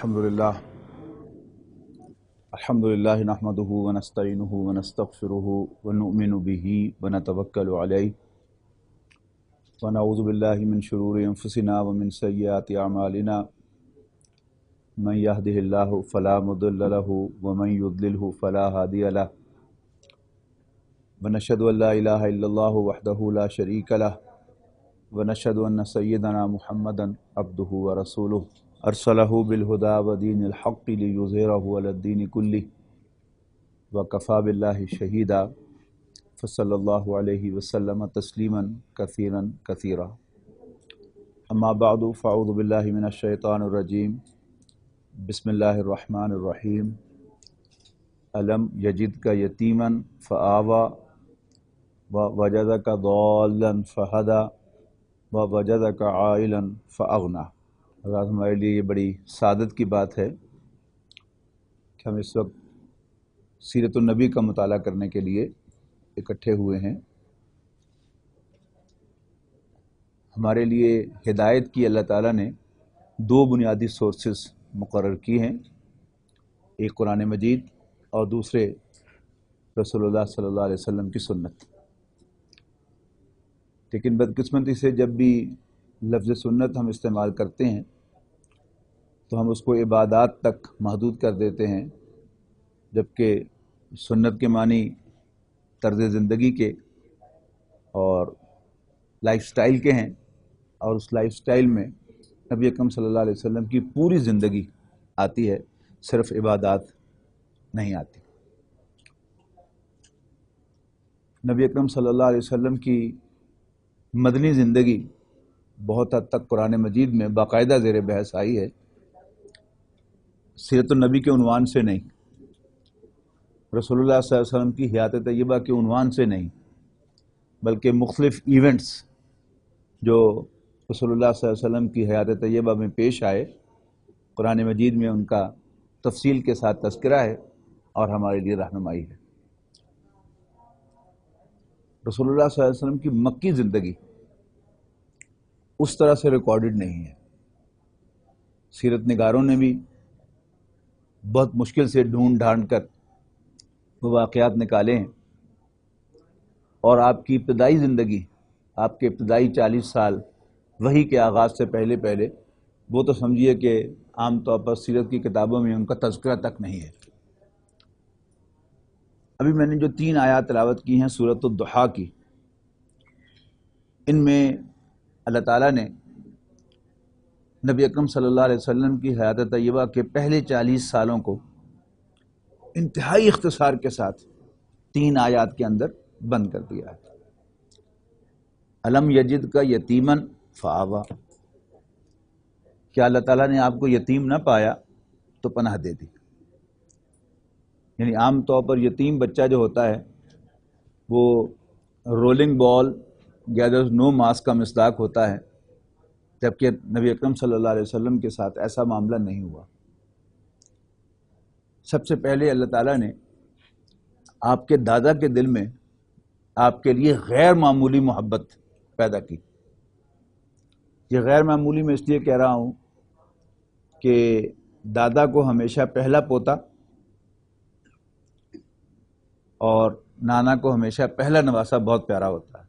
الحمدللہ نحمدہ ونستعینہ ونستغفرہ ونؤمن بہ ونتوکل علیہ ونعوذ باللہ من شرور انفسنا ومن سیئات اعمالنا من یہدہ اللہ فلا مضل لہ ومن یضللہ فلا ہادی لہ ونشہد ان لا الہ الا اللہ وحدہ لا شریک لہ ونشہد ان سیدنا محمدا عبدہ ورسولہ ارسلہ بالہدی ودین الحق لیظہرہ علی الدین کلہ وکفی باللہ شہیدا فصلی اللہ علیہ وسلم تسلیما کثیرا کثیرا اما بعد فاعوذ باللہ من الشیطان الرجیم بسم اللہ الرحمن الرحیم الم یجدک یتیما فآوی ووجدک ضالا فہدی ووجدک عائلا فاغنی۔ حضرات ہمارے لیے یہ بڑی سعادت کی بات ہے کہ ہم اس وقت سیرت النبی کا مطالعہ کرنے کے لیے اکٹھے ہوئے ہیں۔ ہمارے لیے ہدایت کی اللہ تعالیٰ نے دو بنیادی سورسز مقرر کی ہیں، ایک قرآن مجید اور دوسرے رسول اللہ صلی اللہ علیہ وسلم کی سنت۔ لیکن بدقسمتی سے جب بھی لفظ سنت ہم استعمال کرتے ہیں تو ہم اس کو عبادات تک محدود کر دیتے ہیں، جبکہ سنت کے معنی طرز زندگی کے اور لائف سٹائل کے ہیں، اور اس لائف سٹائل میں نبی اکرم صلی اللہ علیہ وسلم کی پوری زندگی آتی ہے، صرف عبادات نہیں آتی۔ نبی اکرم صلی اللہ علیہ وسلم کی مدنی زندگی بہت حد تک قرآن مجید میں باقاعدہ زیر بحث آئی ہے، سیرت النبی کے عنوان سے نہیں، رسول اللہ صلی اللہ علیہ وسلم کی حیات طیبہ کے عنوان سے نہیں، بلکہ مختلف ایونٹس جو رسول اللہ صلی اللہ علیہ وسلم کی حیات طیبہ میں پیش آئے، قرآن مجید میں ان کا تفصیل کے ساتھ تذکرہ ہے اور ہمارے لیے رہنمائی ہے۔ رسول اللہ صلی اللہ علیہ وسلم کی مکی زندگی اس طرح سے ریکارڈڈ نہیں ہے۔ سیرت نگاروں نے بھی بہت مشکل سے ڈھونڈ ڈھانڈ کر وہ واقعات نکالے ہیں، اور آپ کی ابتدائی زندگی، آپ کے ابتدائی 40 سال وحی کے آغاز سے پہلے وہ تو سمجھیے کہ عام طور پر سیرت کی کتابوں میں ان کا تذکرہ تک نہیں ہے۔ ابھی میں نے جو 3 آیات تلاوت کی ہیں سورۃ الضحیٰ کی، ان میں اللہ تعالیٰ نے نبی اکرم صلی اللہ علیہ وسلم کی حیات طیبہ کے پہلے 40 سالوں کو انتہائی اختصار کے ساتھ 3 آیات کے اندر بند کر دیا ہے۔ الم یجدک یتیما فآوی، کیا اللہ تعالیٰ نے آپ کو یتیم نہ پایا تو پناہ دے دی؟ یعنی عام طور پر یتیم بچہ جو ہوتا ہے وہ رولنگ بال گیدرز نو ماس کا مصداق ہوتا ہے، جبکہ نبی اکرم صلی اللہ علیہ وسلم کے ساتھ ایسا معاملہ نہیں ہوا۔ سب سے پہلے اللہ تعالیٰ نے آپ کے دادا کے دل میں آپ کے لیے غیر معمولی محبت پیدا کی۔ یہ غیر معمولی میں اس لیے کہہ رہا ہوں کہ دادا کو ہمیشہ پہلا پوتا اور نانا کو ہمیشہ پہلا نواسا بہت پیارا ہوتا ہے،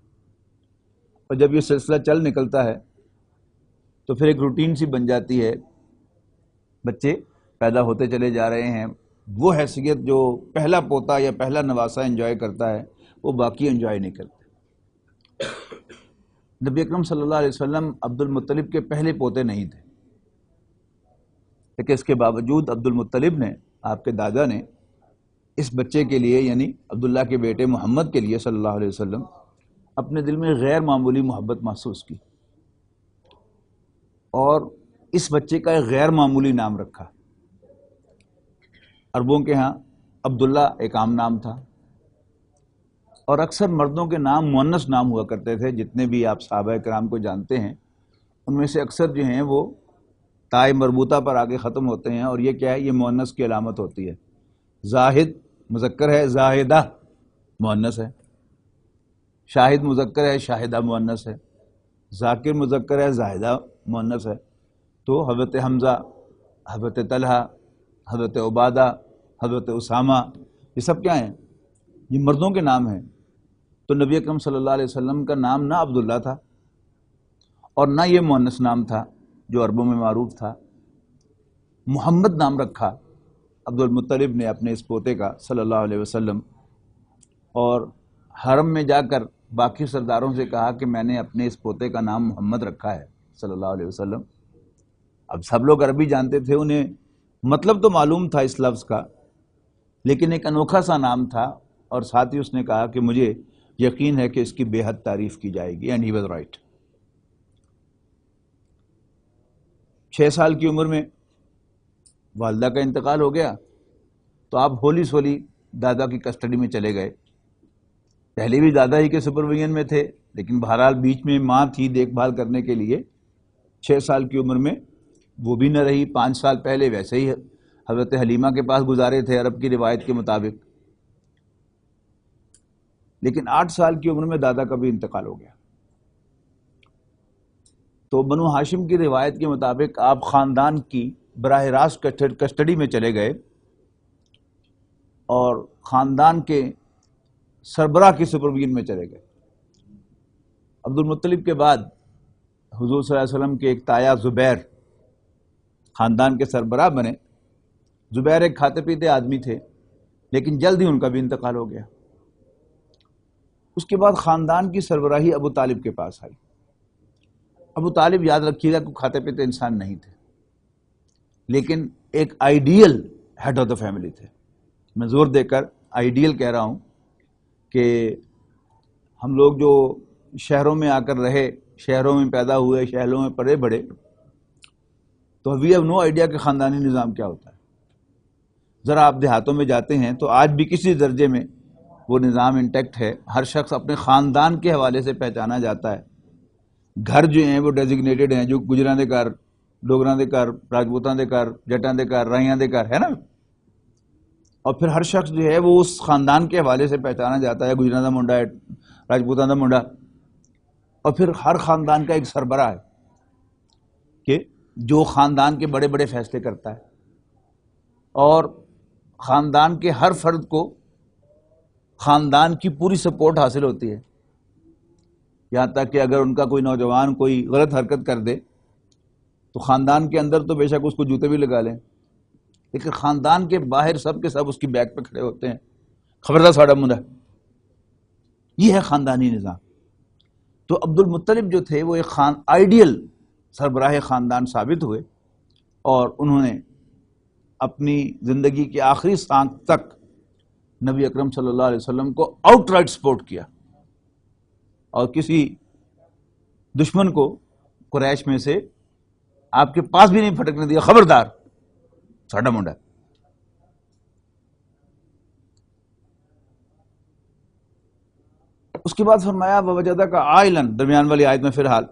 اور جب یہ سلسلہ چل نکلتا ہے تو پھر ایک روٹین سی بن جاتی ہے، بچے پیدا ہوتے چلے جا رہے ہیں، وہ حیثیت جو پہلا پوتا یا پہلا نواسا انجوائے کرتا ہے وہ باقی انجوائے نہیں کرتے۔ نبی اکرم صلی اللہ علیہ وسلم عبد المطلب کے پہلے پوتے نہیں تھے، لیکن اس کے باوجود عبد المطلب نے، آپ کے دادا نے، اس بچے کے لیے یعنی عبداللہ کے بیٹے محمد کے لیے صلی اللہ علیہ وسلم اپنے دل میں غیر معمولی محبت محسوس کی، اور اس بچے کا ایک غیر معمولی نام رکھا۔ عربوں کے ہاں عبداللہ ایک عام نام تھا، اور اکثر مردوں کے نام مؤنث نام ہوا کرتے تھے۔ جتنے بھی آپ صحابہ کرام کو جانتے ہیں ان میں سے اکثر جو ہیں وہ تائے مربوطہ پر آگے ختم ہوتے ہیں، اور یہ کیا ہے؟ یہ مؤنث کی علامت ہوتی ہے۔ زاہد مذکر ہے، زاہدہ مؤنث ہے، شاہد مذکر ہے، شاہدہ مؤنث ہے، ذاکر مذکر ہے، زاہدہ مؤنث ہے۔ تو حضرت حمزہ حضرت طلحہ، حضرت عبادہ، حضرت اسامہ، یہ سب کیا ہیں؟ یہ مردوں کے نام ہیں۔ تو نبی اکرم صلی اللہ علیہ وسلم کا نام نہ عبداللہ تھا اور نہ یہ مؤنث نام تھا جو عربوں میں معروف تھا، محمد نام رکھا عبد المطلب نے اپنے اس پوتے کا صلی اللہ علیہ وسلم، اور حرم میں جا کر باقی سرداروں سے کہا کہ میں نے اپنے اس پوتے کا نام محمد رکھا ہے صلی اللہ علیہ وسلم۔ اب سب لوگ عربی جانتے تھے، انہیں مطلب تو معلوم تھا اس لفظ کا، لیکن ایک انوکھا سا نام تھا، اور ساتھ ہی اس نے کہا کہ مجھے یقین ہے کہ اس کی بے حد تعریف کی جائے گی، اینڈ ہی واز رائٹ۔ 6 سال کی عمر میں والدہ کا انتقال ہو گیا، تو آپ ہولی سولی دادا کی کسٹڈی میں چلے گئے۔ پہلے بھی دادا ہی کے سپرویژن میں تھے، لیکن بہرحال بیچ میں ماں تھی دیکھ بھال کرنے کے لیے۔ 6 سال کی عمر میں وہ بھی نہ رہی، 5 سال پہلے ویسے ہی حضرت حلیمہ کے پاس گزارے تھے عرب کی روایت کے مطابق، لیکن 8 سال کی عمر میں دادا کا بھی انتقال ہو گیا۔ تو بنو ہاشم کی روایت کے مطابق آپ خاندان کی براہ راست کسٹڈی میں چلے گئے اور خاندان کے سربراہ کی سپرویژن میں چلے گئے۔ عبد المطلب کے بعد حضور صلی اللہ علیہ وسلم کے ایک تایا زبیر خاندان کے سربراہ بنے۔ زبیر ایک کھاتے پیتے آدمی تھے، لیکن جلد ہی ان کا بھی انتقال ہو گیا۔ اس کے بعد خاندان کی سربراہی ابو طالب کے پاس آئی۔ ابو طالب یاد رکھیے گا کہ کھاتے پیتے انسان نہیں تھے، لیکن ایک ideal head of the family تھے۔ میں زور دے کر آئیڈیل کہہ رہا ہوں کہ ہم لوگ جو شہروں میں آ کر رہے، شہروں میں پیدا ہوئے، شہروں میں پڑے بڑے، تو وی ہیو نو آئیڈیا کہ خاندانی نظام کیا ہوتا ہے۔ ذرا آپ دیہاتوں میں جاتے ہیں تو آج بھی کسی درجے میں وہ نظام انٹیکٹ ہے، ہر شخص اپنے خاندان کے حوالے سے پہچانا جاتا ہے۔ گھر جو ہیں وہ ڈیزگنیٹڈ ہیں، جو گجراں دے گھر، ڈوگراں دے گھر، راجپوتاں دے گھر، جٹاں دے گھر، رائیاں دے گھر، ہے نا؟ اور پھر ہر شخص جو ہے وہ اس خاندان کے حوالے سے پہچانا جاتا ہے، گجراں دا منڈا ہے، راجپوتاں دا منڈا، اور پھر ہر خاندان کا ایک سربراہ ہے کہ جو خاندان کے بڑے بڑے فیصلے کرتا ہے، اور خاندان کے ہر فرد کو خاندان کی پوری سپورٹ حاصل ہوتی ہے، یہاں تک کہ اگر ان کا کوئی نوجوان کوئی غلط حرکت کر دے تو خاندان کے اندر تو بے شک اس کو جوتے بھی لگا لیں، لیکن خاندان کے باہر سب کے سب اس کی بیک پہ کھڑے ہوتے ہیں، خبردار ساڑا منڈا۔ یہ ہے خاندانی نظام۔ تو عبد المطلب جو تھے وہ ایک آئیڈیل سربراہ خاندان ثابت ہوئے، اور انہوں نے اپنی زندگی کی آخری سانس تک نبی اکرم صلی اللہ علیہ وسلم کو آؤٹ رائٹ سپورٹ کیا، اور کسی دشمن کو قریش میں سے آپ کے پاس بھی نہیں پھٹکنے دیا، خبردار ساڈا منڈا۔ اس کے بعد فرمایا ووجدک عائلا، درمیان والی آیت میں فی الحال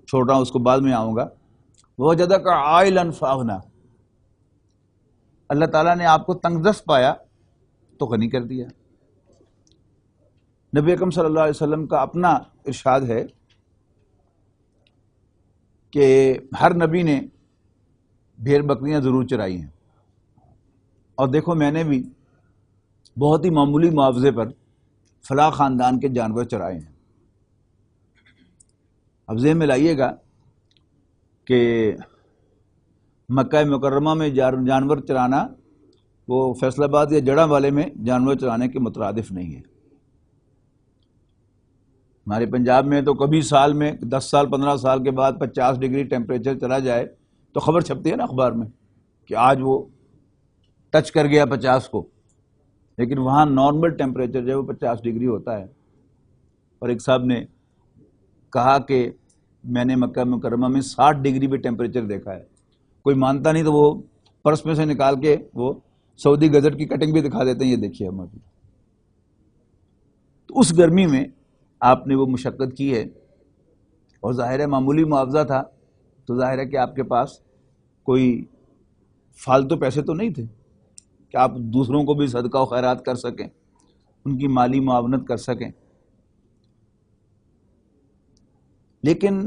چھوڑ رہا ہوں، اس کو بعد میں آؤں گا۔ ووجدک عائلا فاغنا، اللہ تعالیٰ نے آپ کو تنگ دست پایا تو غنی کر دیا۔ نبی اکرم صلی اللہ علیہ وسلم کا اپنا ارشاد ہے کہ ہر نبی نے بھیڑ بکریاں ضرور چرائی ہیں، اور دیکھو میں نے بھی بہت ہی معمولی معاوضے پر فلاں خاندان کے جانور چرائے ہیں۔ اب ذہن میں لائیے گا کہ مکہ مکرمہ میں جانور چرانا وہ فیصل آباد یا جڑاں والے میں جانور چرانے کے مترادف نہیں ہے۔ ہمارے پنجاب میں تو کبھی سال میں 10 سال 15 سال کے بعد 50 ڈگری ٹیمپریچر چلا جائے تو خبر چھپتی ہے نا اخبار میں کہ آج وہ ٹچ کر گیا 50 کو، لیکن وہاں نارمل ٹیمپریچر جو ہے وہ 50 ڈگری ہوتا ہے۔ اور ایک صاحب نے کہا کہ میں نے مکہ مکرمہ میں 60 ڈگری بھی ٹیمپریچر دیکھا ہے۔ کوئی مانتا نہیں تو وہ پرس میں سے نکال کے وہ سعودی گزٹ کی کٹنگ بھی دکھا دیتے ہیں، یہ دیکھیے ہم ابھی۔ تو اس گرمی میں آپ نے وہ مشقت کی ہے، اور ظاہر ہے معمولی معاوضہ تھا، تو ظاہر ہے کہ آپ کے پاس کوئی فالتو پیسے تو نہیں تھے کہ آپ دوسروں کو بھی صدقہ و خیرات کر سکیں، ان کی مالی معاونت کر سکیں۔ لیکن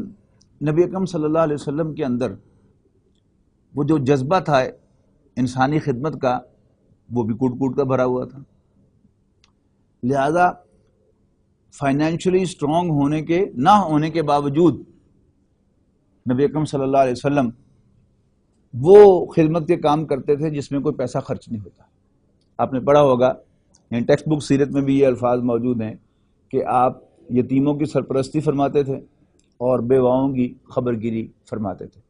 نبی اکرم صلی اللہ علیہ وسلم کے اندر وہ جو جذبہ تھا انسانی خدمت کا وہ بھی کوٹ کوٹ کا بھرا ہوا تھا. لہذا فائنینشلی اسٹرانگ ہونے کے نہ ہونے کے باوجود نبی اکرم صلی اللہ علیہ وسلم وہ خدمت کے کام کرتے تھے جس میں کوئی پیسہ خرچ نہیں ہوتا. آپ نے پڑھا ہوگا یعنی ٹیکسٹ بک سیرت میں بھی یہ الفاظ موجود ہیں کہ آپ یتیموں کی سرپرستی فرماتے تھے اور بیواؤں کی خبرگیری فرماتے تھے.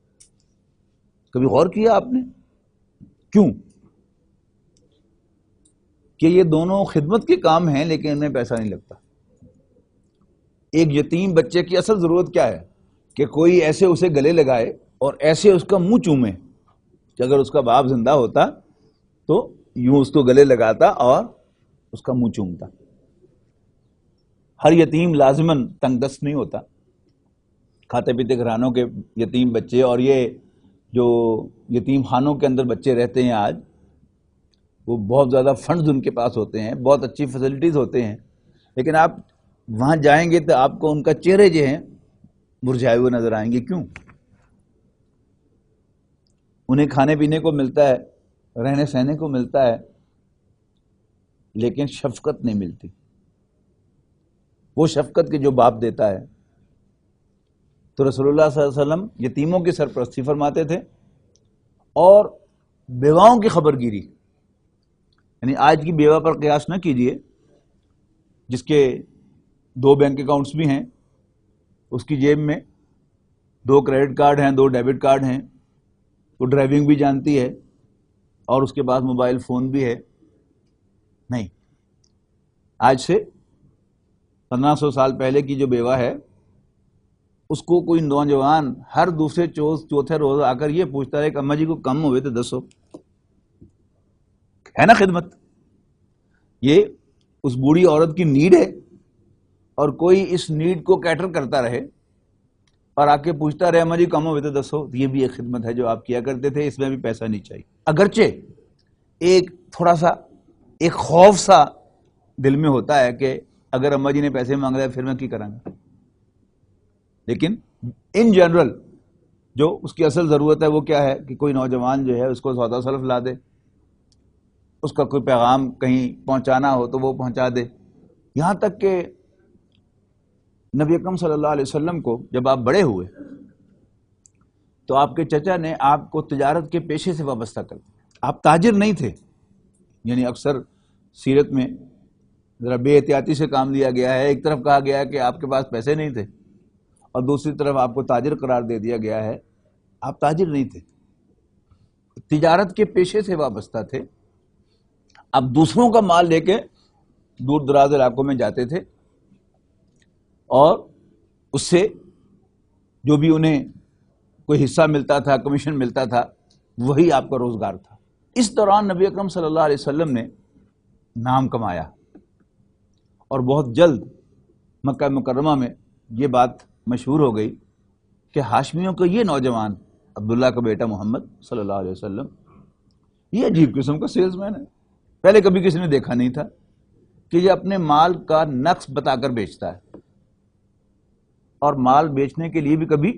کبھی غور کیا آپ نے کیوں؟ کہ یہ دونوں خدمت کے کام ہیں لیکن ان میں پیسہ نہیں لگتا. ایک یتیم بچے کی اصل ضرورت کیا ہے کہ کوئی ایسے اسے گلے لگائے اور ایسے اس کا منہ چومے کہ اگر اس کا باپ زندہ ہوتا تو یوں اس کو گلے لگاتا اور اس کا منہ چومتا. ہر یتیم لازماً تنگ دست نہیں ہوتا. کھاتے پیتے گھرانوں کے یتیم بچے اور یہ جو یتیم خانوں کے اندر بچے رہتے ہیں آج وہ بہت زیادہ فنڈز ان کے پاس ہوتے ہیں, بہت اچھی فیسلٹیز ہوتے ہیں, لیکن آپ وہاں جائیں گے تو آپ کو ان کا چہرے جو ہیں مرجھائے ہوئے نظر آئیں گے. کیوں؟ انہیں کھانے پینے کو ملتا ہے, رہنے سہنے کو ملتا ہے, لیکن شفقت نہیں ملتی. وہ شفقت کے جو باپ دیتا ہے. تو رسول اللہ صلی اللہ علیہ وسلم یتیموں کی سرپرستی فرماتے تھے اور بیواؤں کی خبرگیری. یعنی آج کی بیوہ پر قیاس نہ کیجئے جس کے 2 بینک اکاؤنٹس بھی ہیں, اس کی جیب میں 2 کریڈٹ کارڈ ہیں, 2 ڈیبٹ کارڈ ہیں, وہ ڈرائیونگ بھی جانتی ہے اور اس کے پاس موبائل فون بھی ہے. نہیں, آج سے 1500 سال پہلے کی جو بیوہ ہے اس کو کوئی نوجوان ہر دوسرے چوتھے روز آ کر یہ پوچھتا ہے کہ اماں جی کو کم ہوئے تو دسو. ہے نا خدمت؟ یہ اس بوڑھی عورت کی نیڈ ہے اور کوئی اس نیڈ کو کیٹر کرتا رہے اور آ کے پوچھتا رہے اماں جی کم ہوئے تو دسو. یہ بھی ایک خدمت ہے جو آپ کیا کرتے تھے, اس میں بھی پیسہ نہیں چاہیے. اگرچہ ایک تھوڑا سا ایک خوف سا دل میں ہوتا ہے کہ اگر اماں جی نے پیسے مانگ رہے پھر میں کی کروں گا, لیکن ان جنرل جو اس کی اصل ضرورت ہے وہ کیا ہے کہ کوئی نوجوان جو ہے اس کو سودا سلف لا دے, اس کا کوئی پیغام کہیں پہنچانا ہو تو وہ پہنچا دے. یہاں تک کہ نبی اکرم صلی اللہ علیہ وسلم کو جب آپ بڑے ہوئے تو آپ کے چچا نے آپ کو تجارت کے پیشے سے وابستہ کر دیا. آپ تاجر نہیں تھے. یعنی اکثر سیرت میں ذرا بے احتیاطی سے کام لیا گیا ہے. ایک طرف کہا گیا ہے کہ آپ کے پاس پیسے نہیں تھے اور دوسری طرف آپ کو تاجر قرار دے دیا گیا ہے. آپ تاجر نہیں تھے, تجارت کے پیشے سے وابستہ تھے. آپ دوسروں کا مال لے کے دور دراز علاقوں میں جاتے تھے اور اس سے جو بھی انہیں کوئی حصہ ملتا تھا, کمیشن ملتا تھا, وہی آپ کا روزگار تھا. اس دوران نبی اکرم صلی اللہ علیہ وسلم نے نام کمایا اور بہت جلد مکہ مکرمہ میں یہ بات مشہور ہو گئی کہ ہاشمیوں کا یہ نوجوان عبداللہ کا بیٹا محمد صلی اللہ علیہ وسلم یہ عجیب قسم کا سیلز مین ہے. پہلے کبھی کسی نے دیکھا نہیں تھا کہ یہ اپنے مال کا نقص بتا کر بیچتا ہے اور مال بیچنے کے لیے بھی کبھی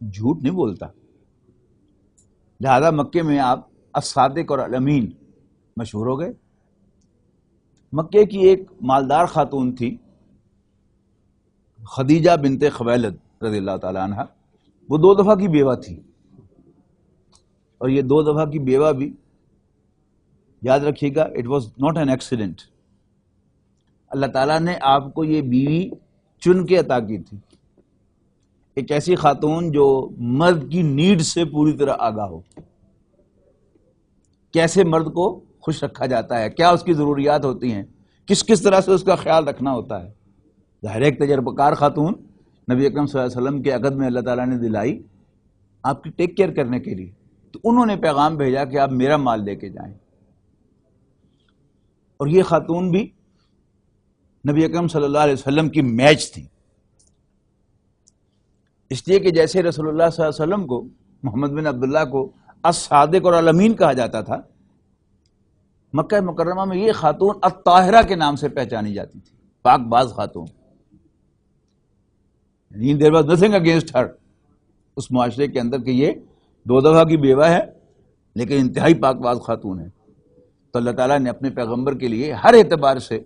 جھوٹ نہیں بولتا. لہذا مکے میں آپ الصادق اور الامین مشہور ہو گئے. مکے کی ایک مالدار خاتون تھی خدیجہ بنت خویلد رضی اللہ تعالی عنہ. وہ 2 دفعہ کی بیوہ تھی اور یہ 2 دفعہ کی بیوہ بھی یاد رکھیے گا it was not an accident. اللہ تعالیٰ نے آپ کو یہ بیوی چن کے عطا کی تھی, ایک ایسی خاتون جو مرد کی نیڈ سے پوری طرح آگاہ ہو. کیسے مرد کو خوش رکھا جاتا ہے, کیا اس کی ضروریات ہوتی ہیں, کس طرح سے اس کا خیال رکھنا ہوتا ہے. ظاہر ایک تجربہ کار خاتون نبی اکرم صلی اللہ علیہ وسلم کے عقد میں اللہ تعالیٰ نے دلائی آپ کی ٹیک کیئر کرنے کے لیے. تو انہوں نے پیغام بھیجا کہ آپ میرا مال لے کے جائیں. اور یہ خاتون بھی نبی اکرم صلی اللہ علیہ وسلم کی میچ تھی, اس لیے کہ جیسے رسول اللہ صلی اللہ علیہ وسلم کو محمد بن عبداللہ کو الصادق اور الامین کہا جاتا تھا, مکہ مکرمہ میں یہ خاتون الطاہرہ کے نام سے پہچانی جاتی تھی, پاک باز خاتون. There was nothing against her اس معاشرے کے اندر کہ یہ 2 دفعہ کی بیوہ ہے لیکن انتہائی پاک باز خاتون ہے. تو اللہ تعالیٰ نے اپنے پیغمبر کے لیے ہر اعتبار سے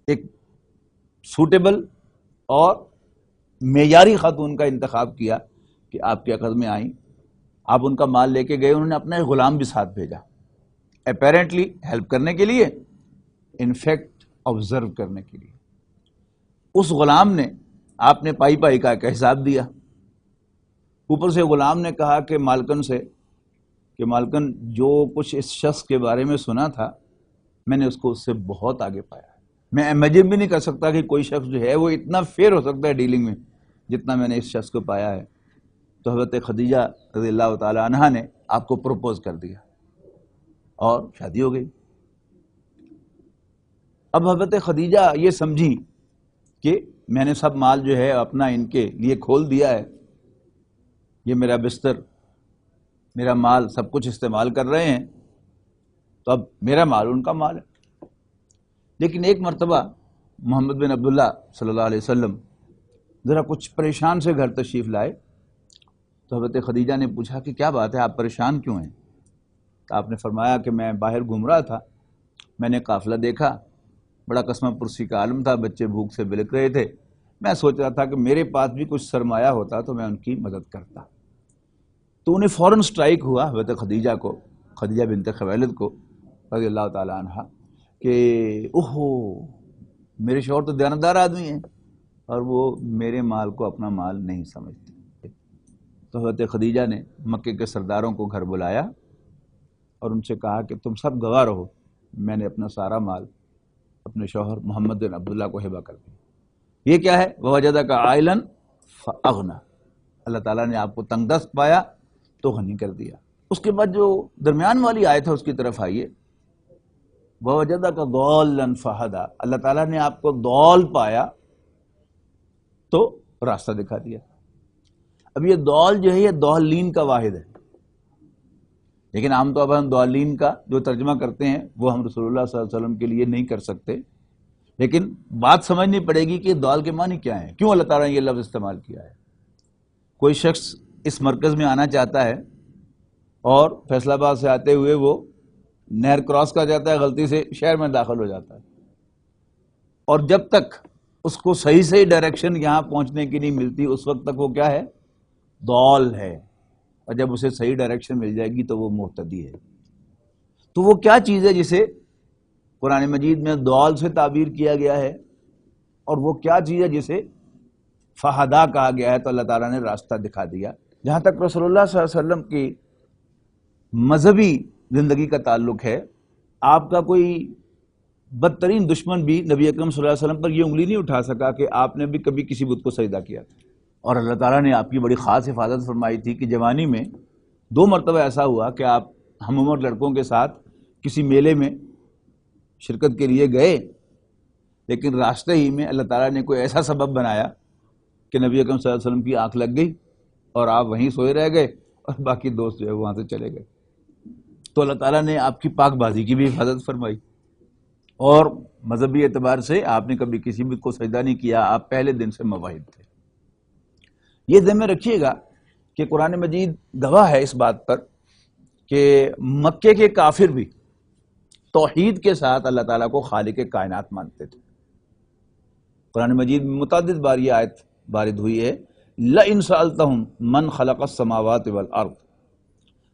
ایک سوٹیبل اور معیاری خاتون کا انتخاب کیا کہ آپ کے عقد میں آئیں. آپ ان کا مال لے کے گئے، انہوں نے اپنا ایک غلام بھی ساتھ بھیجا، اپیرنٹلی ہیلپ کرنے کے لیے، انفیکٹ آبزرو کرنے کے لیے. اس غلام نے آپ نے پائی پائی کا ایک حساب دیا. اوپر سے غلام نے کہا کہ مالکن سے کہ مالکن جو کچھ اس شخص کے بارے میں سنا تھا میں نے اس کو اس سے بہت آگے پایا. میں امیجن بھی نہیں کر سکتا کہ کوئی شخص جو ہے وہ اتنا فیئر ہو سکتا ہے ڈیلنگ میں جتنا میں نے اس شخص کو پایا ہے. تو حضرت خدیجہ رضی اللہ تعالی عنہا نے آپ کو پروپوز کر دیا اور شادی ہو گئی. اب حضرت خدیجہ یہ سمجھی کہ میں نے سب مال جو ہے اپنا ان کے لیے کھول دیا ہے، یہ میرا بستر، میرا مال سب کچھ استعمال کر رہے ہیں، تو اب میرا مال ان کا مال ہے. لیکن ایک مرتبہ محمد بن عبداللہ صلی اللہ علیہ وسلم ذرا کچھ پریشان سے گھر تشریف لائے. تو حضرت خدیجہ نے پوچھا کہ کیا بات ہے، آپ پریشان کیوں ہیں؟ تو آپ نے فرمایا کہ میں باہر گھوم رہا تھا، میں نے قافلہ دیکھا، بڑا قسم پرسی کا عالم تھا، بچے بھوک سے بلک رہے تھے، میں سوچ رہا تھا کہ میرے پاس بھی کچھ سرمایہ ہوتا تو میں ان کی مدد کرتا. تو انہیں فوراً سٹرائک ہوا حضرت خدیجہ کو، خدیجہ بنت خویلد کو رضی اللہ تعالی عنہ، کہ اوہو میرے شوہر تو دیانتدار آدمی ہیں اور وہ میرے مال کو اپنا مال نہیں سمجھتے. تو حضرت خدیجہ نے مکے کے سرداروں کو گھر بلایا اور ان سے کہا کہ تم سب گواہ رہو، میں نے اپنا سارا مال اپنے شوہر محمد بن عبداللہ کو ہبہ کر دیا. یہ کیا ہے؟ وَوَجَدَكَ عَائِلًا فَأَغْنَى، اللہ تعالیٰ نے آپ کو تنگ دست پایا تو غنی کر دیا. اس کے بعد جو درمیان والی آیت ہے اس کی طرف آئیے، وَوَجَدَكَ ضَالًّا فَهَدَى، اللہ تعالیٰ نے آپ کو ضال پایا تو راستہ دکھا دیا. اب یہ ضال جو ہے یہ ضالین کا واحد ہے، لیکن عام طور پر ہم ضالین کا جو ترجمہ کرتے ہیں وہ ہم رسول اللہ صلی اللہ علیہ وسلم کے لیے نہیں کر سکتے. لیکن بات سمجھنی پڑے گی کہ ضال کے معنی کیا ہیں، کیوں اللہ تعالیٰ نے یہ لفظ استعمال کیا ہے. کوئی شخص اس مرکز میں آنا چاہتا ہے اور فیصل آباد سے آتے ہوئے وہ نہر کراس کر جاتا ہے، غلطی سے شہر میں داخل ہو جاتا ہے، اور جب تک اس کو صحیح ڈائریکشن یہاں پہنچنے کی نہیں ملتی اس وقت تک وہ کیا ہے؟ ضال ہے. اور جب اسے صحیح ڈائریکشن مل جائے گی تو وہ مہتدی ہے. تو وہ کیا چیز ہے جسے قرآن مجید میں ضال سے تعبیر کیا گیا ہے، اور وہ کیا چیز ہے جسے فہدا کہا گیا ہے؟ تو اللہ تعالیٰ نے راستہ دکھا دیا. جہاں تک رسول اللہ صلی اللہ علیہ وسلم کی مذہبی زندگی کا تعلق ہے، آپ کا کوئی بدترین دشمن بھی نبی اکرم صلی اللہ علیہ وسلم پر یہ انگلی نہیں اٹھا سکا کہ آپ نے بھی کبھی کسی بت کو سجدہ کیا تھا. اور اللہ تعالیٰ نے آپ کی بڑی خاص حفاظت فرمائی تھی کہ جوانی میں 2 مرتبہ ایسا ہوا کہ آپ ہم عمر لڑکوں کے ساتھ کسی میلے میں شرکت کے لیے گئے، لیکن راستے ہی میں اللہ تعالیٰ نے کوئی ایسا سبب بنایا کہ نبی اکرم صلی اللہ علیہ وسلم کی آنکھ لگ گئی اور آپ وہیں سوئے رہ گئے اور باقی دوست جو ہے وہاں سے چلے گئے. تو اللہ تعالیٰ نے آپ کی پاک بازی کی بھی حفاظت فرمائی، اور مذہبی اعتبار سے آپ نے کبھی کسی بھی کو سجدہ نہیں کیا، آپ پہلے دن سے موحد تھے. یہ ذہن میں رکھیے گا کہ قرآن مجید گواہ ہے اس بات پر کہ مکے کے کافر بھی توحید کے ساتھ اللہ تعالیٰ کو خالق کائنات مانتے تھے. قرآن مجید میں متعدد بار یہ آیت وارد ہوئی ہے، لَئِن سَأَلْتَهُمْ مَنْ خَلَقَ السَّمَاوَاتِ وَالْأَرْضِ،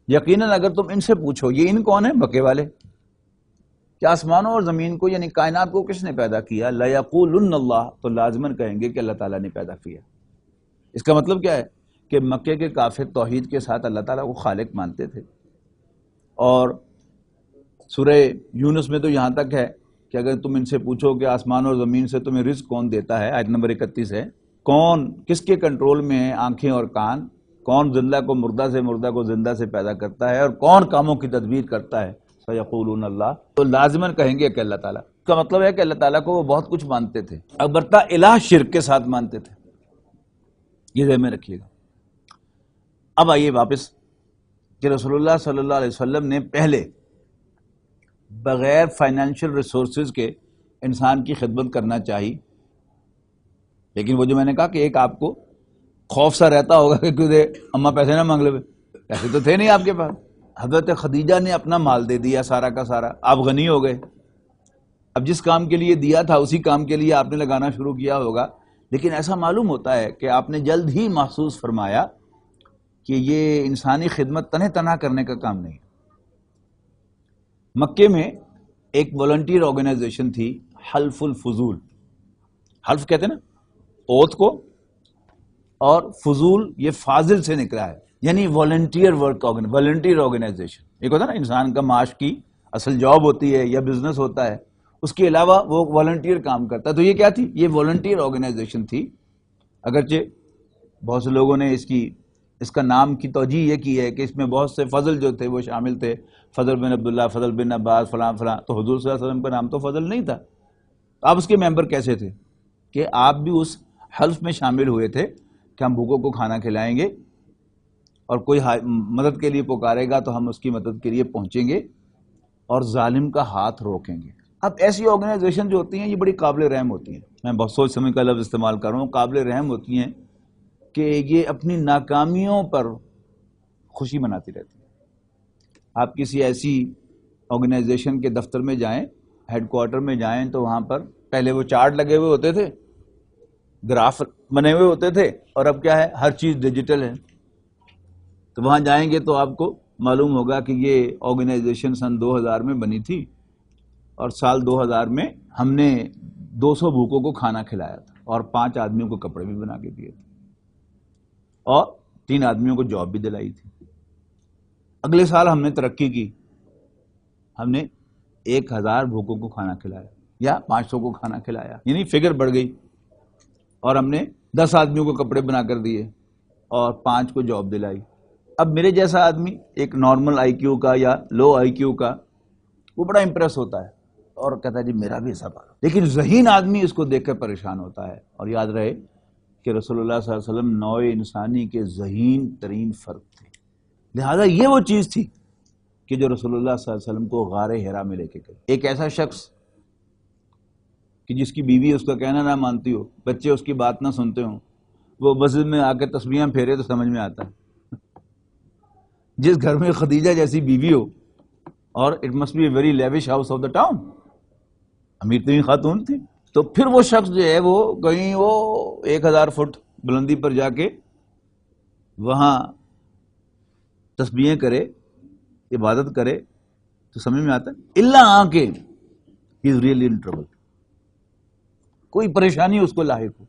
یقیناً اگر تم ان سے پوچھو، یہ ان کون ہیں؟ مکے والے، کہ آسمانوں اور زمین کو یعنی کائنات کو کس نے پیدا کیا؟ لَيَقُولُنَّ اللَّهُ، تو لازماً کہیں گے کہ اللہ تعالیٰ نے پیدا کیا. اس کا مطلب کیا ہے کہ مکے کے کافر توحید کے ساتھ اللہ تعالیٰ کو خالق مانتے تھے. اور سورہ یونس میں تو یہاں تک ہے کہ اگر تم ان سے پوچھو کہ آسمان اور زمین سے تمہیں رزق کون دیتا ہے، آیت نمبر 31 ہے، کون کس کے کنٹرول میں ہیں آنکھیں اور کان، کون زندہ کو مردہ سے، مردہ کو زندہ سے پیدا کرتا ہے، اور کون کاموں کی تدبیر کرتا ہے، سیقولون اللہ، تو لازماً کہیں گے کہ اللہ تعالیٰ. اس کا مطلب ہے کہ اللہ تعالیٰ کو وہ بہت کچھ مانتے تھے، البتہ الہ شرک کے ساتھ مانتے تھے. یہ ذہن میں رکھیے گا. اب آئیے واپس کہ رسول اللہ صلی اللہ علیہ وسلم نے پہلے بغیر فائنینشیل ریسورسز کے انسان کی خدمت کرنا چاہیے، لیکن وہ جو میں نے کہا کہ ایک آپ کو خوف سا رہتا ہوگا کہ کیوں دے اماں پیسے نہ مانگ لے، پیسے تو تھے نہیں آپ کے پاس، حضرت خدیجہ نے اپنا مال دے دیا سارا کا سارا، آپ غنی ہو گئے. اب جس کام کے لیے دیا تھا اسی کام کے لیے آپ نے لگانا شروع کیا ہوگا، لیکن ایسا معلوم ہوتا ہے کہ آپ نے جلد ہی محسوس فرمایا کہ یہ انسانی خدمت تنہ تنہا کرنے کا کام نہیں. مکے میں ایک والنٹیئر آرگنائزیشن تھی، حلف الفضول. حلف کہتے ہیں نا اوتھ کو، اور فضول یہ فاضل سے نکلا ہے، یعنی والنٹیئر ورک، والنٹیئر آرگنائزیشن. ایک ہوتا ہے نا انسان کا معاش کی اصل جاب ہوتی ہے یا بزنس ہوتا ہے، اس کے علاوہ وہ والنٹیئر کام کرتا ہے. تو یہ کیا تھی؟ یہ والنٹیئر آرگنائزیشن تھی. اگرچہ بہت سے لوگوں نے اس کا نام کی توجیہ یہ کی ہے کہ اس میں بہت سے فضل جو تھے وہ شامل تھے، فضل بن عبداللہ، فضل بن عباس، فلاں فلاں. تو حضور صلی اللہ علیہ وسلم کا نام تو فضل نہیں تھا. آپ اس کے ممبر کیسے تھے کہ آپ بھی اس حلف میں شامل ہوئے تھے کہ ہم بھوکوں کو کھانا کھلائیں گے، اور کوئی مدد کے لیے پکارے گا تو ہم اس کی مدد کے لیے پہنچیں گے اور ظالم کا ہاتھ روکیں گے. اب ایسی آرگنائزیشن جو ہوتی ہیں یہ بڑی قابل رحم ہوتی ہیں. میں بہت سوچ سمجھ کا لفظ استعمال کر رہا ہوں، قابل رحم ہوتی ہیں کہ یہ اپنی ناکامیوں پر خوشی مناتی رہتی ہیں. آپ کسی ایسی آرگنائزیشن کے دفتر میں جائیں، ہیڈ کوارٹر میں جائیں، تو وہاں پر پہلے وہ چارٹ لگے ہوئے ہوتے تھے، گراف بنے ہوئے ہوتے تھے، اور اب کیا ہے، ہر چیز ڈیجیٹل ہے. تو وہاں جائیں گے تو آپ کو معلوم ہوگا کہ یہ آرگنائزیشن سن 2000 میں بنی تھی، اور سال 2000 میں ہم نے 200 بھوکوں کو کھانا کھلایا تھا، اور 5 آدمیوں کو کپڑے بھی بنا کے دیے تھے، اور 3 آدمیوں کو جاب بھی دلائی تھی. اگلے سال ہم نے ترقی کی، ہم نے 1000 بھوکوں کو کھانا کھلایا یا 500 کو کھانا کھلایا، یعنی فگر بڑھ گئی، اور ہم نے 10 آدمیوں کو کپڑے بنا کر دیے اور 5 کو جاب دلائی. اب میرے جیسا آدمی، ایک نارمل آئی کیو کا یا لو آئی کیو کا، وہ بڑا امپریس ہوتا ہے اور کہتا ہے جی میرا بھی ایسا بات. لیکن ذہین آدمی اس کو دیکھ کر پریشان ہوتا ہے. اور یاد رہے کہ رسول اللہ صلی اللہ علیہ وسلم نوع انسانی کے ذہین ترین فرد تھے، لہذا یہ وہ چیز تھی کہ جو رسول اللہ صلی اللہ علیہ وسلم کو غار حرا میں لے کے گئے. ایک ایسا شخص کہ جس کی بیوی اس کا کہنا نہ مانتی ہو، بچے اس کی بات نہ سنتے ہوں، وہ مسجد میں آ کے تسبیحاں پھیرے تو سمجھ میں آتا ہے. جس گھر میں خدیجہ جیسی بیوی ہو، اور it must be a very lavish house of the town, امیر ترین خاتون تھی، تو پھر وہ شخص جو ہے وہ کہیں وہ 1000 فٹ بلندی پر جا کے وہاں تسبیحیں کرے، عبادت کرے، تو سمجھ میں آتا ہے اللہ آ کے ہی از ریئلی ان ٹربل، کوئی پریشانی اس کو لاحق ہو.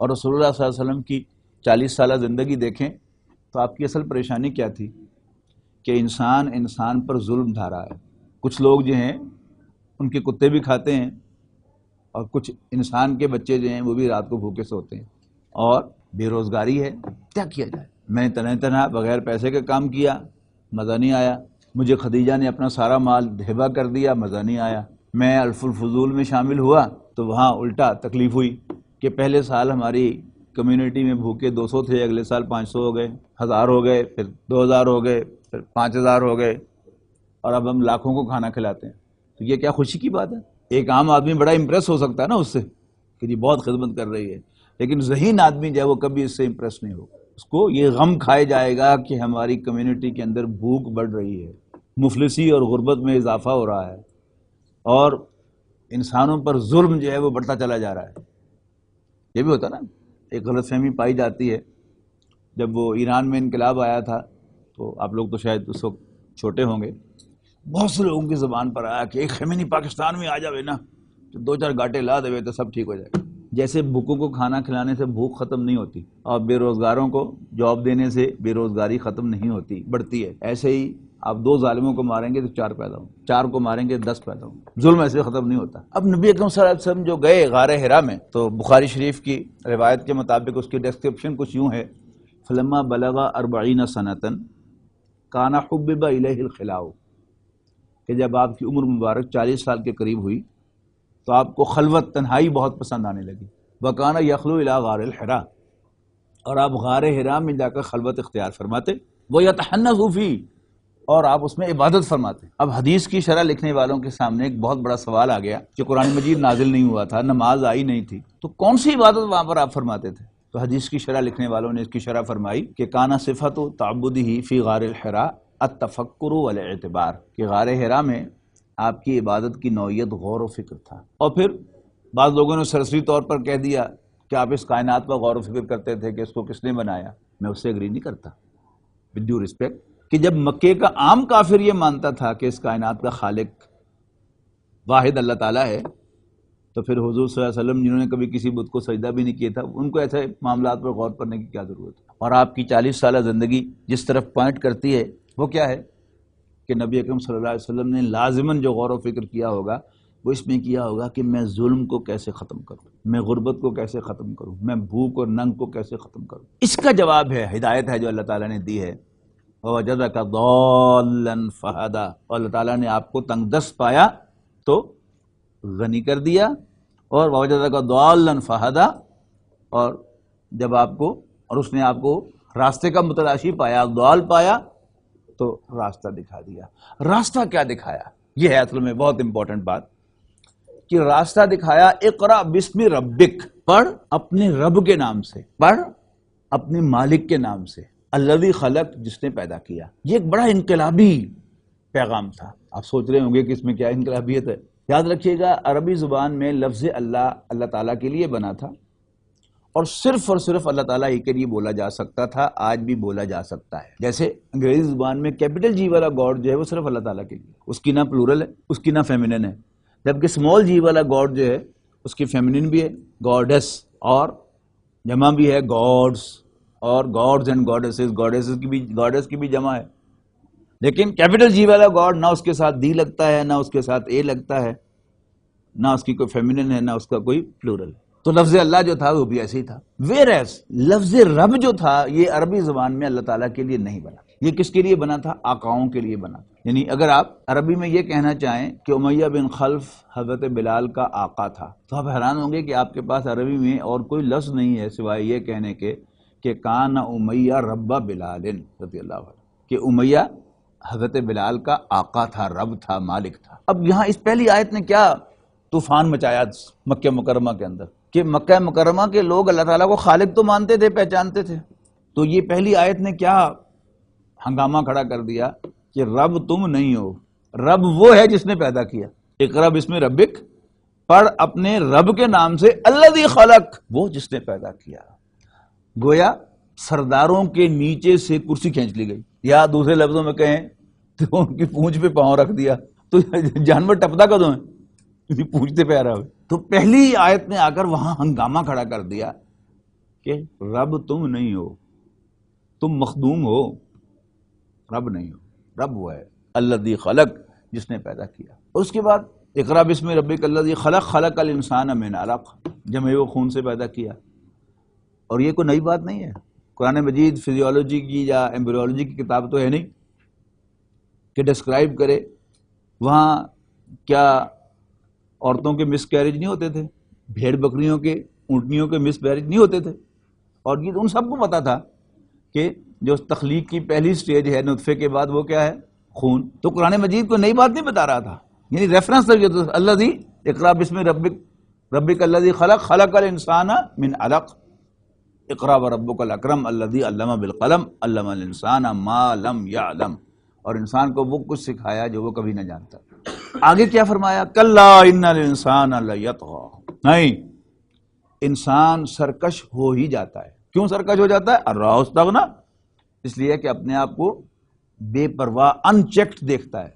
اور رسول اللہ صلی اللہ علیہ وسلم کی 40 سالہ زندگی دیکھیں تو آپ کی اصل پریشانی کیا تھی کہ انسان پر ظلم ڈھا رہا ہے. کچھ لوگ جو ہیں ان کے کتے بھی کھاتے ہیں، اور کچھ انسان کے بچے جو ہیں وہ بھی رات کو بھوکے سوتے ہیں، اور بے روزگاری ہے. کیا کیا جائے؟ میں نے تنہا بغیر پیسے کا کام کیا، مزہ نہیں آیا. مجھے خدیجہ نے اپنا سارا مال ہبہ کر دیا، مزہ نہیں آیا. میں الف الفضول میں شامل ہوا تو وہاں الٹا تکلیف ہوئی کہ پہلے سال ہماری کمیونٹی میں بھوکے 200 تھے، اگلے سال 500 ہو گئے، 1000 ہو گئے، پھر 2000 ہو گئے، پھر 5000 ہو گئے، اور اب ہم لاکھوں کو کھانا کھلاتے ہیں. تو یہ کیا خوشی کی بات ہے؟ ایک عام آدمی بڑا امپریس ہو سکتا ہے نا اس سے کہ جی بہت خدمت کر رہی ہے، لیکن ذہین آدمی جو ہے وہ کبھی اس سے امپریس نہیں ہوگا. اس کو یہ غم کھائے جائے گا کہ ہماری کمیونٹی کے اندر بھوک بڑھ رہی ہے، مفلسی اور غربت میں اضافہ ہو رہا ہے، اور انسانوں پر ظلم جو ہے وہ بڑھتا چلا جا رہا ہے. یہ بھی ہوتا نا، ایک غلط فہمی پائی جاتی ہے. جب وہ ایران میں انقلاب آیا تھا تو آپ لوگ تو شاید اس وقت چھوٹے ہوں گے، بہت سے لوگوں کی زبان پر آیا کہ ایک خمینی پاکستان میں آ جاوے نا تو 2-4 گاٹے لا دے تو سب ٹھیک ہو جائے گا. جیسے بھوکوں کو کھانا کھلانے سے بھوک ختم نہیں ہوتی، اور بے روزگاروں کو جاب دینے سے بے روزگاری ختم نہیں ہوتی، بڑھتی ہے، ایسے ہی آپ 2 ظالموں کو ماریں گے تو 4 پیدا ہوں، 4 کو ماریں گے 10 پیدا ہوں. ظلم ایسے ختم نہیں ہوتا. اب نبی اکرم صلی اللہ علیہ وسلم جو گئے غار حرا میں، تو بخاری شریف کی روایت کے مطابق اس کی ڈسکرپشن کچھ یوں ہے: فلما بلغ 40 سنۃ کان حبب الیہ الخلاء، کہ جب آپ کی عمر مبارک 40 سال کے قریب ہوئی تو آپ کو خلوت، تنہائی بہت پسند آنے لگی. وکان یخلو الی غار الحرا، اور آپ غار حرا میں جا کر خلوت اختیار فرماتے. ویتحنث فیہ، اور آپ اس میں عبادت فرماتے. اب حدیث کی شرح لکھنے والوں کے سامنے ایک بہت بڑا سوال آ گیا کہ قرآن مجید نازل نہیں ہوا تھا، نماز آئی نہیں تھی، تو کون سی عبادت وہاں پر آپ فرماتے تھے؟ تو حدیث کی شرح لکھنے والوں نے اس کی شرح فرمائی کہ کانا صفت تعبدہ فی غار الحرا التفکر والاعتبار کہ غار حرا میں آپ کی عبادت کی نوعیت غور و فکر تھا. اور پھر بعض لوگوں نے سرسری طور پر کہہ دیا کہ آپ اس کائنات پر غور و فکر کرتے تھے کہ اس کو کس نے بنایا. میں اس سے اگری نہیں کرتا ود ڈیو ریسپیکٹ کہ جب مکے کا عام کافر یہ مانتا تھا کہ اس کائنات کا خالق واحد اللہ تعالیٰ ہے، تو پھر حضور صلی اللہ علیہ وسلم جنہوں نے کبھی کسی بت کو سجدہ بھی نہیں کیا تھا، ان کو ایسے معاملات پر غور کرنے کی کیا ضرورت ہے؟ اور آپ کی 40 سالہ زندگی جس طرف پوائنٹ کرتی ہے وہ کیا ہے کہ نبی اکرم صلی اللہ علیہ وسلم نے لازماً جو غور و فکر کیا ہوگا وہ اس میں کیا ہوگا کہ میں ظلم کو کیسے ختم کروں، میں غربت کو کیسے ختم کروں، میں بھوک اور ننگ کو کیسے ختم کروں. اس کا جواب ہے ہدایت ہے جو اللہ تعالیٰ نے دی ہے. وَوَجَدَكَ ضَالًّا فَهَدَىٰ، اور اللہ تعالیٰ نے آپ کو تنگ دست پایا تو غنی کر دیا. اور وَوَجَدَكَ ضَالًّا فَهَدَىٰ، اور جب آپ کو اور اس نے آپ کو راستے کا متلاشی پایا، ضال پایا تو راستہ دکھا دیا. راستہ کیا دکھایا؟ یہ ہے اصل میں بہت امپورٹنٹ بات کہ راستہ دکھایا اقرا بسم ربک، پڑھ اپنے رب کے نام سے، پڑھ اپنے مالک کے نام سے، الذی خلق، جس نے پیدا کیا. یہ ایک بڑا انقلابی پیغام تھا. آپ سوچ رہے ہوں گے کہ اس میں کیا انقلابیت ہے. یاد رکھیے گا عربی زبان میں لفظ اللہ اللہ تعالیٰ کے لیے بنا تھا اور صرف اللہ تعالیٰ ہی کے لیے بولا جا سکتا تھا. آج بھی بولا جا سکتا ہے. جیسے انگریزی زبان میں کیپٹل جی والا گاڈ جو ہے وہ صرف اللہ تعالیٰ کے لیے، اس کی نہ پلورل ہے، اس کی نہ فیمینن ہے. جبکہ اسمال جی والا گاڈ جو ہے اس کی فیمینن بھی ہے گاڈس، اور جمع بھی ہے گاڈس، اور گاڈز اینڈ گاڈیسز، گاڈس کی بھی جمع ہے. لیکن کیپٹل جی والا گاڈ نہ اس کے ساتھ دی لگتا ہے، نہ اس کے ساتھ اے لگتا ہے، نہ اس کی کوئی فیمینن ہے، نہ اس کا کوئی پلورل ہے. تو لفظ اللہ جو تھا وہ بھی ایسے ہی تھا. ویئرز لفظ رب جو تھا یہ عربی زبان میں اللہ تعالیٰ کے لیے نہیں بنا. یہ کس کے لیے بنا تھا؟ آقاؤں کے لیے بنا تھا. یعنی اگر آپ عربی میں یہ کہنا چاہیں کہ امیہ بن خلف حضرت بلال کا آقا تھا تو آپ حیران ہوں گے کہ آپ کے پاس عربی میں اور کوئی لفظ نہیں ہے سوائے یہ کہنے کے کہ کان امیہ رب بلال رضی اللہ عنہ، کہ امیہ حضرت بلال کا آقا تھا، رب تھا، مالک تھا. اب یہاں اس پہلی آیت نے کیا طوفان مچایا مکہ مکرمہ کے اندر کہ مکہ مکرمہ کے لوگ اللہ تعالیٰ کو خالق تو مانتے تھے، پہچانتے تھے، تو یہ پہلی آیت نے کیا ہنگامہ کھڑا کر دیا کہ رب تم نہیں ہو، رب وہ ہے جس نے پیدا کیا. اقرا بسم ربک، پڑھ اپنے رب کے نام سے، الذی خلق، وہ جس نے پیدا کیا. گویا سرداروں کے نیچے سے کرسی کھینچ لی گئی، یا دوسرے لفظوں میں کہیں تو ان کی پونچھ پہ پاؤں رکھ دیا. تو جانور ٹپتا کدوں ہے؟ پوچھتے پہ آ رہا ہے. تو پہلی آیت نے آ کر وہاں ہنگامہ کھڑا کر دیا کہ رب تم نہیں ہو، تم مخدوم ہو، رب نہیں ہو، رب وہ ہے الذی خلق، جس نے پیدا کیا. اور اس کے بعد اقرا بسم ربک الذی خلق، خلق الانسان من علق، جمع وہ خون سے پیدا کیا. اور یہ کوئی نئی بات نہیں ہے. قرآن مجید فزیولوجی کی یا ایمبریولوجی کی کتاب تو ہے نہیں کہ ڈسکرائب کرے وہاں کیا عورتوں کے مس کیریج نہیں ہوتے تھے، بھیڑ بکریوں کے، اونٹنیوں کے مس کیریج نہیں ہوتے تھے. اور یہ ان سب کو پتا تھا کہ جو تخلیق کی پہلی سٹیج ہے نطفے کے بعد وہ کیا ہے؟ خون. تو قرآن مجید کو نئی بات نہیں بتا رہا تھا، یعنی ریفرنس تھا الذی اقرا بسم ربک الذی خلق، خلق الانسان من علق، اقرا وربک الاکرم الذی علم بالقلم علم الانسان ما لم یعلم. اور انسان کو وہ کچھ سکھایا جو وہ کبھی نہ جانتا. آگے کیا فرمایا؟ کلا ان الانسان لیطغی، نہیں، انسان سرکش ہو ہی جاتا ہے. کیوں سرکش ہو جاتا ہے؟ الرأى استغنى، اس لیے کہ اپنے آپ کو بے پرواہ ان چیکڈ دیکھتا ہے،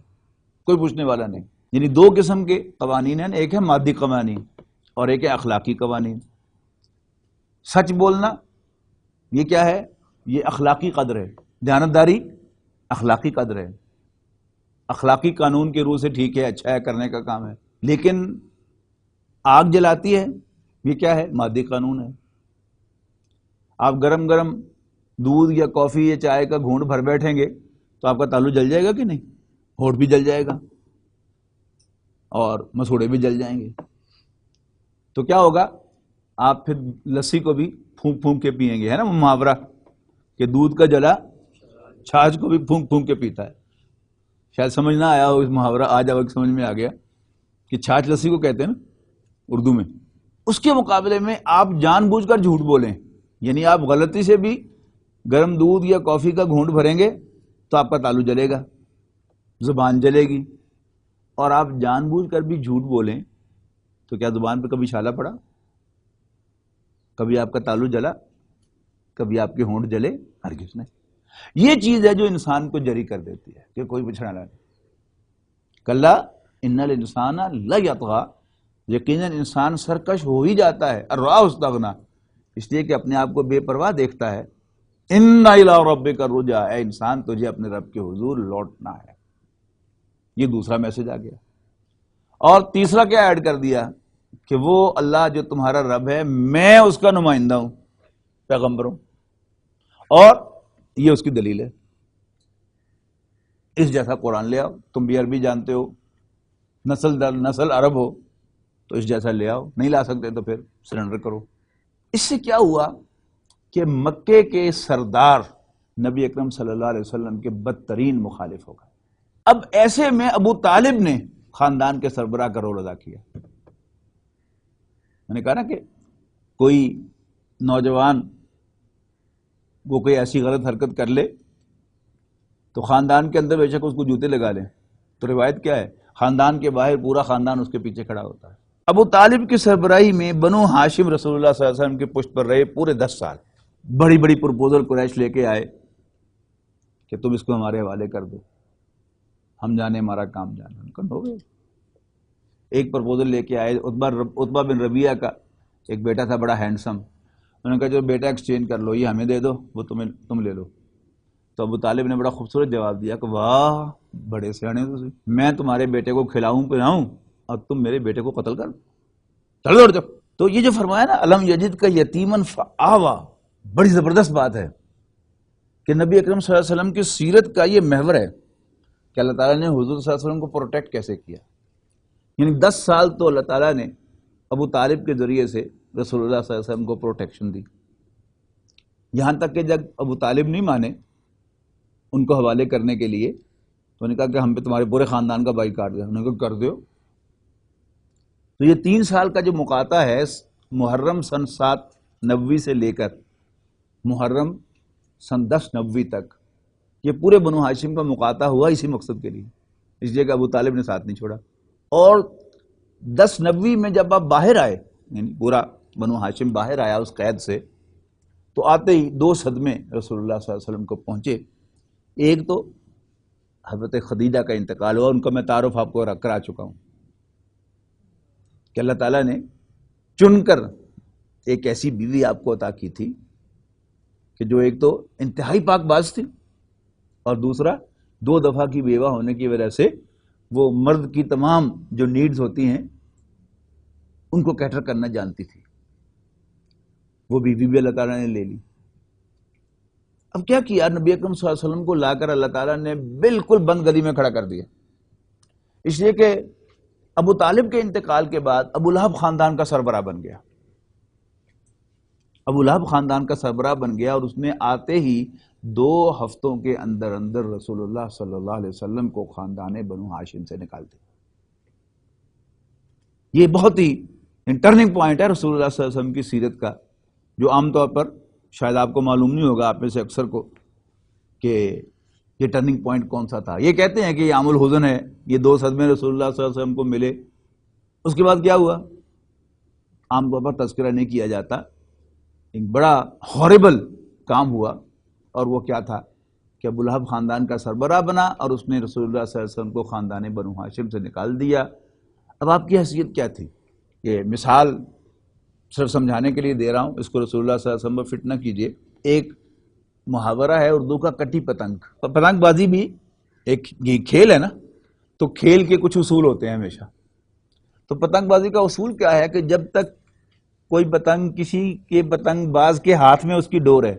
کوئی پوچھنے والا نہیں. یعنی دو قسم کے قوانین ہیں، ایک ہے مادی قوانین اور ایک ہے اخلاقی قوانین. سچ بولنا یہ کیا ہے؟ یہ اخلاقی قدر ہے. دیانتداری اخلاقی قدر ہے، اخلاقی قانون کے روح سے ٹھیک ہے، اچھا ہے، کرنے کا کام ہے. لیکن آگ جلاتی ہے یہ کیا ہے؟ مادی قانون ہے. آپ گرم گرم دودھ یا کافی یا چائے کا گھونٹ بھر بیٹھیں گے تو آپ کا تالو جل جائے گا کہ نہیں؟ ہونٹ بھی جل جائے گا اور مسوڑے بھی جل جائیں گے. تو کیا ہوگا؟ آپ پھر لسی کو بھی پھونک پھونک کے پئیں گے، ہے نا وہ محاورہ کہ دودھ کا جلا چھاچھ کو بھی پھونک پھونک کے پیتا ہے. شاید سمجھ نہ آیا ہو اس محاورہ، آج اب سمجھ میں آ گیا کہ چھاچھ لسی کو کہتے ہیں نا اردو میں. اس کے مقابلے میں آپ جان بوجھ کر جھوٹ بولیں، یعنی آپ غلطی سے بھی گرم دودھ یا کافی کا گھونٹ بھریں گے تو آپ کا تعلق جلے گا، زبان جلے گی، اور آپ جان بوجھ کر بھی جھوٹ بولیں تو کیا زبان پہ کبھی چھالا پڑا؟ کبھی آپ کا تعلق جلا؟ کبھی آپ کے ہونٹ جلے؟ ہرگز نہیں۔ یہ چیز ہے جو انسان کو جری کر دیتی ہے کہ کوئی پچھڑانا نہیں۔ کلا ان الانسان لیطغی، یقیناً انسان سرکش ہو ہی جاتا ہے، الرآہ استغنی، اس لیے کہ اپنے آپ کو بے پرواہ دیکھتا ہے۔ ان الی ربک الرجع، اے انسان تجھے اپنے رب کے حضور لوٹنا ہے۔ یہ دوسرا میسج آ گیا۔ اور تیسرا کیا ایڈ کر دیا کہ وہ اللہ جو تمہارا رب ہے میں اس کا نمائندہ ہوں، پیغمبر ہوں، اور یہ اس کی دلیل ہے۔ اس جیسا قرآن لے آؤ، تم بھی عربی جانتے ہو، نسل در نسل عرب ہو، تو اس جیسا لے آؤ، نہیں لا سکتے تو پھر سرنڈر کرو۔ اس سے کیا ہوا کہ مکے کے سردار نبی اکرم صلی اللہ علیہ وسلم کے بدترین مخالف ہو گئے۔ اب ایسے میں ابو طالب نے خاندان کے سربراہ کا رول ادا کیا۔ میں نے کہا نا کہ کوئی نوجوان وہ کوئی ایسی غلط حرکت کر لے تو خاندان کے اندر بے شک اس کو جوتے لگا لیں، تو روایت کیا ہے، خاندان کے باہر پورا خاندان اس کے پیچھے کھڑا ہوتا ہے۔ ابو طالب کی سربراہی میں بنو ہاشم رسول اللہ صلی اللہ علیہ وسلم کی پشت پر رہے پورے 10 سال۔ بڑی بڑی پرپوزل قریش لے کے آئے کہ تم اس کو ہمارے حوالے کر دو، ہم جانے ہمارا کام جانے، ان کا ہو گئے۔ ایک پرپوزل لے کے آئے عتبہ بن ربیعہ کا ایک بیٹا تھا بڑا ہینڈسم، انہوں نے کہا جو بیٹا ایکسچینج کر لو، یہ ہمیں دے دو، وہ تم لے لو۔ تو ابو طالب نے بڑا خوبصورت جواب دیا کہ واہ بڑے سیانے ہو تسی، میں تمہارے بیٹے کو کھلاؤں پلاؤں اور تم میرے بیٹے کو قتل کر، چلو دوڑ جاؤ۔ تو یہ جو فرمایا نا الم یجد کا یتیمن فآویٰ، بڑی زبردست بات ہے کہ نبی اکرم صلی اللہ علیہ وسلم کی سیرت کا یہ محور ہے کہ اللہ تعالیٰ نے حضور صلی اللہ علیہ وسلم کو پروٹیکٹ کیسے کیا۔ یعنی 10 سال تو اللہ تعالیٰ نے ابو طالب کے ذریعے سے رسول اللہ صلی اللہ علیہ وسلم کو پروٹیکشن دی، یہاں تک کہ جب ابو طالب نہیں مانے ان کو حوالے کرنے کے لیے تو انہوں نے کہا کہ ہم پہ تمہارے پورے خاندان کا بائی کاٹ دیا، انہوں نے کہا کر دیو۔ تو یہ 3 سال کا جو مقاطع ہے محرم سن 790 سے لے کر محرم سن 1090 تک، یہ پورے بنو ہاشم کا مقاطع ہوا اسی مقصد کے لیے، اس لیے کہ ابو طالب نے ساتھ نہیں چھوڑا۔ اور 1090 میں جب آپ باہر آئے، یعنی پورا بنو ہاشم باہر آیا اس قید سے، تو آتے ہی 2 صدمے رسول اللہ صلی اللہ علیہ وسلم کو پہنچے۔ ایک تو حضرت خدیجہ کا انتقال ہوا، ان کا میں تعارف آپ کو کرا چکا ہوں کہ اللہ تعالیٰ نے چن کر ایک ایسی بیوی آپ کو عطا کی تھی کہ جو ایک تو انتہائی پاک باز تھی، اور دوسرا 2 دفعہ کی بیوہ ہونے کی وجہ سے وہ مرد کی تمام جو نیڈز ہوتی ہیں ان کو کیٹر کرنا جانتی تھی۔ وہ بیوی بھی اللہ تعالیٰ نے لے لی۔ اب کیا کیا، نبی اکرم صلی اللہ علیہ وسلم کو لا کر اللہ تعالیٰ نے بالکل بند گلی میں کھڑا کر دیا، اس لیے کہ ابو طالب کے انتقال کے بعد ابو لہب خاندان کا سربراہ بن گیا۔ ابو لہب خاندان کا سربراہ بن گیا، اور اس نے آتے ہی 2 ہفتوں کے اندر اندر رسول اللہ صلی اللہ علیہ وسلم کو خاندان بنو ہاشم سے نکال دیا۔ یہ بہت ہی ٹرننگ پوائنٹ ہے رسول اللہ صلی اللہ علیہ وسلم کی سیرت کا، جو عام طور پر شاید آپ کو معلوم نہیں ہوگا، آپ میں سے اکثر کو، کہ یہ ٹرننگ پوائنٹ کون سا تھا۔ یہ کہتے ہیں کہ یہ عام الحزن ہے، یہ 2 صدمے رسول اللہ صلی اللہ علیہ وسلم کو ملے۔ اس کے بعد کیا ہوا عام طور پر تذکرہ نہیں کیا جاتا، ایک بڑا ہاربل کام ہوا، اور وہ کیا تھا کہ ابو لہب خاندان کا سربراہ بنا اور اس نے رسول اللہ صلی اللہ علیہ وسلم کو خاندان بنو ہاشم سے نکال دیا۔ اب آپ کی حیثیت کیا تھی؟ یہ مثال صرف سمجھانے کے لیے دے رہا ہوں، اس کو رسول اللہ صلی اللہ علیہ وسلم پر فٹ نہ کیجیے۔ ایک محاورہ ہے اردو کا، کٹی پتنگ۔ پتنگ بازی بھی ایک کھیل ہے نا، تو کھیل کے کچھ اصول ہوتے ہیں ہمیشہ۔ تو پتنگ بازی کا اصول کیا ہے کہ جب تک کوئی پتنگ کسی کے پتنگ باز کے ہاتھ میں اس کی ڈور ہے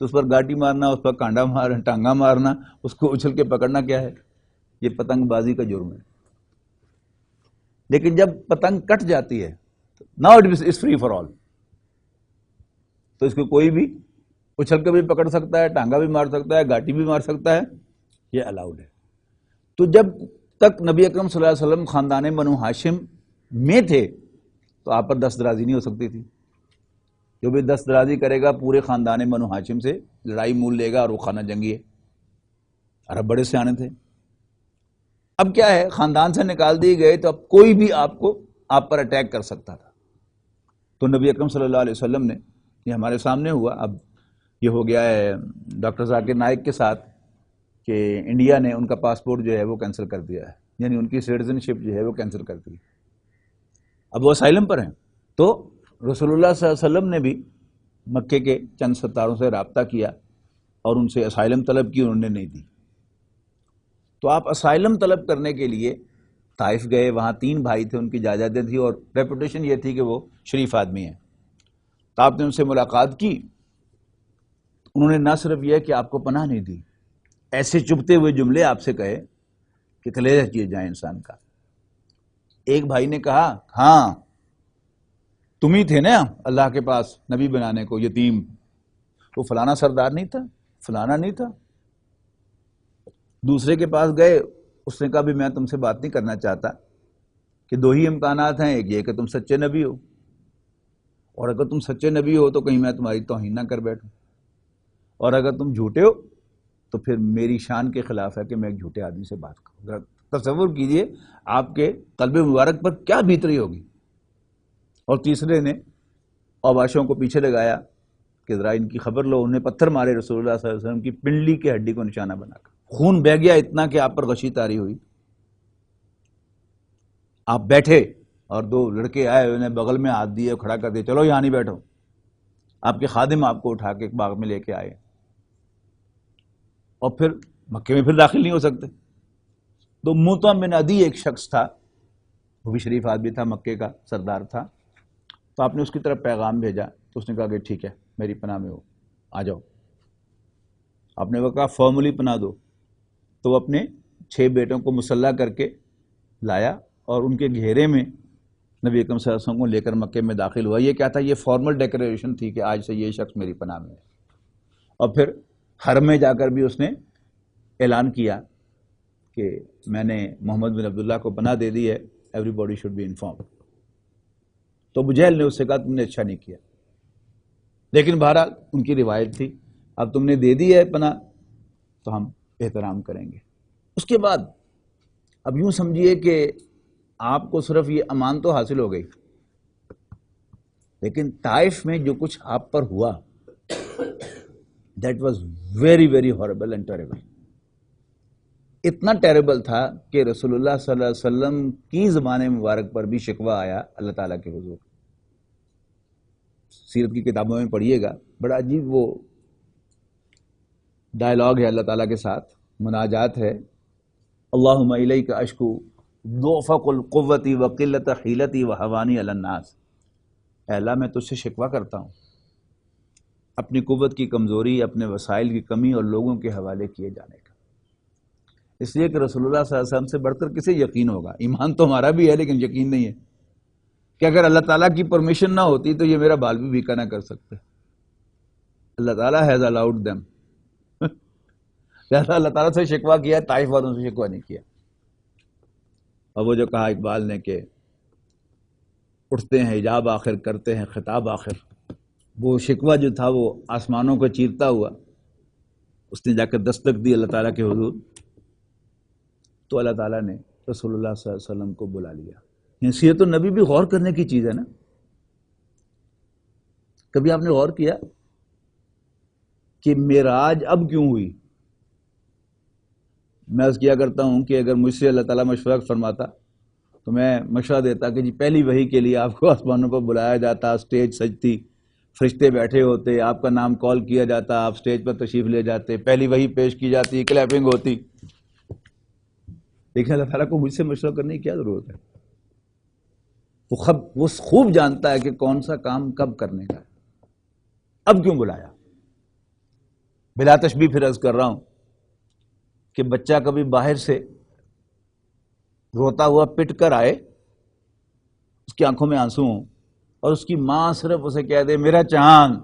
تو اس پر گاٹی مارنا، اس پر کانڈا مارنا، ٹانگا مارنا، اس کو اچھل کے پکڑنا کیا ہے؟ یہ پتنگ بازی کا جرم ہے۔ لیکن جب پتنگ کٹ جاتی ہے now it is free for all, تو اس کو کوئی بھی اچھل کے بھی پکڑ سکتا ہے، ٹانگا بھی مار سکتا ہے، گاٹی بھی مار سکتا ہے، یہ الاؤڈ ہے۔ تو جب تک نبی اکرم صلی اللہ علیہ وسلم خاندان بنو ہاشم میں تھے تو آپ پر دست درازی نہیں ہو سکتی تھی۔ جو بھی دست درازی کرے گا پورے خاندان بنو ہاشم سے لڑائی مول لے گا، اور وہ خانہ جنگی ہے۔ عرب بڑے سیانے تھے. اب کیا ہے، خاندان سے نکال دیے گئے تو اب کوئی بھی آپ پر اٹیک کر سکتا تھا. تو نبی اکرم صلی اللہ علیہ وسلم نے، یہ ہمارے سامنے ہوا، اب یہ ہو گیا ہے ڈاکٹر ذاکر نائک کے ساتھ کہ انڈیا نے ان کا پاسپورٹ جو ہے وہ کینسل کر دیا ہے، یعنی ان کی سٹیزن شپ جو ہے وہ کینسل کر دی. اب وہ اسائلم پر ہیں. تو رسول اللہ صلی اللہ علیہ وسلم نے بھی مکے کے چند ستاروں سے رابطہ کیا اور ان سے اسائلم طلب کی، انہوں نے نہیں دی. تو آپ اسائلم طلب کرنے کے لیے طائف گئے. وہاں 3 بھائی تھے، ان کی جائیدادیں تھیں اور ریپوٹیشن یہ تھی کہ وہ شریف آدمی ہیں. تو آپ نے ان سے ملاقات کی. انہوں نے نہ صرف یہ کہ آپ کو پناہ نہیں دی، ایسے چبھتے ہوئے جملے آپ سے کہے کہ کلیجہ چیر جائے انسان کا. ایک بھائی نے کہا، ہاں تم ہی تھے نا اللہ کے پاس نبی بنانے کو، یتیم. وہ فلانا سردار نہیں تھا، فلانا نہیں تھا. دوسرے کے پاس گئے، اس نے کہا بھی میں تم سے بات نہیں کرنا چاہتا کہ 2 ہی امکانات ہیں، ایک یہ کہ تم سچے نبی ہو، اور اگر تم سچے نبی ہو تو کہیں میں تمہاری توہین نہ کر بیٹھوں، اور اگر تم جھوٹے ہو تو پھر میری شان کے خلاف ہے کہ میں ایک جھوٹے آدمی سے بات کروں. تصور کیجئے آپ کے قلب مبارک پر کیا بیت رہی ہوگی. اور تیسرے نے اوباشوں کو پیچھے لگایا کہ ذرا ان کی خبر لو. انہیں پتھر مارے رسول اللہ صلی اللہ علیہ وسلم کی پنڈلی کی ہڈی کو نشانہ بنا کر. خون بہہ گیا اتنا کہ آپ پر غشی طاری ہوئی. آپ بیٹھے اور 2 لڑکے آئے، انہیں بغل میں ہاتھ دیے، کھڑا کر دیا، چلو یہاں نہیں بیٹھو. آپ کے خادم آپ کو اٹھا کے ایک باغ میں لے کے آئے، اور پھر مکے میں پھر داخل نہیں ہو سکتے. تو مطعم بن عدی ایک شخص تھا، وہ بھی شریف آدمی تھا، مکے کا سردار تھا. تو آپ نے اس کی طرف پیغام بھیجا تو اس نے کہا کہ ٹھیک ہے میری پناہ میں ہو، آ جاؤ. آپ نے وہ کہا فارملی پناہ دو. تو وہ اپنے 6 بیٹوں کو مسلح کر کے لایا اور ان کے گھیرے میں نبی اکرم صلی اللہ علیہ وسلم کو لے کر مکے میں داخل ہوا. یہ کیا تھا؟ یہ فارمل ڈیکلیریشن تھی کہ آج سے یہ شخص میری پناہ میں ہے. اور پھر حرم میں جا کر بھی اس نے اعلان کیا کہ میں نے محمد بن عبداللہ کو پناہ دے دی ہے، everybody should be informed. تو ابو جہل نے اس سے کہا تم نے اچھا نہیں کیا، لیکن بہرحال ان کی روایت تھی، اب تم نے دے دی ہے پناہ تو ہم احترام کریں گے. اس کے بعد اب یوں سمجھیے کہ آپ کو صرف یہ امان تو حاصل ہو گئی، لیکن طائف میں جو کچھ آپ پر ہوا that was very very horrible and terrible. اتنا ٹیریبل تھا کہ رسول اللہ صلی اللہ علیہ وسلم کی زبان مبارک پر بھی شکوہ آیا اللہ تعالیٰ کے حضور. سیرت کی کتابوں میں پڑھیے گا، بڑا عجیب وہ ڈائلاگ ہے اللہ تعالیٰ کے ساتھ، مناجات ہے. اللہم الیک اشکو ضعف القوۃ وقلۃ حیلتی وہوانی علی الناس. اے اللہ میں تجھ سے شکوہ کرتا ہوں اپنی قوت کی کمزوری، اپنے وسائل کی کمی اور لوگوں کے حوالے کیے جانے کا. اس لیے کہ رسول اللہ صلی اللہ علیہ وسلم سے بڑھ کر کسے یقین ہوگا؟ ایمان تو ہمارا بھی ہے لیکن یقین نہیں ہے کہ اگر اللہ تعالیٰ کی پرمیشن نہ ہوتی تو یہ میرا بال بھی بھیکا نہ کر سکتے. اللہ تعالیٰ ہیز الاؤڈ دیم. لہذا اللہ تعالیٰ سے شکوہ کیا، طائف والوں سے شکوہ نہیں کیا. اور وہ جو کہا اقبال نے کہ اٹھتے ہیں حجاب آخر، کرتے ہیں خطاب آخر، وہ شکوہ جو تھا وہ آسمانوں کو چیرتا ہوا اس نے جا کر دستک دی اللہ تعالیٰ کے حضور. تو اللہ تعالیٰ نے رسول اللہ صلی اللہ علیہ وسلم کو بلا لیا. سیرت النبی بھی غور کرنے کی چیز ہے نا. کبھی آپ نے غور کیا کہ معراج اب کیوں ہوئی؟ میں عرض کیا کرتا ہوں کہ اگر مجھ سے اللہ تعالیٰ مشورہ فرماتا تو میں مشورہ دیتا کہ جی پہلی وحی کے لیے آپ کو آسمانوں پر بلایا جاتا، اسٹیج سجتی، فرشتے بیٹھے ہوتے، آپ کا نام کال کیا جاتا، آپ اسٹیج پر تشریف لے جاتے، پہلی وحی پیش کی جاتی، کلیپنگ ہوتی. لیکن اللہ تعالیٰ کو مجھ سے مشورہ کرنے کی کیا ضرورت ہے؟ وہ خوب جانتا ہے کہ کون سا کام کب کرنے کا ہے. اب کیوں بلایا؟ بلا تشبیہ پھر عرض کر رہا ہوں کہ بچہ کبھی باہر سے روتا ہوا پٹ کر آئے، اس کی آنکھوں میں آنسو ہوں اور اس کی ماں صرف اسے کہہ دے میرا چاند،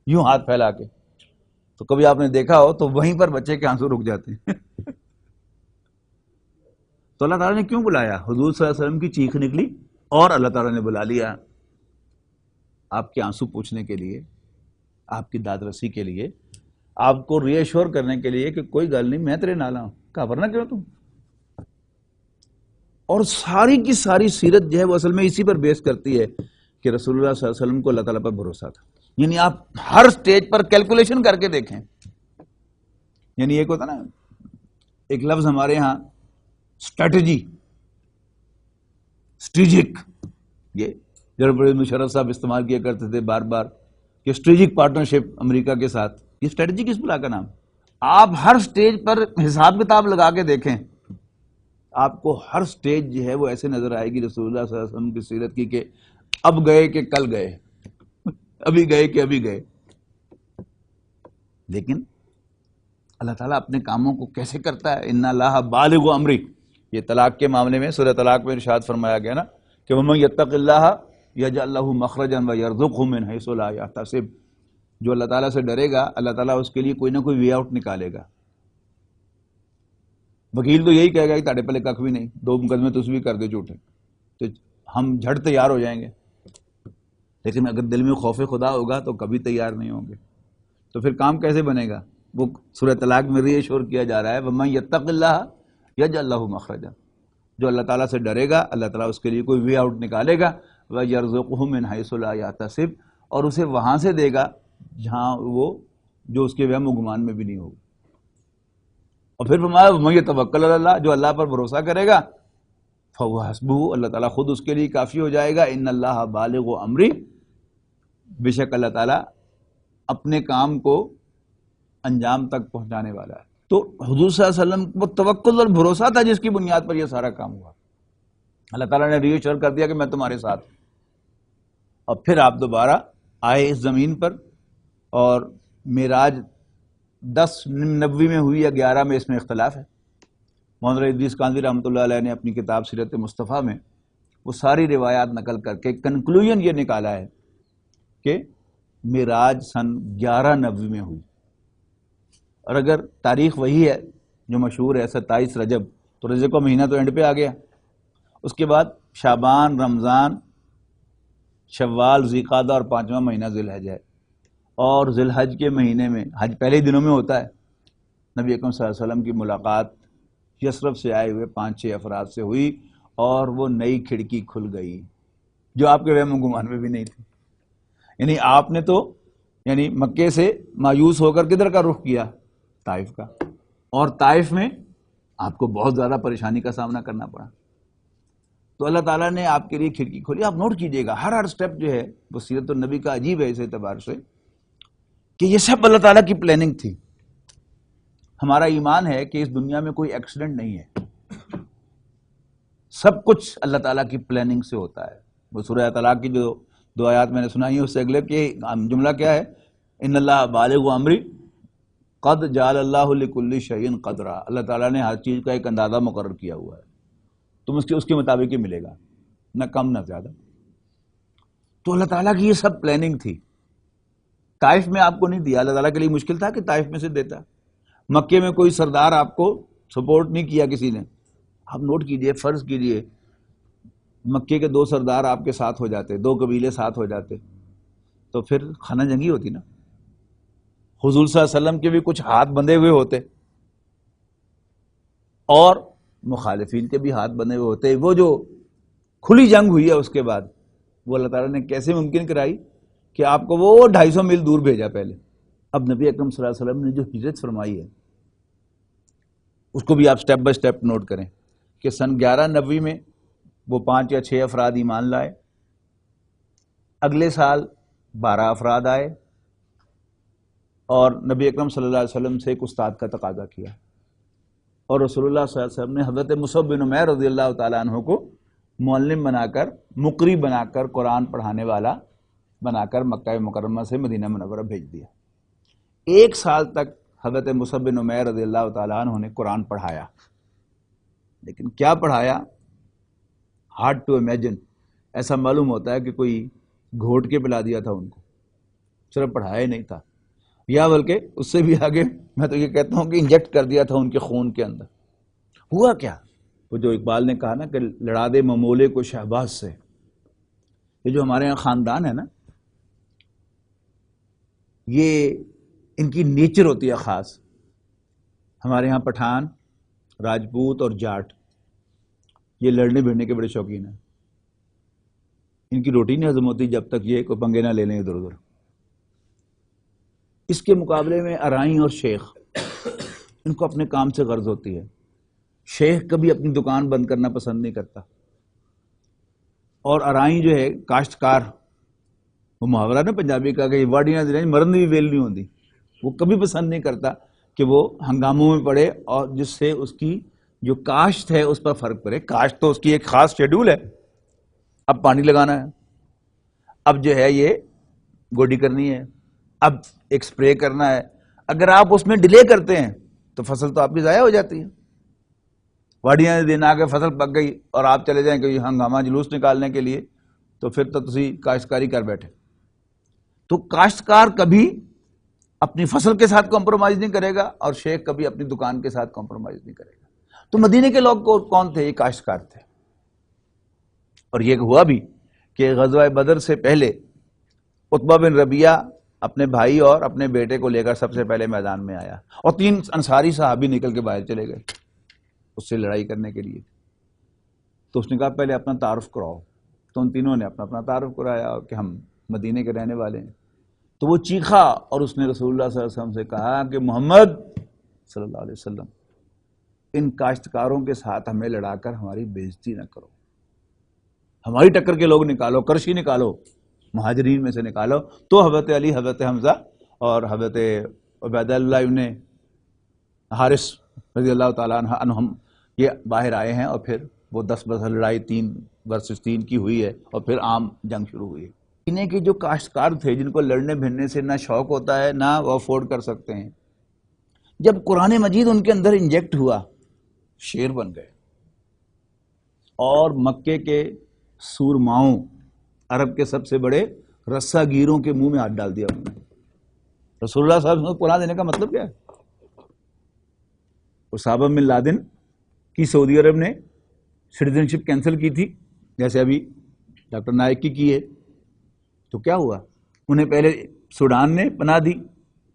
یوں ہاتھ پھیلا کے، تو کبھی آپ نے دیکھا ہو تو وہیں پر بچے کے آنسو رک جاتے ہیں. تو اللہ تعالیٰ نے کیوں بلایا؟ حضور صلی اللہ علیہ وسلم کی چیخ نکلی اور اللہ تعالیٰ نے بلا لیا آپ کے آنسو پوچھنے کے لیے، آپ کی داد رسی کے لیے. آپ کو ری ایشور کرنے کے لیے کہ کوئی گل نہیں، میں تیرے نال ہوں، گھبرنا کیوں تم. اور ساری کی ساری سیرت جو ہے وہ اصل میں اسی پر بیس کرتی ہے کہ رسول اللہ صلی اللہ علیہ وسلم کو اللہ تعالیٰ پر بھروسہ تھا. یعنی آپ ہر سٹیج پر کیلکولیشن کر کے دیکھیں. یعنی ایک ہوتا نا، ایک لفظ ہمارے ہاں اسٹریٹجی، اسٹریٹجک، یہ جنرل پرویز مشرف صاحب استعمال کیا کرتے تھے بار بار کہ اسٹریٹجک پارٹنرشپ امریکہ کے ساتھ. یہ اسٹریٹجی کس بلا کا نام؟ آپ ہر سٹیج پر حساب کتاب لگا کے دیکھیں، آپ کو ہر سٹیج جو ہے وہ ایسے نظر آئے گی رسول اللہ صلی اللہ علیہ وسلم کی سیرت کی کہ اب گئے کہ کل گئے، ابھی گئے کہ ابھی گئے. لیکن اللہ تعالیٰ اپنے کاموں کو کیسے کرتا ہے؟ ان اللہ بالغ امری. یہ طلاق کے معاملے میں سورہ طلاق میں ارشاد فرمایا گیا نا کہ وَمَن يَتَّقِ اللَّهَ يَجْعَلْ لَهُ مَخْرَجًا وَيَرْزُقْهُ مِنْ حَيْثُ لَا يَحْتَسِبُ. جو اللہ تعالیٰ سے ڈرے گا اللہ تعالیٰ اس کے لیے کوئی نہ کوئی وے آؤٹ نکالے گا. وکیل تو یہی کہے گا کہ تاڑے پلے کھ بھی نہیں، 2 مقدمے تو اس بھی کر دے جھوٹے، تو ہم جھٹ تیار ہو جائیں گے. لیکن اگر دل میں خوف خدا ہوگا تو کبھی تیار نہیں ہوں گے. تو پھر کام کیسے بنے گا؟ وہ سورہ طلاق میں ری ایشور کیا جا رہا ہے وَمَن يَتَّقِ اللَّهَ يَجْعَلْ لَهُ مَخْرَجًا. جو اللہ تعالیٰ سے ڈرے گا اللہ تعالیٰ اس کے لیے کوئی وے آؤٹ نکالے گا. وَيَرْزُقْهُ مِنْ حَيْثُ لَا يَحْتَسِبُ. اور اسے وہاں سے دے گا جہاں وہ جو اس کے وہم و گمان میں بھی نہیں ہوگا. اور پھر فرمایا وَمَن يَتَوَکَّلْ عَلَى اللَّهِ. جو اللہ پر بھروسہ کرے گا فَهُوَ حَسْبُهُ. اللہ تعالیٰ خود اس کے لیے کافی ہو جائے گا. ان اللہ بالغ امری. بے شک اللہ تعالیٰ اپنے کام کو انجام تک پہنچانے والا ہے. تو حضور صلی اللہ علیہ وسلم کو توکل اور بھروسہ تھا جس کی بنیاد پر یہ سارا کام ہوا. اللہ تعالیٰ نے ری ایشور کر دیا کہ میں تمہارے ساتھ ہوں. اور پھر آپ دوبارہ آئے اس زمین پر، اور معراج 10 نبوی میں ہوئی یا 11 میں، اس میں اختلاف ہے. مولانا ادریس کاندھی رحمۃ اللہ علیہ نے اپنی کتاب سیرت مصطفیٰ میں وہ ساری روایات نقل کر کے کنکلوژن یہ نکالا ہے کہ معراج سن 11 نبوی میں ہوئی. اور اگر تاریخ وہی ہے جو مشہور ہے 27 رجب، تو رجب کا مہینہ تو اینڈ پہ آ گیا. اس کے بعد شعبان، رمضان، شوال، ذوالقعدہ اور 5واں مہینہ ذی الحج ہے. اور ذی الحج کے مہینے میں، حج پہلے ہی دنوں میں ہوتا ہے، نبی اکرم صلی اللہ علیہ وسلم کی ملاقات یثرب سے آئے ہوئے 5-6 افراد سے ہوئی، اور وہ نئی کھڑکی کھل گئی جو آپ کے وہم و گمان میں بھی نہیں تھی. یعنی آپ نے تو مکے سے مایوس ہو کر کدھر کا رخ کیا؟ طائف کا. اور طائف میں آپ کو بہت زیادہ پریشانی کا سامنا کرنا پڑا. تو اللہ تعالیٰ نے آپ کے لیے کھڑکی کھولی. آپ نوٹ کیجئے گا ہر سٹیپ جو ہے وہ سیرت النبی کا عجیب ہے اس اعتبار سے کہ یہ سب اللہ تعالیٰ کی پلاننگ تھی. ہمارا ایمان ہے کہ اس دنیا میں کوئی ایکسیڈنٹ نہیں ہے، سب کچھ اللہ تعالیٰ کی پلاننگ سے ہوتا ہے. وہ سورہ طلاق کی جو 2 آیات میں نے سنائی ہیں اس سے اگلے کہ جملہ کیا ہے؟ ان اللہ بالغ امری قد جعل اللہ لکل شیء قدرا. اللہ تعالیٰ نے ہر چیز کا ایک اندازہ مقرر کیا ہوا ہے، تم اس کے مطابق ہی ملے گا، نہ کم نہ زیادہ. تو اللہ تعالیٰ کی یہ سب پلاننگ تھی. طائف میں آپ کو نہیں دیا، اللہ تعالیٰ کے لیے مشکل تھا کہ طائف میں سے دیتا. مکے میں کوئی سردار آپ کو سپورٹ نہیں کیا کسی نے. آپ نوٹ کیجئے، فرض کیجئے مکے کے 2 سردار آپ کے ساتھ ہو جاتے، 2 قبیلے ساتھ ہو جاتے، تو پھر خانہ جنگی ہوتی نا. حضور صلی اللہ علیہ وسلم کے بھی کچھ ہاتھ بندھے ہوئے ہوتے اور مخالفین کے بھی ہاتھ بندھے ہوئے ہوتے. وہ جو کھلی جنگ ہوئی ہے اس کے بعد وہ اللہ تعالیٰ نے کیسے ممکن کرائی کہ آپ کو وہ 250 میل دور بھیجا پہلے. اب نبی اکرم صلی اللہ علیہ وسلم نے جو ہجرت فرمائی ہے اس کو بھی آپ سٹیپ بائی سٹیپ نوٹ کریں کہ سن 11 نبوی میں وہ 5 یا 6 افراد ایمان لائے. اگلے سال 12 افراد آئے اور نبی اکرم صلی اللہ علیہ وسلم سے ایک استاد کا تقاضا کیا، اور رسول اللہ صلی اللہ علیہ وسلم نے حضرت مصعب بن عمیر رضی اللہ تعالیٰ عنہ کو معلم بنا کر، مقری بنا کر، قرآن پڑھانے والا بنا کر مکہ مکرمہ سے مدینہ منورہ بھیج دیا. 1 سال تک حضرت مصعب بن عمیر رضی اللہ تعالیٰ عنہ نے قرآن پڑھایا. لیکن کیا پڑھایا؟ Hard to imagine. ایسا معلوم ہوتا ہے کہ کوئی گھوٹ کے پلا دیا تھا ان کو، صرف پڑھایا ہی نہیں تھا، یا بلکہ اس سے بھی آگے میں تو یہ کہتا ہوں کہ انجیکٹ کر دیا تھا ان کے خون کے اندر. ہوا کیا؟ وہ جو اقبال نے کہا نا کہ لڑا دے ممولے کو شہباز سے. یہ جو ہمارے یہاں خاندان ہے نا، یہ ان کی نیچر ہوتی ہے خاص. ہمارے ہاں پٹھان، راجپوت اور جاٹ یہ لڑنے بھیڑنے کے بڑے شوقین ہیں. ان کی روٹی نہیں ہضم ہوتی جب تک یہ کوئی پنگے نہ لے لیں ادھر ادھر. اس کے مقابلے میں ارائیں اور شیخ، ان کو اپنے کام سے غرض ہوتی ہے. شیخ کبھی اپنی دکان بند کرنا پسند نہیں کرتا، اور ارائیں جو ہے کاشتکار، وہ محاورہ نا پنجابی کا کہ واڑیاں مرن بھی ویل نہیں ہوتی، وہ کبھی پسند نہیں کرتا کہ وہ ہنگاموں میں پڑے اور جس سے اس کی جو کاشت ہے اس پر فرق پڑے. کاشت تو اس کی ایک خاص شیڈول ہے، اب پانی لگانا ہے، اب جو ہے یہ گوڈی کرنی ہے، اب ایک سپرے کرنا ہے. اگر آپ اس میں ڈیلے کرتے ہیں تو فصل تو آپ کی ضائع ہو جاتی ہے. واڑیاں دن آ کے فصل پک گئی اور آپ چلے جائیں کہ ہنگامہ جلوس نکالنے کے لیے، تو پھر تو تسی کاشتکاری کر بیٹھے. تو کاشتکار کبھی اپنی فصل کے ساتھ کمپرومائز نہیں کرے گا اور شیخ کبھی اپنی دکان کے ساتھ کمپرومائز نہیں کرے گا. تو مدینے کے لوگ کون تھے؟ یہ کاشتکار تھے. اور یہ ہوا بھی کہ غزوہ بدر سے پہلے عتبہ بن ربیعہ اپنے بھائی اور اپنے بیٹے کو لے کر سب سے پہلے میدان میں آیا، اور 3 انصاری صحابی نکل کے باہر چلے گئے اس سے لڑائی کرنے کے لیے. تو اس نے کہا پہلے اپنا تعارف کراؤ. تو ان تینوں نے اپنا تعارف کرایا کہ ہم مدینے کے رہنے والے ہیں. تو وہ چیخا اور اس نے رسول اللہ صلی اللہ علیہ وسلم سے کہا کہ محمد صلی اللہ علیہ وسلم، ان کاشتکاروں کے ساتھ ہمیں لڑا کر ہماری بےزتی نہ کرو. ہماری ٹکر کے لوگ نکالو، کرشی نکالو، مہاجرین میں سے نکالو. تو حضرت علی، حضرت حمزہ اور حضرت عبید اللہ ابن حارث رضی اللہ تعالیٰ عنہم یہ باہر آئے ہیں، اور پھر وہ 10 برس لڑائی 3 versus 3 کی ہوئی ہے، اور پھر عام جنگ شروع ہوئی ہے. انہیں کے جو کاشتکار تھے جن کو لڑنے بھیڑنے سے نہ شوق ہوتا ہے نہ وہ افورڈ کر سکتے ہیں، جب قرآن مجید ان کے اندر انجیکٹ ہوا، شیر بن گئے. اور مکے کے سورماؤں، عرب کے سب سے بڑے رسا گیروں کے منہ میں ہاتھ ڈال دیا انہوں نے. رسول اللہ صلی اللہ علیہ وسلم کو پناہ دینے کا مطلب کیا ہے؟ اسامہ بن لادن کی سعودی عرب نے سٹیزن شپ کینسل کی تھی، جیسے ابھی ڈاکٹر نائک کی ہے. تو کیا ہوا؟ انہیں پہلے سوڈان نے پناہ دی،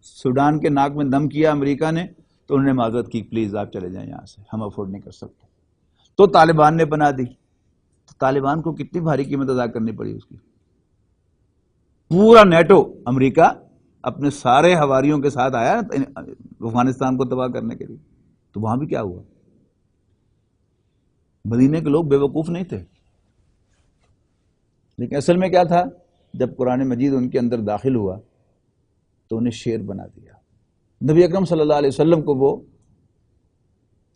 سوڈان کے ناک میں دم کیا امریکہ نے، تو انہوں نے معذرت کی پلیز آپ چلے جائیں یہاں سے، ہم افورڈ نہیں کر سکتے. تو طالبان نے پناہ دی. تو طالبان کو کتنی بھاری قیمت ادا کرنی پڑی اس کی. پورا نیٹو امریکہ اپنے سارے حواریوں کے ساتھ آیا افغانستان کو تباہ کرنے کے لیے. تو وہاں بھی کیا ہوا؟ مدینے کے لوگ بے وقوف نہیں تھے، لیکن اصل میں کیا تھا؟ جب قرآن مجید ان کے اندر داخل ہوا تو انہیں شیر بنا دیا. نبی اکرم صلی اللہ علیہ وسلم کو وہ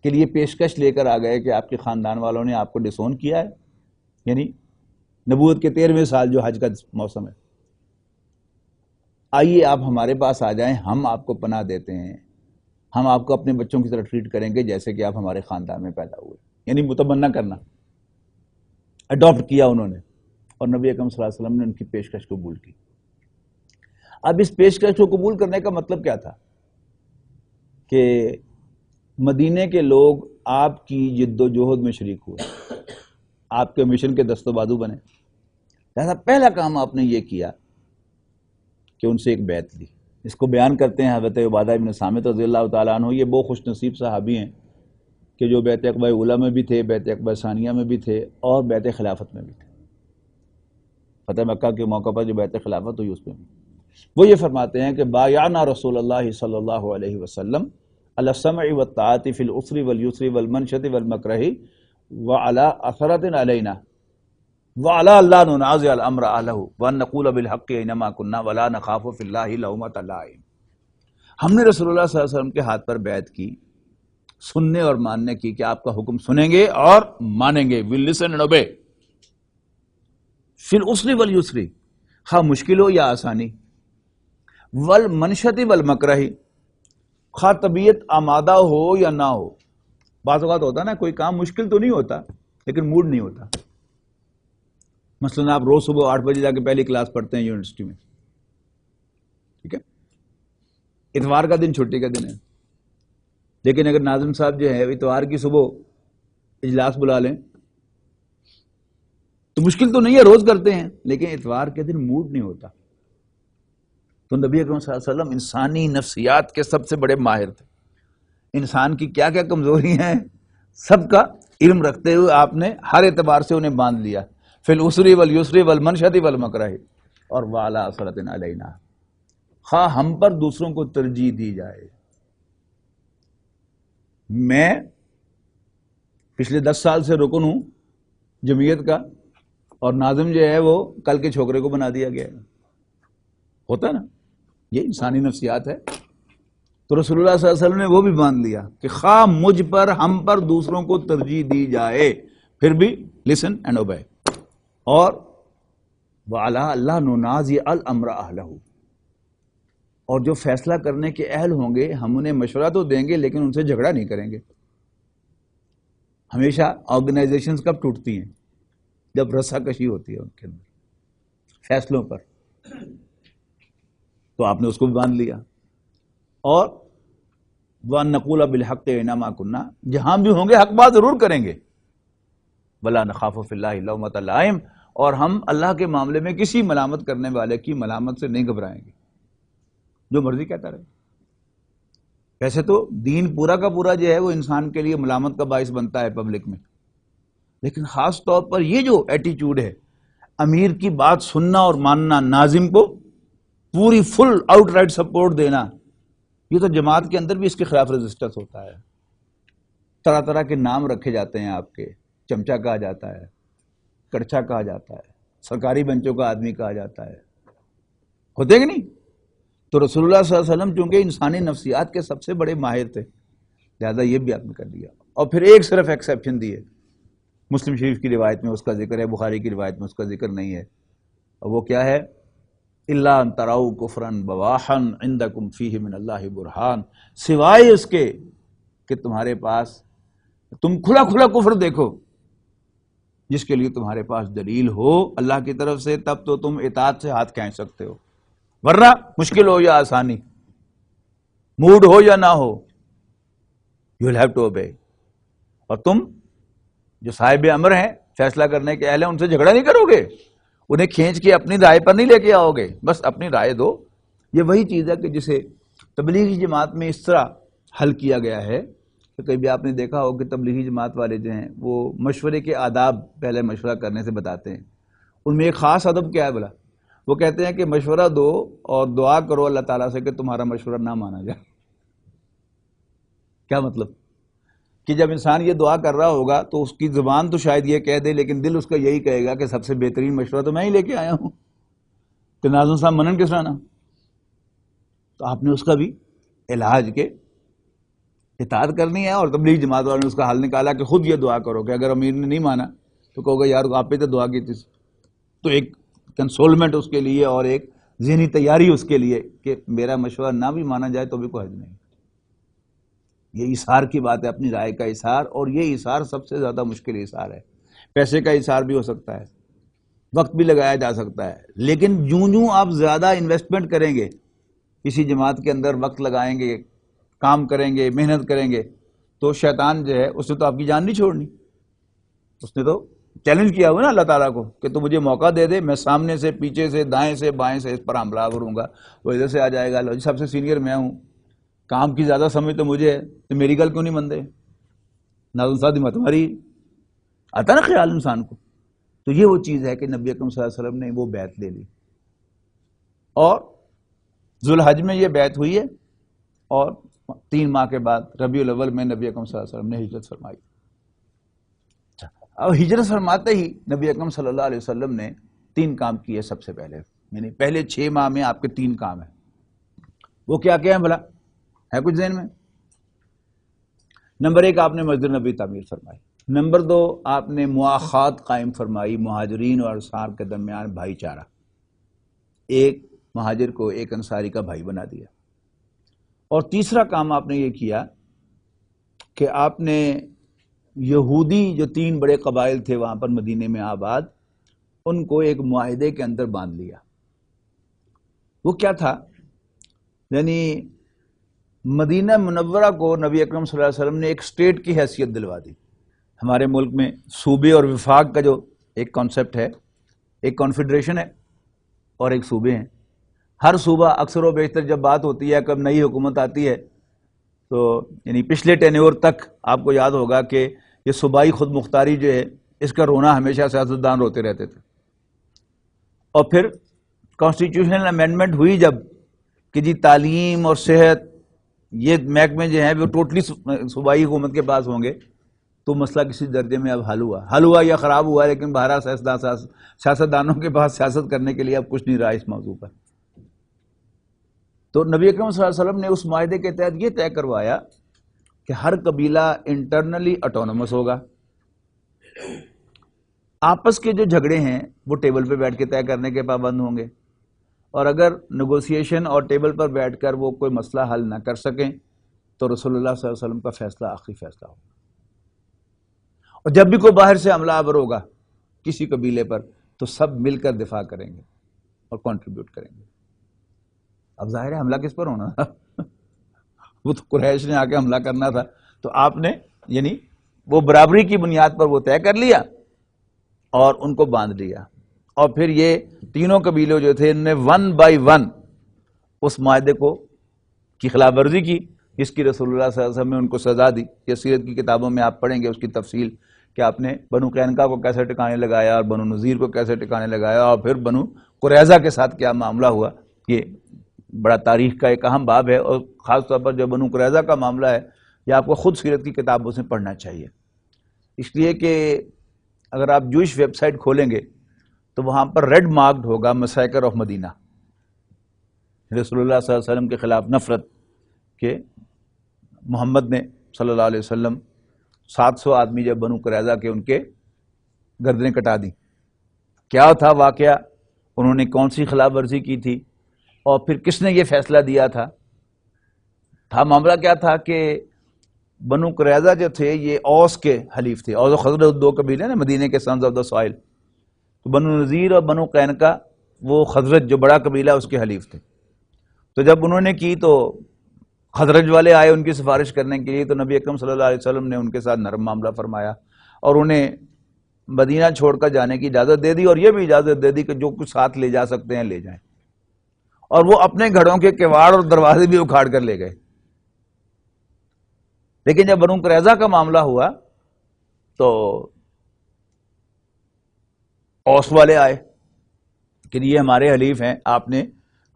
کے لیے پیشکش لے کر آ گئے کہ آپ کے خاندان والوں نے آپ کو ڈسون کیا ہے، یعنی نبوت کے 13ویں سال جو حج کا موسم ہے، آئیے آپ ہمارے پاس آ جائیں، ہم آپ کو پناہ دیتے ہیں، ہم آپ کو اپنے بچوں کی طرح ٹریٹ کریں گے جیسے کہ آپ ہمارے خاندان میں پیدا ہوئے. یعنی متبنہ کرنا، اڈاپٹ کیا انہوں نے، اور نبی اکرم صلی اللہ علیہ وسلم نے ان کی پیشکش قبول کی. اب اس پیشکش کو قبول کرنے کا مطلب کیا تھا؟ کہ مدینے کے لوگ آپ کی جد و جہد میں شریک ہوئے، آپ کے مشن کے دست و بازو بنے. لہذا پہلا کام آپ نے یہ کیا کہ ان سے ایک بیعت لی. اس کو بیان کرتے ہیں حضرت عبادہ ابن صامت رضی اللہ تعالیٰ عنہ. یہ وہ خوش نصیب صحابی ہیں کہ جو بیعت عقبہ اولیٰ میں بھی تھے، بیعت عقبہ ثانیہ میں بھی تھے، اور بیعت خلافت میں بھی تھے. فتح مکہ کے موقع پر جو بیعت خلافت ہوئی اس میں بھی. وہ یہ فرماتے ہیں کہ بایعنا رسول اللہ صلی اللہ علیہ وسلم علی السمع والطاعۃ فی العسر والیسر والمنشط والمکرہ وعلی اثرۃ علینا وعلی اللہ ننازع الامر اہلہ وان نقول بالحق اینما کنا ولا نخاف فی اللہ لومۃ لائم. ہم نے رسول اللہ صلی اللہ علیہ وسلم کے ہاتھ پر بیعت کی، سننے اور ماننے کی، کہ آپ کا حکم سنیں گے اور مانیں گے. ویل لسن اینڈ اوبے فی العسر والیسر، خواہ مشکل ہو یا آسانی، والمنشط والمکرہ، خواہ طبیعت آمادہ ہو یا نہ ہو. بعض اوقات ہوتا نا کوئی کام مشکل تو نہیں ہوتا لیکن موڈ نہیں ہوتا. مثلا آپ روز صبح 8 بجے جا کے پہلی کلاس پڑھتے ہیں یونیورسٹی میں، ٹھیک ہے، اتوار کا دن چھٹی کا دن ہے، لیکن اگر ناظم صاحب جو ہے اتوار کی صبح اجلاس بلا لیں تو مشکل تو نہیں ہے، روز کرتے ہیں، لیکن اتوار کے دن موڈ نہیں ہوتا. تو نبی اکرم صلی اللہ علیہ وسلم انسانی نفسیات کے سب سے بڑے ماہر تھے. انسان کی کیا کیا کمزوری ہیں سب کا علم رکھتے ہوئے آپ نے ہر اعتبار سے انہیں باندھ لیا. فی العسری والیسری والمنشط والمکرہ اور وعلی اثرۃ علینا، خواہ ہم پر دوسروں کو ترجیح دی جائے. میں پچھلے 10 سال سے رکن ہوں جمعیت کا، اور ناظم جو ہے وہ کل کے چھوکرے کو بنا دیا گیا ہے. ہوتا ہے نا، یہ انسانی نفسیات ہے. تو رسول اللہ صلی اللہ علیہ وسلم نے وہ بھی باندھ لیا کہ خواہ مجھ پر ہم پر دوسروں کو ترجیح دی جائے پھر بھی لسن اینڈ اوبے. اور وَعَلَىٰ اللَّهِ نُنَازِعَ الْأَمْرَ أَهْلَهُ، اور جو فیصلہ کرنے کے اہل ہوں گے ہم انہیں مشورہ تو دیں گے لیکن ان سے جھگڑا نہیں کریں گے. ہمیشہ آرگنائزیشنز کب ٹوٹتی ہیں؟ جب رسا کشی ہوتی ہے ان کے اندر فیصلوں پر. تو آپ نے اس کو بھی باندھ لیا. اور وَأَن نَقُولَ بِالْحَقِّ أَيْنَمَا كُنَّا، جہاں بھی ہوں گے حق بات ضرور کریں گے. وَلَا نَخَافُ فِي اللَّهِ لَوْمَةَ لَائِمٍ، اور ہم اللہ کے معاملے میں کسی ملامت کرنے والے کی ملامت سے نہیں گھبرائیں گے، جو مرضی کہتا رہے. ویسے تو دین پورا کا پورا جو ہے وہ انسان کے لیے ملامت کا باعث بنتا ہے پبلک میں، لیکن خاص طور پر یہ جو ایٹیٹیوڈ ہے امیر کی بات سننا اور ماننا، ناظم کو پوری فل آؤٹ رائٹ سپورٹ دینا، یہ تو جماعت کے اندر بھی اس کے خلاف رزسٹنس ہوتا ہے. طرح طرح کے نام رکھے جاتے ہیں، آپ کے چمچا کہا جاتا ہے، کڑچا کہا جاتا ہے، سرکاری بنچوں کا آدمی کہا جاتا ہے. ہوتے کہ نہیں؟ تو رسول اللہ صلی اللہ علیہ وسلم چونکہ انسانی نفسیات کے سب سے بڑے ماہر تھے، لہذا یہ بھی آپ نے کر دیا. اور پھر ایک صرف ایکسیپشن دی ہے، مسلم شریف کی روایت میں اس کا ذکر ہے، بخاری کی روایت میں اس کا ذکر نہیں ہے. اور وہ کیا ہے؟ الا ان تروا کفرا بواحا عندکم فیہ من اللہ برہان، سوائے اس کے کہ تمہارے پاس تم کھلا کھلا کفر دیکھو جس کے لیے تمہارے پاس دلیل ہو اللہ کی طرف سے، تب تو تم اطاعت سے ہاتھ کھینچ سکتے ہو. ورنہ مشکل ہو یا آسانی، موڈ ہو یا نہ ہو، you will have to obey. اور تم جو صاحب امر ہیں، فیصلہ کرنے کے اہل ہیں، ان سے جھگڑا نہیں کرو گے، انہیں کھینچ کے اپنی رائے پر نہیں لے کے آؤ گے، بس اپنی رائے دو. یہ وہی چیز ہے کہ جسے تبلیغی جماعت میں اس طرح حل کیا گیا ہے کہ کبھی آپ نے دیکھا ہو کہ تبلیغی جماعت والے جو ہیں وہ مشورے کے آداب پہلے مشورہ کرنے سے بتاتے ہیں. ان میں ایک خاص ادب کیا ہے بلا؟ وہ کہتے ہیں کہ مشورہ دو اور دعا کرو اللہ تعالیٰ سے کہ تمہارا مشورہ نہ مانا جائے. کیا مطلب؟ کہ جب انسان یہ دعا کر رہا ہوگا تو اس کی زبان تو شاید یہ کہہ دے لیکن دل اس کا یہی کہے گا کہ سب سے بہترین مشورہ تو میں ہی لے کے آیا ہوں، کہ ناظم صاحب منن کس طرح نا. تو آپ نے اس کا بھی علاج کے اطاعت کرنی ہے. اور تبلیغ جماعت والوں نے اس کا حل نکالا کہ خود یہ دعا کرو کہ اگر امیر نے نہیں مانا تو کہو گے یار آپ پہ تو دعا کی تھی. تو ایک کنسولمنٹ اس کے لیے اور ایک ذہنی تیاری اس کے لیے کہ میرا مشورہ نہ بھی مانا جائے تو بھی کوئی حرج نہیں. یہ اظہار کی بات ہے، اپنی رائے کا اظہار. اور یہ اظہار سب سے زیادہ مشکل اظہار ہے. پیسے کا اظہار بھی ہو سکتا ہے، وقت بھی لگایا جا سکتا ہے، لیکن جوں آپ زیادہ انویسٹمنٹ کریں گے کسی جماعت کے اندر، وقت لگائیں گے، کام کریں گے، محنت کریں گے، تو شیطان جو ہے اس نے تو آپ کی جان نہیں چھوڑنی. اس نے تو چیلنج کیا ہوا نا اللہ تعالیٰ کو کہ تو مجھے موقع دے دے، میں سامنے سے، پیچھے سے، دائیں سے، بائیں سے اس پر حملہ کروں گا. وہ ادھر سے آ جائے گا، سب سے سینئر میں ہوں، کام کی زیادہ سمجھ تو مجھے ہے، تو میری گل کیوں نہیں مندے؟ ناظم صاحب مت ہماری آتا نا خیال انسان کو. تو یہ وہ چیز ہے کہ نبی اکرم صلی اللہ علیہ وسلم نے وہ بیعت لے لی. اور ذوالحج میں یہ بیعت ہوئی ہے، اور 3 ماہ کے بعد ربیع الاول میں نبی اکرم صلی اللہ علیہ وسلم نے ہجرت فرمائی. اب ہجرت فرماتے ہی نبی اکرم صلی اللہ علیہ وسلم نے 3 کام کیے سب سے پہلے، یعنی پہلے 6 ماہ میں آپ کے 3 کام ہیں. وہ کیا کیا ہیں بھلا؟ ہے کچھ ذہن میں؟ نمبر 1 آپ نے مسجد نبی تعمیر فرمائی. نمبر 2 آپ نے مواخات قائم فرمائی، مہاجرین اور انصار کے درمیان بھائی چارہ. ایک مہاجر کو ایک انصاری کا بھائی بنا دیا. اور تیسرا کام آپ نے یہ کیا کہ آپ نے یہودی جو 3 بڑے قبائل تھے وہاں پر مدینے میں آباد، ان کو ایک معاہدے کے اندر باندھ لیا. وہ کیا تھا؟ یعنی مدینہ منورہ کو نبی اکرم صلی اللہ علیہ وسلم نے ایک اسٹیٹ کی حیثیت دلوا دی. ہمارے ملک میں صوبے اور وفاق کا جو ایک کانسیپٹ ہے، ایک کانفیڈریشن ہے اور ایک صوبے ہیں. ہر صوبہ اکثر و بیشتر جب بات ہوتی ہے، کب نئی حکومت آتی ہے تو یعنی پچھلے ٹینیور تک آپ کو یاد ہوگا کہ یہ صوبائی خود مختاری جو ہے اس کا رونا ہمیشہ سیاستدان روتے رہتے تھے. اور پھر کانسٹیٹیوشنل امینڈمنٹ ہوئی جب کہ جی تعلیم اور صحت یہ محکمے جو ہیں وہ ٹوٹلی صوبائی حکومت کے پاس ہوں گے، تو مسئلہ کسی درجے میں اب حل ہوا یا خراب ہوا، لیکن بہرحال سیاستدانوں کے پاس سیاست کرنے کے لیے اب کچھ نہیں رہا اس موضوع پر. تو نبی اکرم صلی اللہ علیہ وسلم نے اس معاہدے کے تحت یہ طے کروایا کہ ہر قبیلہ انٹرنلی اٹونومس ہوگا. آپس کے جو جھگڑے ہیں وہ ٹیبل پہ بیٹھ کے طے کرنے کے پابند ہوں گے، اور اگر نیگوسیشن اور ٹیبل پر بیٹھ کر وہ کوئی مسئلہ حل نہ کر سکیں تو رسول اللہ صلی اللہ علیہ وسلم کا فیصلہ آخری فیصلہ ہوگا. اور جب بھی کوئی باہر سے حملہ آور ہوگا کسی قبیلے پر تو سب مل کر دفاع کریں گے اور کنٹریبیوٹ کریں گے. اب ظاہر ہے حملہ کس پر ہونا تھا؟ وہ تو قریش نے آ کے حملہ کرنا تھا، تو آپ نے یعنی وہ برابری کی بنیاد پر وہ طے کر لیا اور ان کو باندھ لیا. اور پھر یہ تینوں قبیلے جو تھے ان نے 1 بائی 1 اس معاہدے کو کی خلاف ورزی کی، جس کی رسول اللہ صلی اللہ علیہ وسلم نے ان کو سزا دی. یہ سیرت کی کتابوں میں آپ پڑھیں گے اس کی تفصیل کہ آپ نے بنو قینقاع کو کیسے ٹکانے لگایا اور بنو نذیر کو کیسے ٹکانے لگایا، اور پھر بنو قریظہ کے ساتھ کیا معاملہ ہوا. یہ بڑا تاریخ کا ایک اہم باب ہے، اور خاص طور پر جو بنو قریظہ کا معاملہ ہے یہ آپ کو خود سیرت کی کتابوں سے پڑھنا چاہیے، اس لیے کہ اگر آپ جوئش ویب سائٹ کھولیں گے تو وہاں پر ریڈ مارکڈ ہوگا مسیکر آف مدینہ، رسول اللہ صلی اللہ علیہ وسلم کے خلاف نفرت کہ محمد نے صلی اللہ علیہ وسلم 700 آدمی جب بنو قریظہ کے ان کے گردنیں کٹا دی. کیا تھا واقعہ، انہوں نے کون سی خلاف ورزی کی تھی، اور پھر کس نے یہ فیصلہ دیا تھا. معاملہ کیا تھا کہ بنو قریظہ جو تھے یہ اوس کے حلیف تھے، اوس و خزرج 2 قبیلے نا مدینے کے سنز آف دا سوائل. تو بنو نذیر اور بنو قینقاع وہ خزرج جو بڑا قبیلہ اس کے حلیف تھے. تو جب انہوں نے کی تو خزرج والے آئے ان کی سفارش کرنے کے لیے، تو نبی اکرم صلی اللہ علیہ وسلم نے ان کے ساتھ نرم معاملہ فرمایا اور انہیں مدینہ چھوڑ کر جانے کی اجازت دے دی، اور یہ بھی اجازت دے دی کہ جو کچھ ساتھ لے جا سکتے ہیں لے جائیں. اور وہ اپنے گھروں کے کواڑ اور دروازے بھی اکھاڑ کر لے گئے. لیکن جب بنو قریظہ کا معاملہ ہوا تو اوس والے آئے کہ یہ ہمارے حلیف ہیں، آپ نے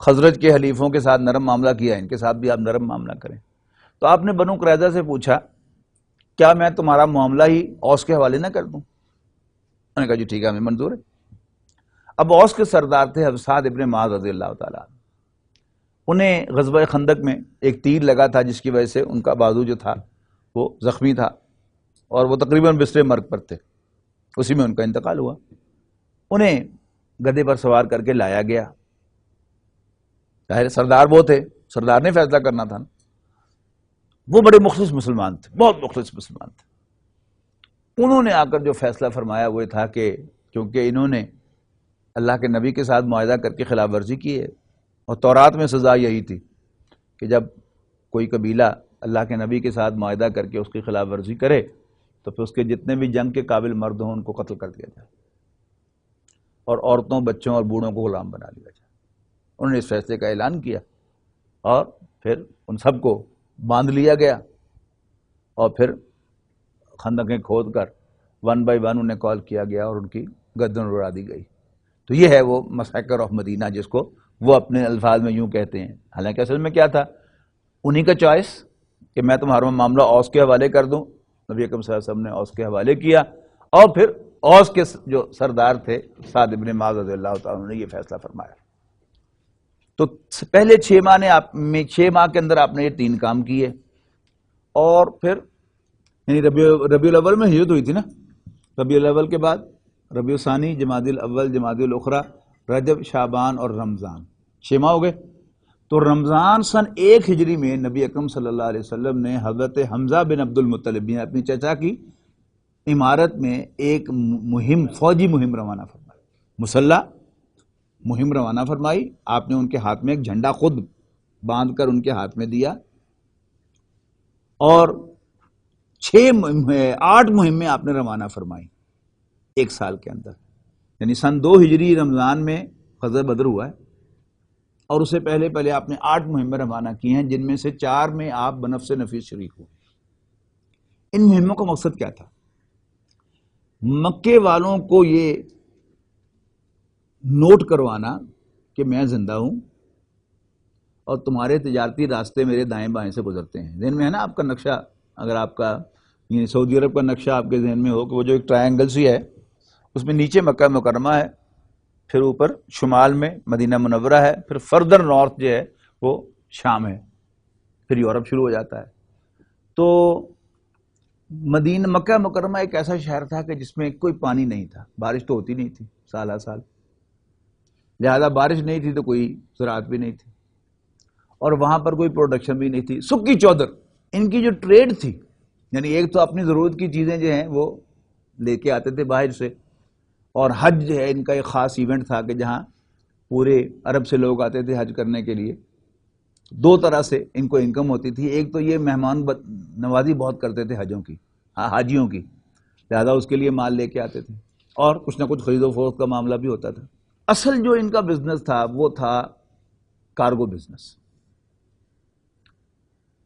خزرج کے حلیفوں کے ساتھ نرم معاملہ کیا، ان کے ساتھ بھی آپ نرم معاملہ کریں. تو آپ نے بنو قریظہ سے پوچھا کیا میں تمہارا معاملہ ہی اوس کے حوالے نہ کر دوں؟ انہوں نے کہا جی ٹھیک ہے، ہمیں منظور ہے. اب اوس کے سردار تھے حبسات ابن معاذ رضی اللہ تعالیٰ عنہ. انہیں غزوہ خندق میں ایک تیر لگا تھا جس کی وجہ سے ان کا بازو جو تھا وہ زخمی تھا، اور وہ تقریباً بستر مرگ پر تھے، اسی میں ان کا انتقال ہوا. انہیں گدھے پر سوار کر کے لایا گیا. ظاہر سردار وہ تھے، سردار نے فیصلہ کرنا تھا نا. وہ بڑے مخلص مسلمان تھے، بہت مخلص مسلمان تھے. انہوں نے آ کر جو فیصلہ فرمایا وہ تھا کہ کیونکہ انہوں نے اللہ کے نبی کے ساتھ معاہدہ کر کے خلاف ورزی کی ہے، اور تورات میں سزا یہی تھی کہ جب کوئی قبیلہ اللہ کے نبی کے ساتھ معاہدہ کر کے اس کی خلاف ورزی کرے تو پھر اس کے جتنے بھی جنگ کے قابل مرد ہوں ان کو قتل کر دیا جائے، اور عورتوں، بچوں اور بوڑھوں کو غلام بنا لیا جائے. انہوں نے اس فیصلے کا اعلان کیا، اور پھر ان سب کو باندھ لیا گیا، اور پھر خندقیں کھود کر 1 بائی 1 انہیں کال کیا گیا اور ان کی گردن اڑا دی گئی. تو یہ ہے وہ مسیکر آف مدینہ جس کو وہ اپنے الفاظ میں یوں کہتے ہیں. حالانکہ اصل میں کیا تھا، انہی کا چوائس کہ میں تمہارا معاملہ اوس کے حوالے کر دوں. نبی اکرم صلی اللہ علیہ وسلم نے اوس کے حوالے کیا، اور پھر اوس کے جو سردار تھے سعد ابن معاذ رضی اللہ تعالیٰ نے یہ فیصلہ فرمایا. تو پہلے 6 ماہ کے اندر آپ نے یہ 3 کام کیے، اور پھر یعنی ربیع الاول میں ہجرت ہوئی تھی نا. ربیع الاول کے بعد ربیع ثانی، جمادی الاول، جمادی الاخری، رجب، شعبان اور رمضان، 6 ماہ ہو گئے. تو رمضان سن 1 ہجری میں نبی اکرم صلی اللہ علیہ وسلم نے حضرت حمزہ بن عبد المطلب بن اپنی چچا کی عمارت میں ایک فوجی مہم روانہ فرمائی، مسلح مہم روانہ فرمائی. آپ نے ان کے ہاتھ میں ایک جھنڈا خود باندھ کر ان کے ہاتھ میں دیا، اور 8 مہمیں آپ نے روانہ فرمائی 1 سال کے اندر. یعنی سن 2 ہجری رمضان میں غزوہ بدر ہوا ہے، اور اسے پہلے آپ نے 8 مہمیں روانہ کی ہیں، جن میں سے 4 میں آپ بنفس نفیس شریک ہوئے۔ ان مہموں کا مقصد کیا تھا؟ مکے والوں کو یہ نوٹ کروانا کہ میں زندہ ہوں اور تمہارے تجارتی راستے میرے دائیں بائیں سے گزرتے ہیں۔ ذہن میں ہے نا آپ کا نقشہ؟ اگر آپ کا یعنی سعودی عرب کا نقشہ آپ کے ذہن میں ہو کہ وہ جو ایک ٹرائنگل سی ہے، اس میں نیچے مکہ مکرمہ ہے، پھر اوپر شمال میں مدینہ منورہ ہے، پھر فردر نارتھ جو ہے وہ شام ہے، پھر یورپ شروع ہو جاتا ہے۔ تو مدینہ مکہ مکرمہ ایک ایسا شہر تھا کہ جس میں کوئی پانی نہیں تھا، بارش تو ہوتی نہیں تھی سالہ سال، لہذا بارش نہیں تھی تو کوئی زراعت بھی نہیں تھی، اور وہاں پر کوئی پروڈکشن بھی نہیں تھی، سکی چودر۔ ان کی جو ٹریڈ تھی، یعنی ایک تو اپنی ضرورت کی چیزیں جو ہیں وہ لے کے آتے تھے باہر سے، اور حج جو ہے ان کا ایک خاص ایونٹ تھا کہ جہاں پورے عرب سے لوگ آتے تھے حج کرنے کے لیے۔ 2 طرح سے ان کو انکم ہوتی تھی، ایک تو یہ مہمان نوازی بہت کرتے تھے حاجیوں کی، لہذا اس کے لیے مال لے کے آتے تھے، اور کچھ نہ کچھ خرید و فروخت کا معاملہ بھی ہوتا تھا۔ اصل جو ان کا بزنس تھا وہ تھا کارگو بزنس،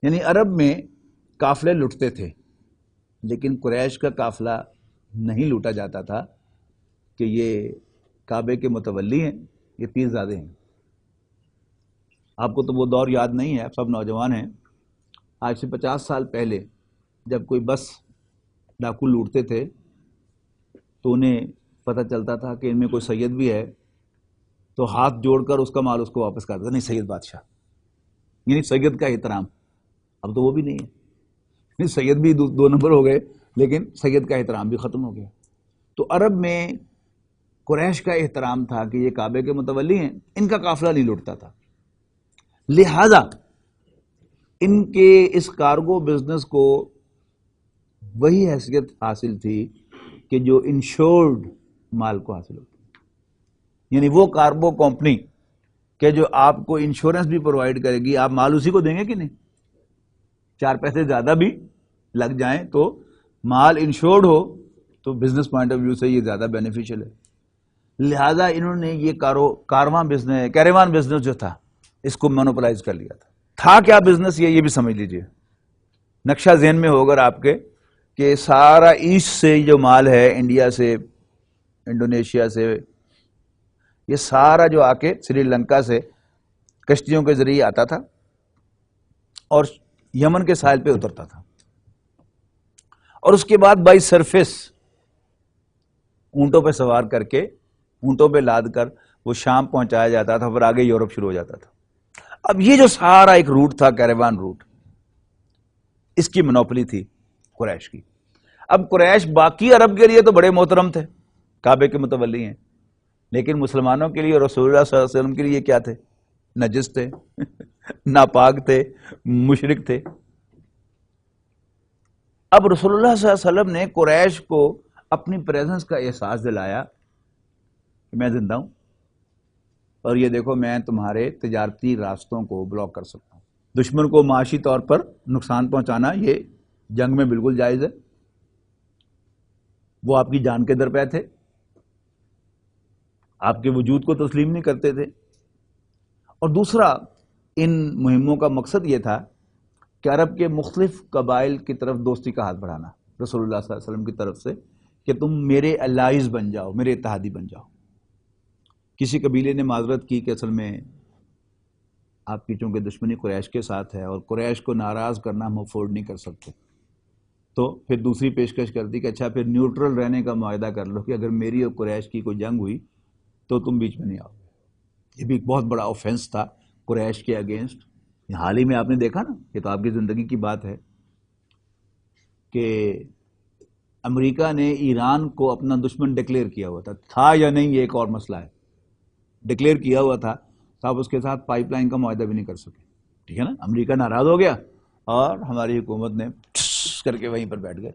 یعنی عرب میں قافلے لٹتے تھے، لیکن قریش کا قافلہ نہیں لوٹا جاتا تھا کہ یہ کعبے کے متولی ہیں، یہ پیر زادے ہیں۔ آپ کو تو وہ دور یاد نہیں ہے، آپ سب نوجوان ہیں۔ آج سے 50 سال پہلے جب کوئی بس ڈاکو لوٹتے تھے تو انہیں پتہ چلتا تھا کہ ان میں کوئی سید بھی ہے، تو ہاتھ جوڑ کر اس کا مال اس کو واپس کرتا تھا، نہیں سید بادشاہ، یعنی سید کا احترام۔ اب تو وہ بھی نہیں ہے، سید بھی 2 نمبر ہو گئے، لیکن سید کا احترام بھی ختم ہو گیا۔ تو عرب میں قریش کا احترام تھا کہ یہ کعبے کے متولی ہیں، ان کا قافلہ نہیں لوٹتا تھا، لہذا ان کے اس کارگو بزنس کو وہی حیثیت حاصل تھی کہ جو انشورڈ مال کو حاصل ہوتی، یعنی وہ کارگو کمپنی کہ جو آپ کو انشورنس بھی پرووائڈ کرے گی، آپ مال اسی کو دیں گے کہ نہیں؟ 4 پیسے زیادہ بھی لگ جائیں تو مال انشورڈ ہو تو بزنس پوائنٹ آف ویو سے یہ زیادہ بینیفیشل ہے۔ لہذا انہوں نے یہ کیروان بزنس جو تھا اس کو مونوپلائز کر لیا تھا کیا بزنس یہ بھی سمجھ لیجئے، نقشہ ذہن میں ہوگا آپ کے کہ سارا ایسٹ سے جو مال ہے، انڈیا سے، انڈونیشیا سے، یہ سارا جو آ کے سری لنکا سے کشتیوں کے ذریعے آتا تھا اور یمن کے ساحل پہ اترتا تھا، اور اس کے بعد بائی سرفیس اونٹوں پہ سوار کر کے، اونٹوں پہ لاد کر وہ شام پہنچایا جاتا تھا، پھر آگے یورپ شروع ہو جاتا تھا۔ اب یہ جو سارا ایک روٹ تھا کیروان روٹ، اس کی منوپلی تھی قریش کی۔ اب قریش باقی عرب کے لیے تو بڑے محترم تھے، کعبے کے متولی ہیں، لیکن مسلمانوں کے لیے، رسول اللہ صلی اللہ علیہ وسلم کے لیے کیا تھے؟ نجس تھے، ناپاک تھے، مشرک تھے۔ اب رسول اللہ صلی اللہ علیہ وسلم نے قریش کو اپنی پریزنس کا احساس دلایا کہ میں زندہ ہوں، اور یہ دیکھو میں تمہارے تجارتی راستوں کو بلاک کر سکتا ہوں۔ دشمن کو معاشی طور پر نقصان پہنچانا یہ جنگ میں بالکل جائز ہے، وہ آپ کی جان کے در پہ تھے، آپ کے وجود کو تسلیم نہیں کرتے تھے۔ اور دوسرا، ان مہموں کا مقصد یہ تھا کہ عرب کے مختلف قبائل کی طرف دوستی کا ہاتھ بڑھانا رسول اللہ صلی اللہ علیہ وسلم کی طرف سے، کہ تم میرے الائز بن جاؤ، میرے اتحادی بن جاؤ۔ کسی قبیلے نے معذرت کی کہ اصل میں آپ کی چونکہ دشمنی قریش کے ساتھ ہے اور قریش کو ناراض کرنا ہم افورڈ نہیں کر سکتے، تو پھر دوسری پیشکش کر دی کہ اچھا پھر نیوٹرل رہنے کا معاہدہ کر لو کہ اگر میری اور قریش کی کوئی جنگ ہوئی تو تم بیچ میں نہیں آؤ۔ یہ بھی ایک بہت بڑا آفینس تھا قریش کے اگینسٹ۔ حال ہی میں آپ نے دیکھا نا، یہ تو آپ کی زندگی کی بات ہے کہ امریکہ نے ایران کو اپنا دشمن ڈکلیئر کیا ہوا تھا یا نہیں، یہ ایک اور مسئلہ ہے، ڈکلیئر کیا ہوا تھا تو آپ اس کے ساتھ پائپ لائن کا معاہدہ بھی نہیں کر سکے، ٹھیک ہے نا؟ امریکہ ناراض ہو گیا اور ہماری حکومت نے ٹھس کر کے وہیں پر بیٹھ گئے۔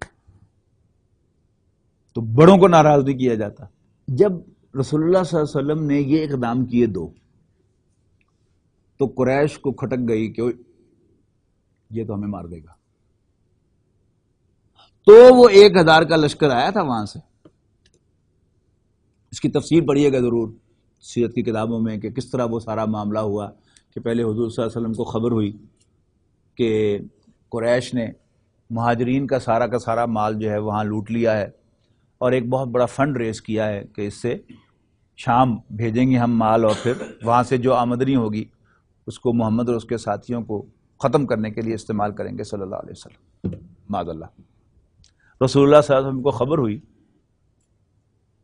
تو بڑوں کو ناراض نہیں کیا جاتا۔ جب رسول اللہ صلی اللہ علیہ وسلم نے یہ اقدام کیے 2، تو قریش کو کھٹک گئی کہ یہ تو ہمیں مار دے گا، تو وہ 1000 کا لشکر آیا تھا وہاں سے، اس کی تفسیر پڑھیے گا ضرور، سیرت کی کتابوں میں کہ کس طرح وہ سارا معاملہ ہوا کہ پہلے حضور صلی اللہ علیہ وسلم کو خبر ہوئی کہ قریش نے مہاجرین کا سارا مال جو ہے وہاں لوٹ لیا ہے، اور ایک بہت بڑا فنڈ ریز کیا ہے کہ اس سے شام بھیجیں گے ہم مال، اور پھر وہاں سے جو آمدنی ہوگی اس کو محمد اور اس کے ساتھیوں کو ختم کرنے کے لیے استعمال کریں گے صلی اللہ علیہ وسلم۔ معاذ اللہ، رسول اللہ صلی اللہ علیہ وسلم کو خبر ہوئی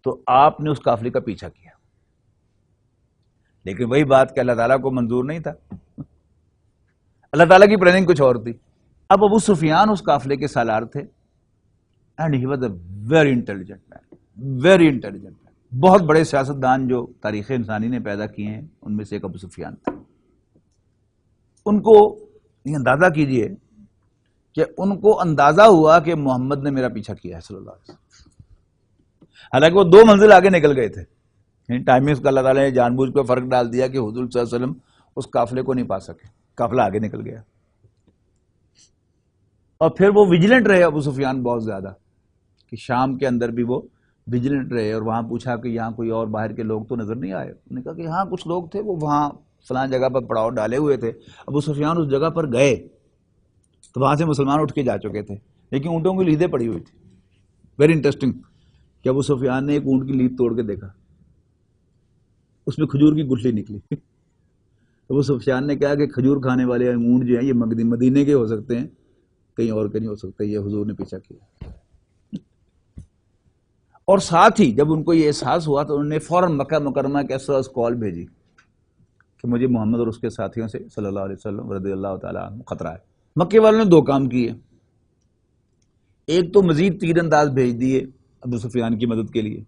تو آپ نے اس قافلے کا پیچھا کیا، لیکن وہی بات کہ اللہ تعالیٰ کو منظور نہیں تھا، اللہ تعالیٰ کی پلاننگ کچھ اور تھی۔ اب ابو سفیان اس قافلے کے سالار تھے، and he was a very intelligent man, very intelligent man. بہت بڑے سیاستدان جو تاریخ انسانی نے پیدا کیے ہیں ان میں سے ایک ابو سفیان تھے۔ ان کو یہ اندازہ کیجئے کہ ان کو اندازہ ہوا کہ محمد نے میرا پیچھا کیا ہے صلی اللہ علیہ وسلم، حالانکہ وہ 2 منزل آگے نکل گئے تھے۔ ٹائمنگز کا اللہ تعالیٰ نے جان بوجھ کر فرق ڈال دیا کہ حضور صلی اللہ علیہ وسلم اس قافلے کو نہیں پا سکے، قافلہ آگے نکل گیا۔ اور پھر وہ ویجیلنٹ رہے ابو سفیان بہت زیادہ، کہ شام کے اندر بھی وہ ویجیلنٹ رہے، اور وہاں پوچھا کہ یہاں کوئی اور باہر کے لوگ تو نظر نہیں آئے؟ انہوں نے کہا کہ ہاں کچھ لوگ تھے، وہ وہاں فلاں جگہ پر پڑاؤ ڈالے ہوئے تھے۔ ابو سفیان اس جگہ پر گئے تو وہاں سے مسلمان اٹھ کے جا چکے تھے، لیکن اونٹوں کی لیدیں پڑی ہوئی تھی۔ ویری انٹرسٹنگ کہ ابو سفیان نے ایک اونٹ کی لید توڑ کے دیکھا، اس میں کھجور کی گٹھلی نکلی۔ ابو سفیان نے کہا کہ کھجور کھانے والے اونٹ جو ہیں یہ مدینے کے ہو سکتے ہیں، کہیں اور کے نہیں ہو سکتے، یہ حضور نے پیچھا کیا۔ اور ساتھ ہی جب ان کو یہ احساس ہوا تو انہوں نے فوراً مکہ مکرمہ کے SOS کال بھیجی کہ مجھے محمد اور اس کے ساتھیوں سے صلی اللہ علیہ وسلم رضی اللہ تعالیٰ عنہ خطرہ ہے۔ مکے والوں نے 2 کام کیے، ایک تو مزید تیر انداز بھیج دیے ابو سفیان کی مدد کے لیے،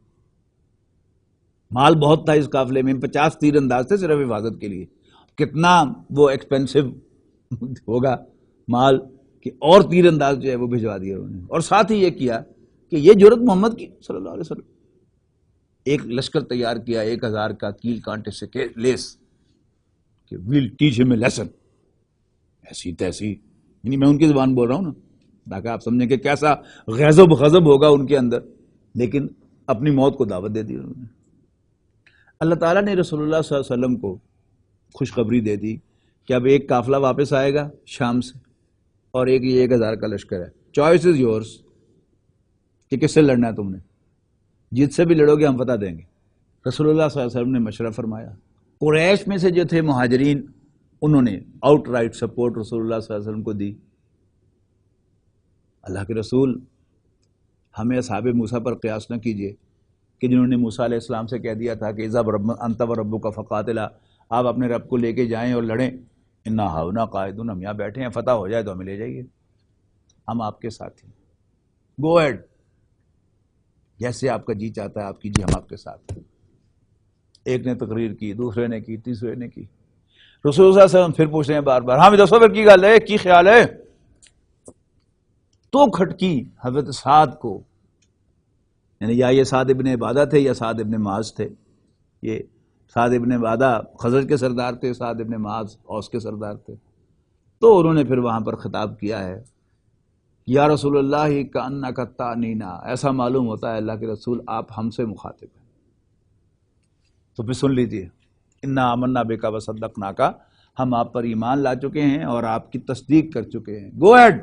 مال بہت تھا اس قافلے میں، 50 تیر انداز تھے صرف حفاظت کے لیے، کتنا وہ ایکسپینسو ہوگا مال کہ اور تیر انداز جو ہے وہ بھجوا دیا انہوں نے۔ اور ساتھ ہی یہ کیا کہ یہ جرت محمد کی صلی اللہ علیہ وسلم، ایک لشکر تیار کیا 1000 کا کیل کانٹے سے لیس، کہ ویل ٹیچ ہم اے لیسن، ایسی تیسی، یعنی میں ان کی زبان بول رہا ہوں نا تاکہ آپ سمجھیں کہ کیسا غضب ہوگا ان کے اندر، لیکن اپنی موت کو دعوت دے دی انہوں نے۔ اللہ تعالیٰ نے رسول اللہ صلی اللہ علیہ وسلم کو خوشخبری دے دی کہ اب ایک قافلہ واپس آئے گا شام سے، اور ایک یہ 1000 کا لشکر ہے، چوائس از یورس کہ کس سے لڑنا ہے تم نے، جس سے بھی لڑو گے ہم فتح دیں گے۔ رسول اللہ صلی اللہ علیہ وسلم نے مشورہ فرمایا۔ قریش میں سے جو تھے مہاجرین، انہوں نے آؤٹ رائٹ سپورٹ رسول اللہ صلی اللہ علیہ وسلم کو دی۔ اللہ کے رسول ہمیں اصحاب موسیٰ پر قیاس نہ کیجئے کہ جنہوں نے موسیٰ علیہ السلام سے کہہ دیا تھا کہ اذهب انت وربک فقاتلا، آپ اپنے رب کو لے کے جائیں اور لڑیں، انا ہاؤنا قاعدون، ہم یہاں بیٹھے ہیں، فتح ہو جائے تو ہمیں لے جائیے، ہم آپ کے ساتھ ہیں، گو ایڈ، جیسے آپ کا جی چاہتا ہے آپ کیجیے، ہم آپ کے ساتھ ہیں۔ ایک نے تقریر کی، دوسرے نے کی، تیسرے نے کی۔ رسول صلی اللہ علیہ وسلم پھر پوچھ رہے ہیں بار بار، ہاں بھی دسو پھر کی گل ہے، کی خیال ہے؟ تو کھٹکی حضرت سعد کو، یعنی یا یہ سعد ابن عبادہ تھے یا سعد ابن معاذ تھے، یہ سعد ابن عبادہ خزرج کے سردار تھے، سعد ابن معاذ اوس کے سردار تھے، تو انہوں نے پھر وہاں پر خطاب کیا ہے، یا رسول اللہ کأنک تعنینا، ایسا معلوم ہوتا ہے اللہ کے رسول آپ ہم سے مخاطب ہیں۔ تو پھر سن لیجیے، انا آمنا بک وصدقناک، ہم آپ پر ایمان لا چکے ہیں اور آپ کی تصدیق کر چکے ہیں، گو ایڈ،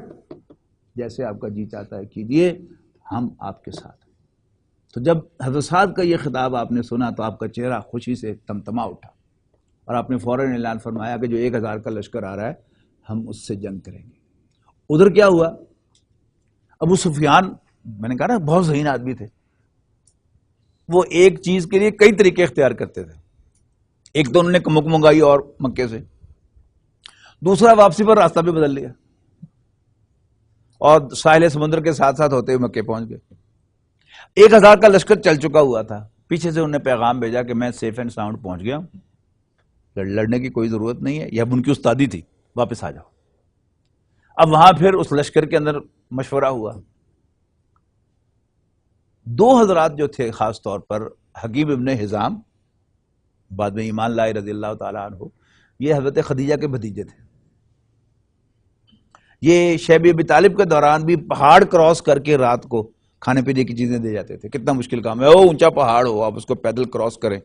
جیسے آپ کا جی چاہتا ہے کیجیے، ہم آپ کے ساتھ ہیں۔ تو جب حضرت سعد کا یہ خطاب آپ نے سنا تو آپ کا چہرہ خوشی سے تمتما اٹھا، اور آپ نے فوراً اعلان فرمایا کہ جو 1000 کا لشکر آ رہا ہے ہم اس سے جنگ کریں گے۔ ادھر کیا ہوا، ابو سفیان میں نے کہا نا بہت ذہین آدمی تھے، وہ ایک چیز کے لیے کئی طریقے اختیار کرتے تھے۔ ایک تو انہوں نے کمک منگائی اور مکے سے، دوسرا واپسی پر راستہ بھی بدل لیا اور ساحل سمندر کے ساتھ ساتھ ہوتے ہوئے مکے پہنچ گئے۔ 1000 کا لشکر چل چکا ہوا تھا، پیچھے سے انہوں نے پیغام بھیجا کہ میں سیف اینڈ ساؤنڈ پہنچ گیا ہوں، لڑنے کی کوئی ضرورت نہیں ہے، یہ اب ان کی استادی تھی، واپس آ جاؤ۔ اب وہاں پھر اس لشکر کے اندر مشورہ ہوا۔ 2 حضرات جو تھے خاص طور پر، حکیم ابن حزام بعد میں ایمان لائے رضی اللہ تعالیٰ عنہ، یہ حضرت خدیجہ کے بھتیجے تھے۔ یہ شیب ابی طالب کے دوران بھی پہاڑ کراس کر کے رات کو کھانے پینے کی چیزیں دے جاتے تھے۔ کتنا مشکل کام ہے، اونچا پہاڑ ہو آپ اس کو پیدل کراس کریں،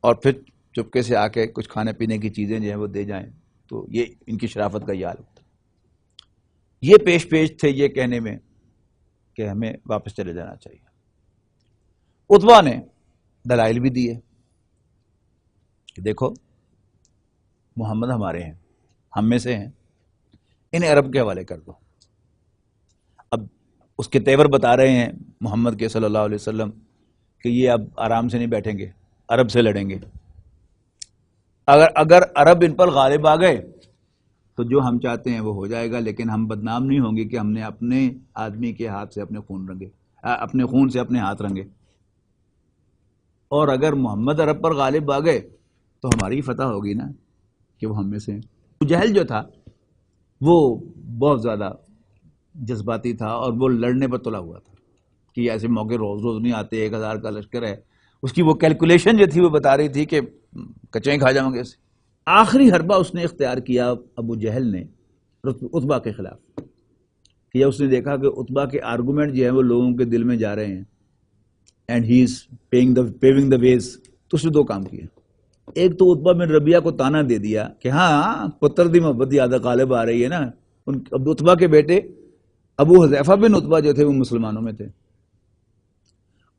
اور پھر چپکے سے آ کے کچھ کھانے پینے کی چیزیں جو ہیں وہ دے جائیں، تو یہ ان کی شرافت کا یہ حال ہوتا. یہ پیش تھے یہ کہنے میں کہ ہمیں واپس چلے جانا چاہیے. عتبہ نے دلائل بھی دیے کہ دیکھو محمد ہمارے ہیں، ہم میں سے ہیں، انہیں عرب کے حوالے کر دو. اب اس کے تیور بتا رہے ہیں محمد کے صلی اللہ علیہ وسلم کہ یہ اب آرام سے نہیں بیٹھیں گے، عرب سے لڑیں گے. اگر عرب ان پر غالب آ گئے تو جو ہم چاہتے ہیں وہ ہو جائے گا، لیکن ہم بدنام نہیں ہوں گے کہ ہم نے اپنے آدمی کے ہاتھ سے اپنے خون سے اپنے ہاتھ رنگے. اور اگر محمد عرب پر غالب آ گئے تو ہماری فتح ہوگی نا کہ وہ ہم میں سے ہیں. ابو جہل جو تھا وہ بہت زیادہ جذباتی تھا اور وہ لڑنے پر تلا ہوا تھا کہ ایسے موقع روز روز نہیں آتے، 1000 کا لشکر ہے. اس کی وہ کیلکولیشن جو تھی وہ بتا رہی تھی کہ کچیں کھا جاؤں گے اسے. آخری حربہ اس نے اختیار کیا ابو جہل نے عتبہ کے خلاف، کہ اس نے دیکھا کہ عتبہ کے آرگومنٹ جو ہیں وہ لوگوں کے دل میں جا رہے ہیں اینڈ ہی از پیونگ دا ویز. تو اس نے 2 کام کیے. ایک تو عتبہ بن ربیعہ کو تانا دے دیا کہ ہاں پتر دی محبت زیادہ غالب آ رہی ہے نا. عتبہ کے بیٹے ابو حذیفہ بن عتبہ جو تھے وہ مسلمانوں میں تھے.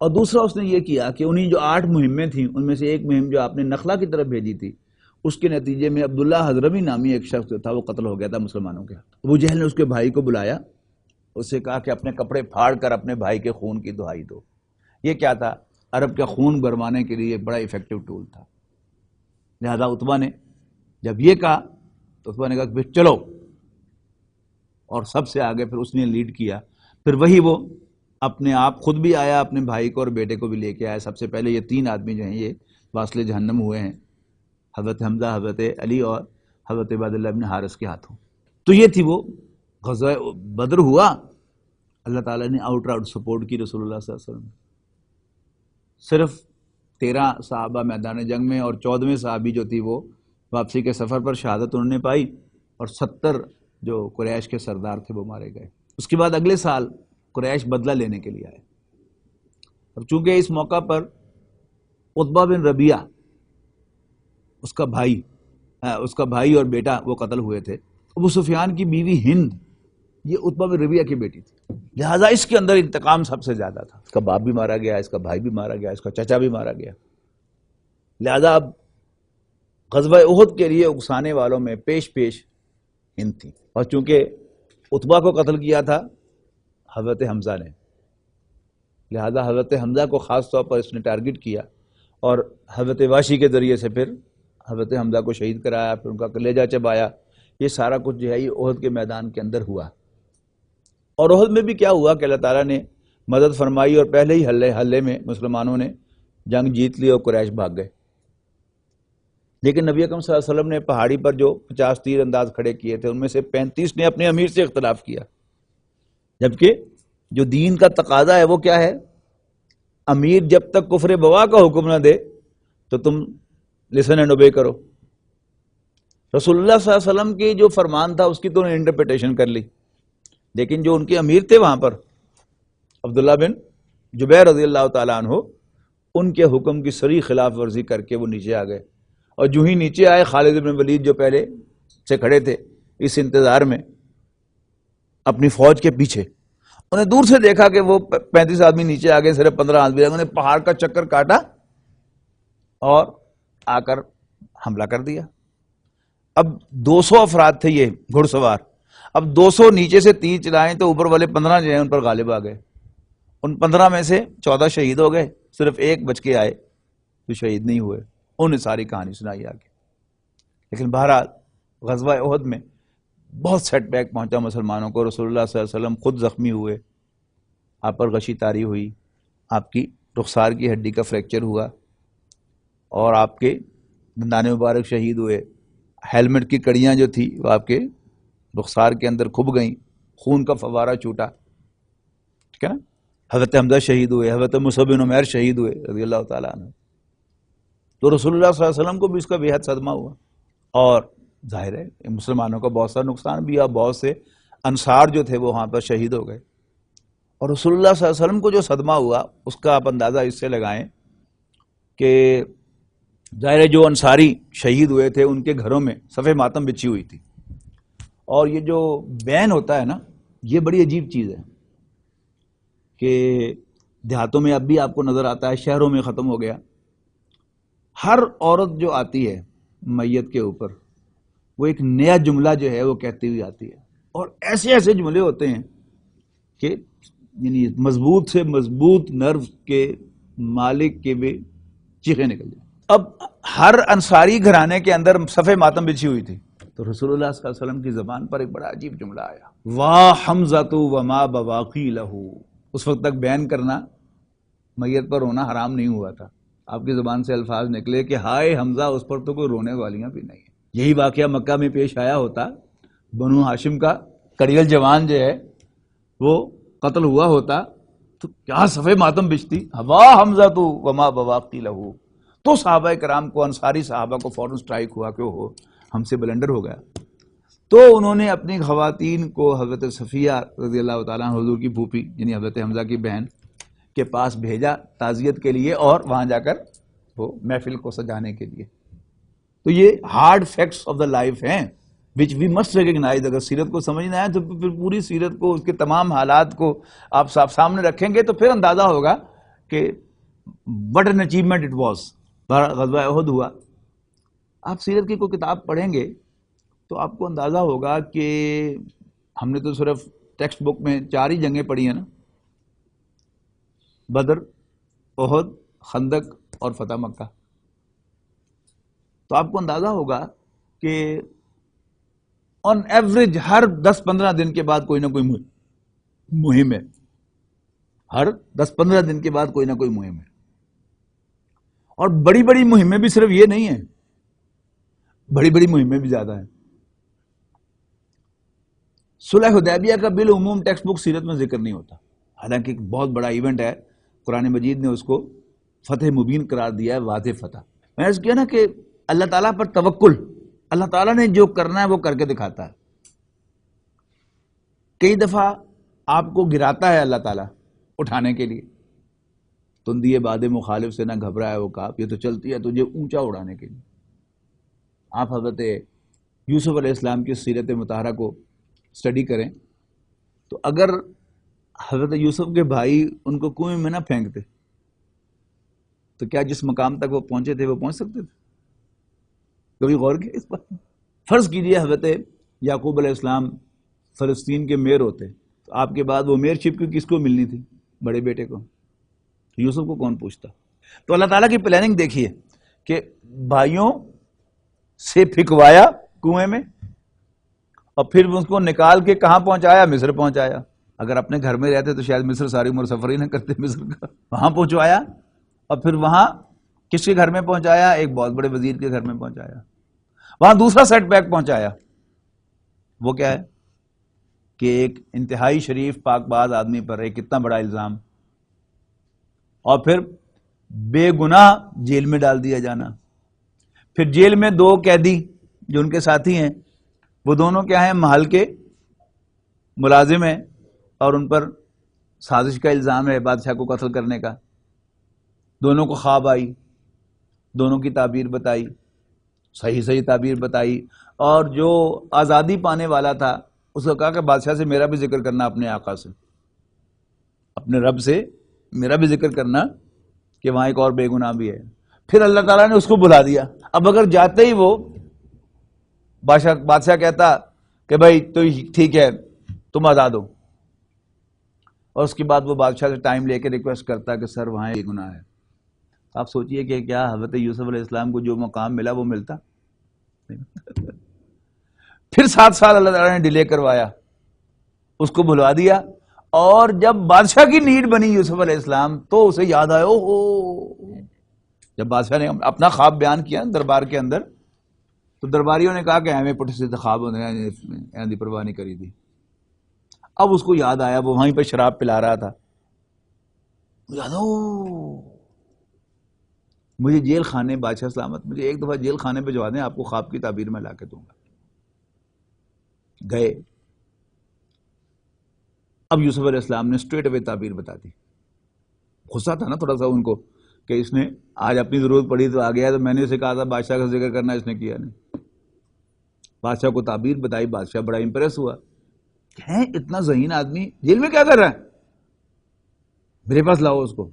اور دوسرا اس نے یہ کیا کہ انہی جو 8 مہمیں تھیں ان میں سے ایک مہم جو آپ نے نخلہ کی طرف بھیجی تھی، اس کے نتیجے میں عبداللہ حضرمی نامی ایک شخص جو تھا وہ قتل ہو گیا تھا مسلمانوں کے ہاتھ. ابو جہل نے اس کے بھائی کو بلایا، اس سے کہا کہ اپنے کپڑے پھاڑ کر اپنے بھائی کے خون کی دہائی دو. یہ کیا تھا؟ عرب کا خون بھروانے کے لیے بڑا ایفیکٹو ٹول تھا. لہذا عتبہ نے جب یہ کہا تو عتبہ نے کہا کہ چلو، اور سب سے آگے پھر اس نے لیڈ کیا. پھر وہی وہ اپنے آپ خود بھی آیا، اپنے بھائی کو اور بیٹے کو بھی لے کے آیا. سب سے پہلے یہ 3 آدمی جو ہیں یہ واصل جہنم ہوئے ہیں، حضرت حمزہ، حضرت علی اور حضرت عباد اللہ بن حارث کے ہاتھوں. تو یہ تھی وہ غزوہ بدر ہوا. اللہ تعالیٰ نے آؤٹ سپورٹ کی رسول اللہ صلی اللہ علیہ وسلم. صرف 13 صحابہ میدان جنگ میں اور 14ویں صحابی جو تھی وہ واپسی کے سفر پر شہادت انہوں نے پائی، اور 70 جو قریش کے سردار تھے وہ مارے گئے. اس کے بعد اگلے سال قریش بدلہ لینے کے لیے آئے. اب چونکہ اس موقع پر عتبہ بن ربیعہ اس کا بھائی اور بیٹا وہ قتل ہوئے تھے. ابو سفیان کی بیوی ہند یہ عتبہ بن ربیعہ کی بیٹی تھی، لہٰذا اس کے اندر انتقام سب سے زیادہ تھا. اس کا باپ بھی مارا گیا، اس کا بھائی بھی مارا گیا، اس کا چچا بھی مارا گیا. لہذا اب غزوہ احد کے لیے اکسانے والوں میں پیش ہند تھی. اور چونکہ عتبہ کو قتل کیا تھا حضرت حمزہ نے، لہذا حضرت حمزہ کو خاص طور پر اس نے ٹارگٹ کیا اور حضرت واشی کے ذریعے سے پھر حضرت حمزہ کو شہید کرایا، پھر ان کا کلیجہ چبایا. یہ سارا کچھ جو ہے یہ احد کے میدان کے اندر ہوا. اور احد میں بھی کیا ہوا کہ اللہ تعالیٰ نے مدد فرمائی اور پہلے ہی حلے میں مسلمانوں نے جنگ جیت لی اور قریش بھاگ گئے. لیکن نبی اکرم صلی اللہ علیہ وسلم نے پہاڑی پر جو 50 تیر انداز کھڑے کیے تھے ان میں سے 35 نے اپنے امیر سے اختلاف کیا، جبکہ جو دین کا تقاضا ہے وہ کیا ہے؟ امیر جب تک کفر بوا کا حکم نہ دے تو تم لسن اینڈ اوبے کرو. رسول اللہ صلی اللہ علیہ وسلم کی جو فرمان تھا اس کی تو انہوں نے انٹرپریٹیشن کر لی، لیکن جو ان کے امیر تھے وہاں پر عبداللہ بن جبیر رضی اللہ تعالیٰ عنہ، ان کے حکم کی صریح خلاف ورزی کر کے وہ نیچے آ گئے. اور جو ہی نیچے آئے خالد بن ولید جو پہلے سے کھڑے تھے اس انتظار میں اپنی فوج کے پیچھے، انہیں دور سے دیکھا کہ وہ 35 آدمی نیچے آ گئے، صرف 15 آدمی. انہوں نے پہاڑ کا چکر کاٹا اور آ کر حملہ کر دیا. اب 200 افراد تھے یہ گھڑ سوار. اب 200 نیچے سے تیر چلائیں تو اوپر والے 15 جو ہیں ان پر غالب آ گئے. ان 15 میں سے 14 شہید ہو گئے، صرف ایک بچ کے آئے جو شہید نہیں ہوئے. انہیں ساری کہانی سنائی آگے. لیکن بہرحال غزوہ احد میں بہت سیٹ بیک پہنچا مسلمانوں کو. رسول اللہ صلی اللہ علیہ وسلم خود زخمی ہوئے، آپ پر غشی طاری ہوئی، آپ کی رخسار کی ہڈی کا فریکچر ہوا اور آپ کے دندان مبارک شہید ہوئے. ہیلمٹ کی کڑیاں جو تھی وہ آپ کے رخسار کے اندر کھب گئیں، خون کا فوارہ چھوٹا، ٹھیک ہے نا. حضرت حمزہ شہید ہوئے، حضرت مصعب بن عمیر شہید ہوئے رضی اللہ تعالیٰ عنہ. تو رسول اللہ صلی اللہ علیہ وسلم کو بھی اس کا بے حد صدمہ ہوا. اور ظاہر ہے مسلمانوں کا بہت سا نقصان بھی ہوا، بہت سے انصار جو تھے وہ وہاں پر شہید ہو گئے. اور رسول اللہ صلی اللہ علیہ وسلم کو جو صدمہ ہوا اس کا آپ اندازہ اس سے لگائیں کہ ظاہر ہے جو انصاری شہید ہوئے تھے ان کے گھروں میں صف ماتم بچھی ہوئی تھی. اور یہ جو بین ہوتا ہے نا، یہ بڑی عجیب چیز ہے کہ دیہاتوں میں اب بھی آپ کو نظر آتا ہے، شہروں میں ختم ہو گیا. ہر عورت جو آتی ہے میت کے اوپر، وہ ایک نیا جملہ جو ہے وہ کہتی ہوئی آتی ہے، اور ایسے ایسے جملے ہوتے ہیں کہ یعنی مضبوط سے مضبوط نرو کے مالک کے بھی چیخیں نکل جائیں. اب ہر انصاری گھرانے کے اندر صف ماتم بچھی ہوئی تھی، تو رسول اللہ صلی اللہ علیہ وسلم کی زبان پر ایک بڑا عجیب جملہ آیا، واہ حمزۃ وما بواقی لہو. اس وقت تک بیان کرنا، میت پر رونا حرام نہیں ہوا تھا. آپ کی زبان سے الفاظ نکلے کہ ہائے حمزہ، اس پر تو کوئی رونے والیاں بھی نہیں ہیں. یہی واقعہ مکہ میں پیش آیا ہوتا، بنو ہاشم کا کڑیل جوان جو ہے وہ قتل ہوا ہوتا، تو کیا صفحے ماتم بچتی، واہ حمزہ تو وما بواقی لہو. تو صحابہ کرام کو، انصاری صحابہ کو فوراً سٹرائک ہوا کہ وہ ہم سے بلنڈر ہو گیا. تو انہوں نے اپنی خواتین کو حضرت صفیہ رضی اللہ تعالیٰ عنہ، حضور کی پھوپھی یعنی حضرت حمزہ کی بہن کے پاس بھیجا تعزیت کے لیے، اور وہاں جا کر وہ محفل کو سجانے کے لیے. تو یہ hard facts of the life ہیں وچ وی مسٹ ریکگنائز. اگر سیرت کو سمجھنا ہے تو پھر پوری سیرت کو، اس کے تمام حالات کو آپ سامنے رکھیں گے تو پھر اندازہ ہوگا کہ what an achievement it was. غزوہ احد ہوا. آپ سیرت کی کوئی کتاب پڑھیں گے تو آپ کو اندازہ ہوگا کہ ہم نے تو صرف ٹیکسٹ بک میں 4 ہی جنگیں پڑھی ہیں نا، بدر، احد، خندق اور فتح مکہ. تو آپ کو اندازہ ہوگا کہ آن ایوریج ہر 10-15 دن کے بعد کوئی نہ کوئی مہم ہے. ہر 10-15 دن کے بعد کوئی نہ کوئی مہم ہے. اور بڑی بڑی مہمیں بھی صرف یہ نہیں ہیں، بڑی بڑی مہمیں بھی زیادہ ہیں. صلح حدیبیہ کا بالعموم ٹیکسٹ بک سیرت میں ذکر نہیں ہوتا، حالانکہ ایک بہت بڑا ایونٹ ہے. قرآن مجید نے اس کو فتح مبین قرار دیا ہے، واضح فتح. میں نے اس کیا نا کہ اللہ تعالیٰ پر توکل، اللہ تعالیٰ نے جو کرنا ہے وہ کر کے دکھاتا ہے. کئی دفعہ آپ کو گراتا ہے اللہ تعالیٰ اٹھانے کے لیے. تندی باد مخالف سے نہ گھبرائے وہ کاپ، یہ تو چلتی ہے تجھے اونچا اڑانے کے لیے. آپ حضرت یوسف علیہ السلام کی سیرت مطہرہ کو اسٹڈی کریں تو اگر حضرت یوسف کے بھائی ان کو کنویں میں نہ پھینکتے تو کیا جس مقام تک وہ پہنچے تھے وہ پہنچ سکتے تھے؟ کبھی غور کیا اس بات؟ فرض کیجئے حضرت یعقوب علیہ السلام فلسطین کے میئر ہوتے تو آپ کے بعد وہ میئر شپ کس کو ملنی تھی؟ بڑے بیٹے کو. یوسف کو کون پوچھتا؟ تو اللہ تعالیٰ کی پلاننگ دیکھیے کہ بھائیوں سے پھکوایا کنویں میں، اور پھر اس کو نکال کے کہاں پہنچایا؟ مصر پہنچایا. اگر اپنے گھر میں رہتے تو شاید مصر ساری عمر سفر ہی نہ کرتے مصر کا. وہاں پہنچوایا، اور پھر وہاں کس کے گھر میں پہنچایا؟ ایک بہت بڑے وزیر کے گھر میں پہنچایا. وہاں دوسرا سیٹ بیک پہنچایا، وہ کیا ہے کہ ایک انتہائی شریف پاک باز آدمی پر ایک اتنا بڑا الزام، اور پھر بے گناہ جیل میں ڈال دیا جانا. پھر جیل میں 2 قیدی جو ان کے ساتھی ہیں، وہ دونوں کیا ہیں؟ محل کے ملازم ہیں، اور ان پر سازش کا الزام ہے بادشاہ کو قتل کرنے کا. دونوں کو خواب آئی، دونوں کی تعبیر بتائی، صحیح تعبیر بتائی، اور جو آزادی پانے والا تھا اس کو کہا کہ بادشاہ سے میرا بھی ذکر کرنا، اپنے آقا سے، اپنے رب سے میرا بھی ذکر کرنا کہ وہاں ایک اور بے گناہ بھی ہے. پھر اللہ تعالیٰ نے اس کو بلا دیا. اب اگر جاتے ہی وہ بادشاہ کہتا کہ بھائی تو ٹھیک ہے تم آزاد ہو، اور اس کے بعد وہ بادشاہ سے ٹائم لے کے ریکویسٹ کرتا کہ سر وہاں ایک گناہ ہے. آپ سوچئے کہ کیا حضرت یوسف علیہ السلام کو جو مقام ملا وہ ملتا؟ پھر 7 سال اللہ تعالیٰ نے ڈیلے کروایا، اس کو بلوا دیا. اور جب بادشاہ کی نیڈ بنی یوسف علیہ السلام تو اسے یاد آیا، جب بادشاہ نے اپنا خواب بیان کیا دربار کے اندر تو درباریوں نے کہا کہ ہمیں پٹھ سے خواب ہونے دی پرواہ نہیں کری تھی. اب اس کو یاد آیا، وہ وہیں پہ شراب پلا رہا تھا، یاد مجھے جیل خانے، بادشاہ سلامت مجھے ایک دفعہ جیل خانے پہ جوا دیں، آپ کو خواب کی تعبیر میں لا کے دوں گا. گئے. اب یوسف علیہ السلام نے اسٹریٹ اوے تعبیر بتا دی. غصہ تھا نا تھوڑا سا ان کو کہ اس نے آج اپنی ضرورت پڑی تو آ گیا، تو میں نے اسے کہا تھا بادشاہ کا ذکر کرنا، اس نے کیا نہیں. بادشاہ کو تعبیر بتائی، بادشاہ بڑا امپریس ہوا. ہے اتنا ذہین آدمی جیل میں کیا کر رہا ہے، میرے پاس لاؤ اس کو.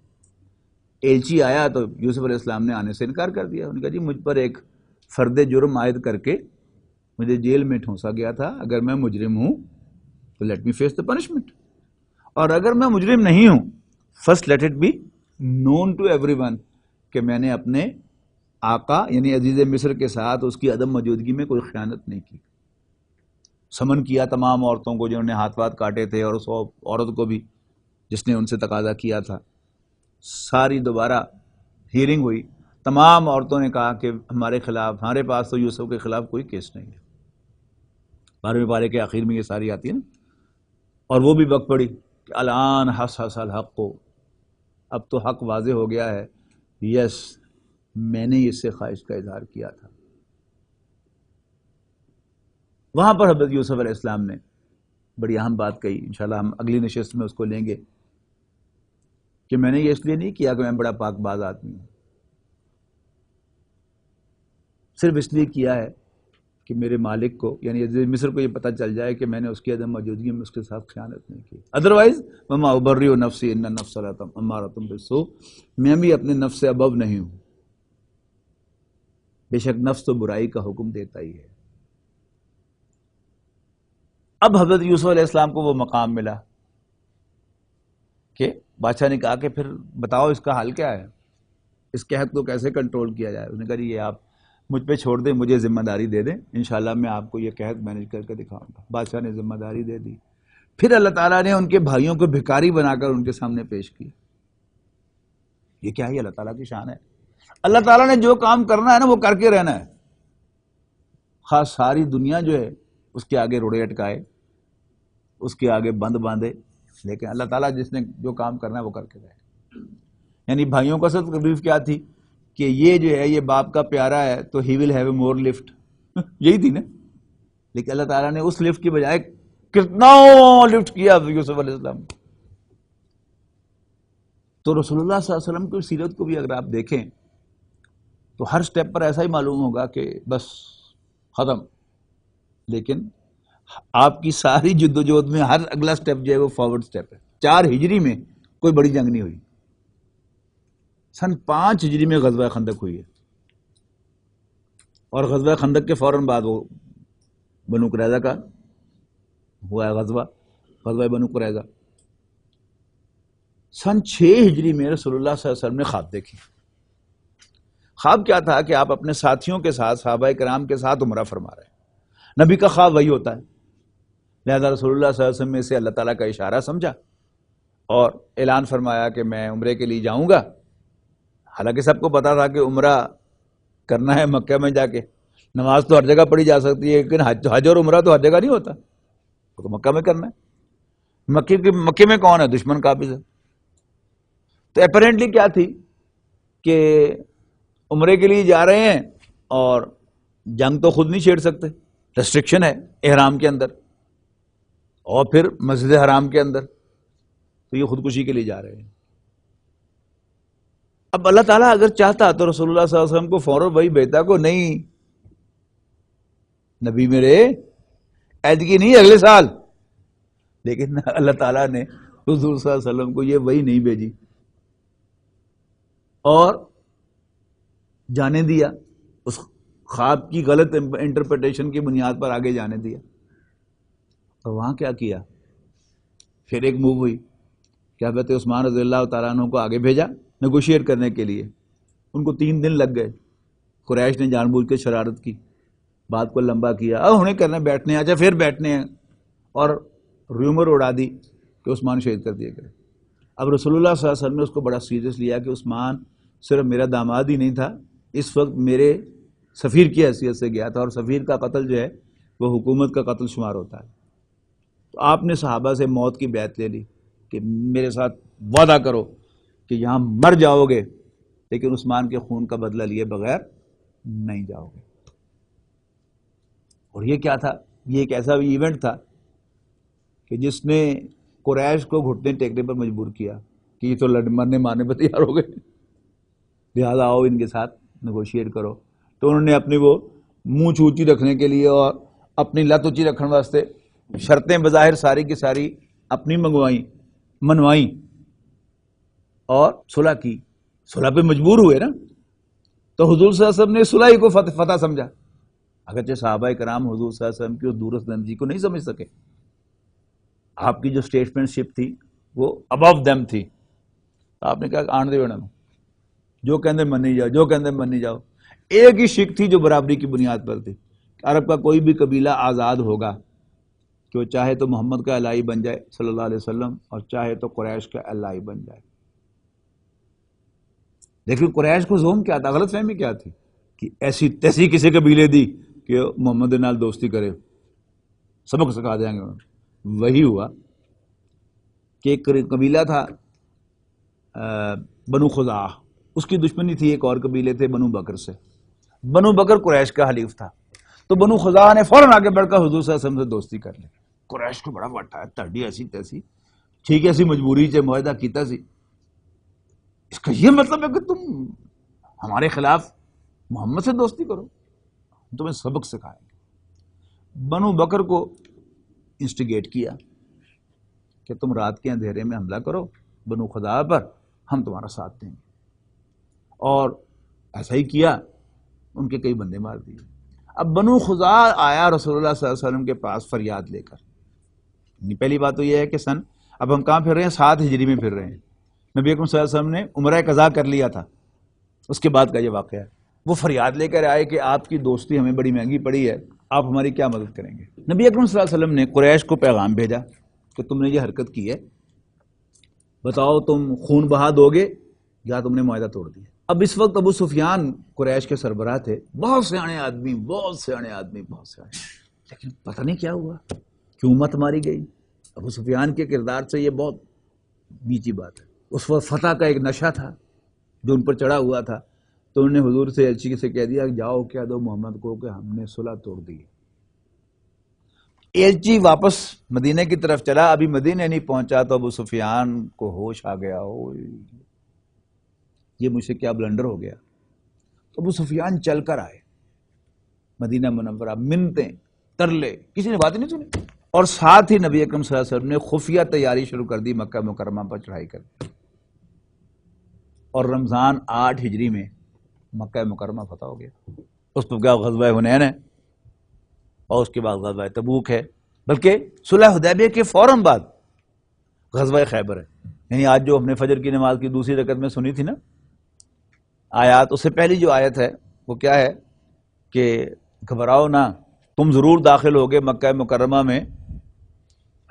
ایلچی آیا تو یوسف علیہ السلام نے آنے سے انکار کر دیا. انہوں نے کہا جی مجھ پر ایک فرد جرم عائد کر کے مجھے جیل میں ٹھونسا گیا تھا، اگر میں مجرم ہوں تو let me face the punishment, اور اگر میں مجرم نہیں ہوں first let it be known to everyone کہ میں نے اپنے آقا یعنی عزیز مصر کے ساتھ اس کی عدم موجودگی میں کوئی خیانت نہیں کی. سمن کیا تمام عورتوں کو جنہوں نے ہاتھ واتھ کاٹے تھے، اور اس عورت کو بھی جس نے ان سے تقاضا کیا تھا. ساری دوبارہ ہیئرنگ ہوئی، تمام عورتوں نے کہا کہ ہمارے خلاف، ہمارے پاس تو یوسف کے خلاف کوئی کیس نہیں ہے. 12ویں پارے کے آخر میں یہ ساری آتی ہے نا. اور وہ بھی بک پڑی کہ الان حس الحق کو، اب تو حق واضح ہو گیا ہے، یس میں نے اس سے خواہش کا اظہار کیا تھا. وہاں پر حضرت یوسف علیہ السلام نے بڑی اہم بات کہی، انشاءاللہ ہم اگلی نشست میں اس کو لیں گے، کہ میں نے یہ اس لیے نہیں کیا کہ میں بڑا پاک باز آدمی ہوں، صرف اس لیے کیا ہے کہ میرے مالک کو یعنی عزیز مصر کو یہ پتہ چل جائے کہ میں نے اس کی عدم موجودگی میں اس کے ساتھ خیانت نہیں کی. ادروائز وما ابرئ نفسی ان النفس لامارۃ بالسوء، میں بھی اپنے نفس سے ابو نہیں ہوں، بے شک نفس تو برائی کا حکم دیتا ہی ہے. اب حضرت یوسف علیہ السلام کو وہ مقام ملا کہ بادشاہ نے کہا کہ پھر بتاؤ اس کا حل کیا ہے، اس قحط کو کیسے کنٹرول کیا جائے. اس نے کہا جی یہ آپ مجھ پہ چھوڑ دیں، مجھے ذمہ داری دے دیں، انشاءاللہ میں آپ کو یہ قحط مینیج کر کے دکھاؤں گا. بادشاہ نے ذمہ داری دے دی. پھر اللہ تعالیٰ نے ان کے بھائیوں کو بھکاری بنا کر ان کے سامنے پیش کیا. یہ کیا ہے؟ اللہ تعالیٰ کی شان ہے. اللہ تعالیٰ نے جو کام کرنا ہے نا وہ کر کے رہنا ہے، خاص ساری دنیا جو ہے اس کے آگے روڑے اٹکائے، اس کے آگے بند باندھے، لیکن اللہ تعالیٰ جس نے جو کام کرنا ہے وہ کر کے رہے. یعنی بھائیوں کا سب تکلیف کیا تھی کہ یہ جو ہے یہ باپ کا پیارا ہے تو ہی will have a more lift, یہی تھی نا. لیکن اللہ تعالیٰ نے اس لفٹ کی بجائے کتنا لفٹ کیا یوسف علیہ السلام. تو رسول اللہ صلی اللہ علیہ وسلم کی سیرت کو بھی اگر آپ دیکھیں تو ہر سٹیپ پر ایسا ہی معلوم ہوگا کہ بس ختم، لیکن آپ کی ساری جدوجہد میں ہر اگلا سٹیپ جو ہے وہ فارورڈ سٹیپ ہے. 4 ہجری میں کوئی بڑی جنگ نہیں ہوئی، سن 5 ہجری میں غزوہ خندق ہوئی ہے، اور غزوہ خندق کے فوراً بعد وہ بنو قریظہ کا ہوا ہے غزوہ بنو قریظہ. سن 6 ہجری میں رسول اللہ صلی اللہ علیہ وسلم نے خواب دیکھی. خواب کیا تھا کہ آپ اپنے ساتھیوں کے ساتھ، صحابہ کرام کے ساتھ عمرہ فرما رہے ہیں. نبی کا خواب وہی ہوتا ہے، لہذا رسول اللہ صلی اللہ علیہ وسلم میں سے اللہ تعالیٰ کا اشارہ سمجھا اور اعلان فرمایا کہ میں عمرے کے لیے جاؤں گا. حالانکہ سب کو پتا تھا کہ عمرہ کرنا ہے مکہ میں جا کے، نماز تو ہر جگہ پڑھی جا سکتی ہے لیکن حج اور عمرہ تو ہر جگہ نہیں ہوتا، تو مکہ میں کرنا ہے. مکے میں کون ہے؟ دشمن قابض ہے. تو اپیرنٹلی کیا تھی کہ عمرے کے لیے جا رہے ہیں اور جنگ تو خود نہیں چھیڑ سکتے، ریسٹرکشن ہے احرام کے اندر اور پھر مسجد حرام کے اندر، تو یہ خودکشی کے لیے جا رہے ہیں. اب اللہ تعالیٰ اگر چاہتا تو رسول اللہ صلی اللہ علیہ وسلم کو فوراً وہی بھیجتا کو نہیں نبی میرے ایتکی نہیں اگلے سال، لیکن اللہ تعالیٰ نے حضور صلی اللہ علیہ وسلم کو یہ وہی نہیں بھیجی اور جانے دیا، اس خواب کی غلط انٹرپریٹیشن کی بنیاد پر آگے جانے دیا. اور وہاں کیا کیا؟ پھر ایک موو ہوئی کہ حضرت عثمان رضی اللہ تعالیٰ عنہ کو آگے بھیجا نیگوشیٹ کرنے کے لیے. ان کو 3 دن لگ گئے. قریش نے جان بوجھ کے شرارت کی، بات کو لمبا کیا، اب انہیں کرنا بیٹھنے ہیں، اچھا پھر بیٹھنے ہیں، اور ریومر اڑا دی کہ عثمان شہید کر دیے گئے. اب رسول اللہ صلی اللہ علیہ وسلم نے اس کو بڑا سیریس لیا کہ عثمان صرف میرا داماد ہی نہیں تھا، اس وقت میرے سفیر کی حیثیت سے گیا تھا، اور سفیر کا قتل جو ہے وہ حکومت کا قتل شمار ہوتا ہے. تو آپ نے صحابہ سے موت کی بیعت لے لی کہ میرے ساتھ وعدہ کرو کہ یہاں مر جاؤ گے لیکن عثمان کے خون کا بدلہ لیے بغیر نہیں جاؤ گے. اور یہ کیا تھا؟ یہ ایک ایسا بھی ایونٹ تھا کہ جس نے قریش کو گھٹنے ٹیکنے پر مجبور کیا کہ یہ تو مرنے مارنے پر تیار ہو گئے. لہٰذا آؤ ان کے ساتھ نیگوشیٹ کرو. تو انہوں نے اپنی وہ منہ اونچی رکھنے کے لیے اور اپنی لت اونچی رکھنے واسطے شرطیں بظاہر ساری کی ساری اپنی منوائیں اور صلح کی. صلح پہ مجبور ہوئے نا. تو حضور صلی اللہ علیہ وسلم نے صلح کو فتح سمجھا، اگرچہ صحابہ کرام حضور صلی اللہ علیہ وسلم کی اس دورست اندیشی کو نہیں سمجھ سکے. آپ کی جو اسٹیٹمنٹ شپ تھی وہ ابو دیم تھی. آپ نے کہا آن دے انہوں جو کہندے منی جاؤ، جو کہندے منی جاؤ. ایک ہی شک تھی جو برابری کی بنیاد پر تھی. عرب کا کوئی بھی قبیلہ آزاد ہوگا کہ وہ چاہے تو محمد کا الہی بن جائے صلی اللہ علیہ وسلم اور چاہے تو قریش کا الہی بن جائے. لیکن قریش کو زوم کیا تھا، غلط فہمی کیا تھی کہ ایسی تیسی کسی قبیلے دی کہ محمد نال دوستی کرے، سبق سکھا دیں گے. وہی ہوا کہ ایک قبیلہ تھا بنو خزاعہ، اس کی دشمنی تھی ایک اور قبیلے تھے بنو بکر سے. بنو بکر قریش کا حلیف تھا. تو بنو خزاعہ نے فوراً آگے بڑھ کر حضور صلی اللہ علیہ وسلم سے دوستی کر لی. قریش کو بڑا وٹا ہے، تڑی ایسی تیسی، ٹھیک ہے ایسی مجبوری سے معاہدہ کیتا سی. اس کا یہ مطلب ہے کہ تم ہمارے خلاف محمد سے دوستی کرو، ہم تمہیں سبق سکھائیں گے. بنو بکر کو انسٹیگیٹ کیا کہ تم رات کے اندھیرے میں حملہ کرو بنو خزاعہ پر، ہم تمہارا ساتھ دیں گے. اور ایسا ہی کیا، ان کے کئی بندے مار دیے. اب بنو خزاعہ آیا رسول اللہ صلی اللہ علیہ وسلم کے پاس فریاد لے کر. پہلی بات تو یہ ہے کہ اب ہم کہاں پھر رہے ہیں؟ 7 ہجری میں پھر رہے ہیں. نبی اکرم صلی اللہ علیہ وسلم نے عمرہ قضا کر لیا تھا، اس کے بعد کا یہ واقعہ ہے. وہ فریاد لے کر آئے کہ آپ کی دوستی ہمیں بڑی مہنگی پڑی ہے، آپ ہماری کیا مدد کریں گے؟ نبی اکرم صلی اللہ علیہ وسلم نے قریش کو پیغام بھیجا کہ تم نے یہ حرکت کی ہے، بتاؤ تم خون بہا دو گے یا تم نے معاہدہ توڑ دیا. اب اس وقت ابو سفیان قریش کے سربراہ تھے، بہت سیانے آدمی، لیکن پتہ نہیں کیا ہوا، کیوں مت ماری گئی. ابو سفیان کے کردار سے یہ بہت نیچی بات ہے. اس وقت فتح کا ایک نشہ تھا جو ان پر چڑھا ہوا تھا. تو انہوں نے حضور سے ایلچی سے کہہ دیا کہ جاؤ کہہ دو محمد کو کہ ہم نے صلح توڑ دی. ایلچی واپس مدینے کی طرف چلا، ابھی مدینے نہیں پہنچا تو ابو سفیان کو ہوش آ گیا، یہ مجھ سے کیا بلنڈر ہو گیا. تو ابو سفیان چل کر آئے مدینہ منورہ، منتیں ترلے، کسی نے بات نہیں سنی. اور ساتھ ہی نبی اکرم صلی اللہ علیہ وسلم نے خفیہ تیاری شروع کر دی مکہ مکرمہ پر چڑھائی کر. اور رمضان 8 ہجری میں مکہ مکرمہ فتح ہو گیا. اس پر کیا غزوہ حنین ہے اور اس کے بعد غزوہ تبوک ہے، بلکہ صلح حدیبیہ کے فوراً بعد غزوہ خیبر ہے. یعنی آج جو ہم نے فجر کی نماز کی دوسری رکعت میں سنی تھی نا آیات، اس سے پہلی جو آیت ہے وہ کیا ہے کہ گھبراؤ نہ، تم ضرور داخل ہوگے مکہ مکرمہ میں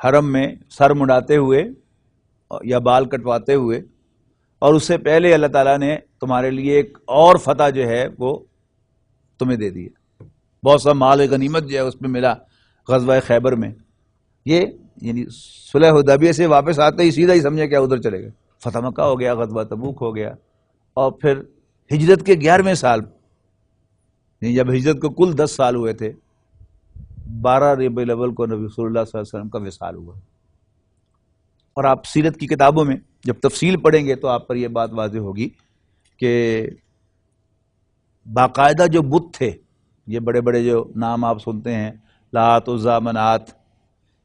حرم میں سر مڈاتے ہوئے یا بال کٹواتے ہوئے، اور اس سے پہلے اللہ تعالیٰ نے تمہارے لیے ایک اور فتح جو ہے وہ تمہیں دے دی ہے. بہت سا مال غنیمت جو ہے اس میں ملا غزوہ خیبر میں. یہ یعنی صلح حدیبیہ سے واپس آتے ہی سیدھا ہی سمجھے کیا ادھر چلے گئے. فتح مکہ ہو گیا، غزوہ تبوک ہو گیا، اور پھر ہجرت کے 11ویں سال جب ہجرت کو کل 10 سال ہوئے تھے، 12 ربیع الاول کو نبی صلی اللہ صلی اللہ علیہ وسلم کا وصال ہوا. اور آپ سیرت کی کتابوں میں جب تفصیل پڑھیں گے تو آپ پر یہ بات واضح ہوگی کہ باقاعدہ جو بت تھے، یہ بڑے بڑے جو نام آپ سنتے ہیں، لات، عزیٰ، منات،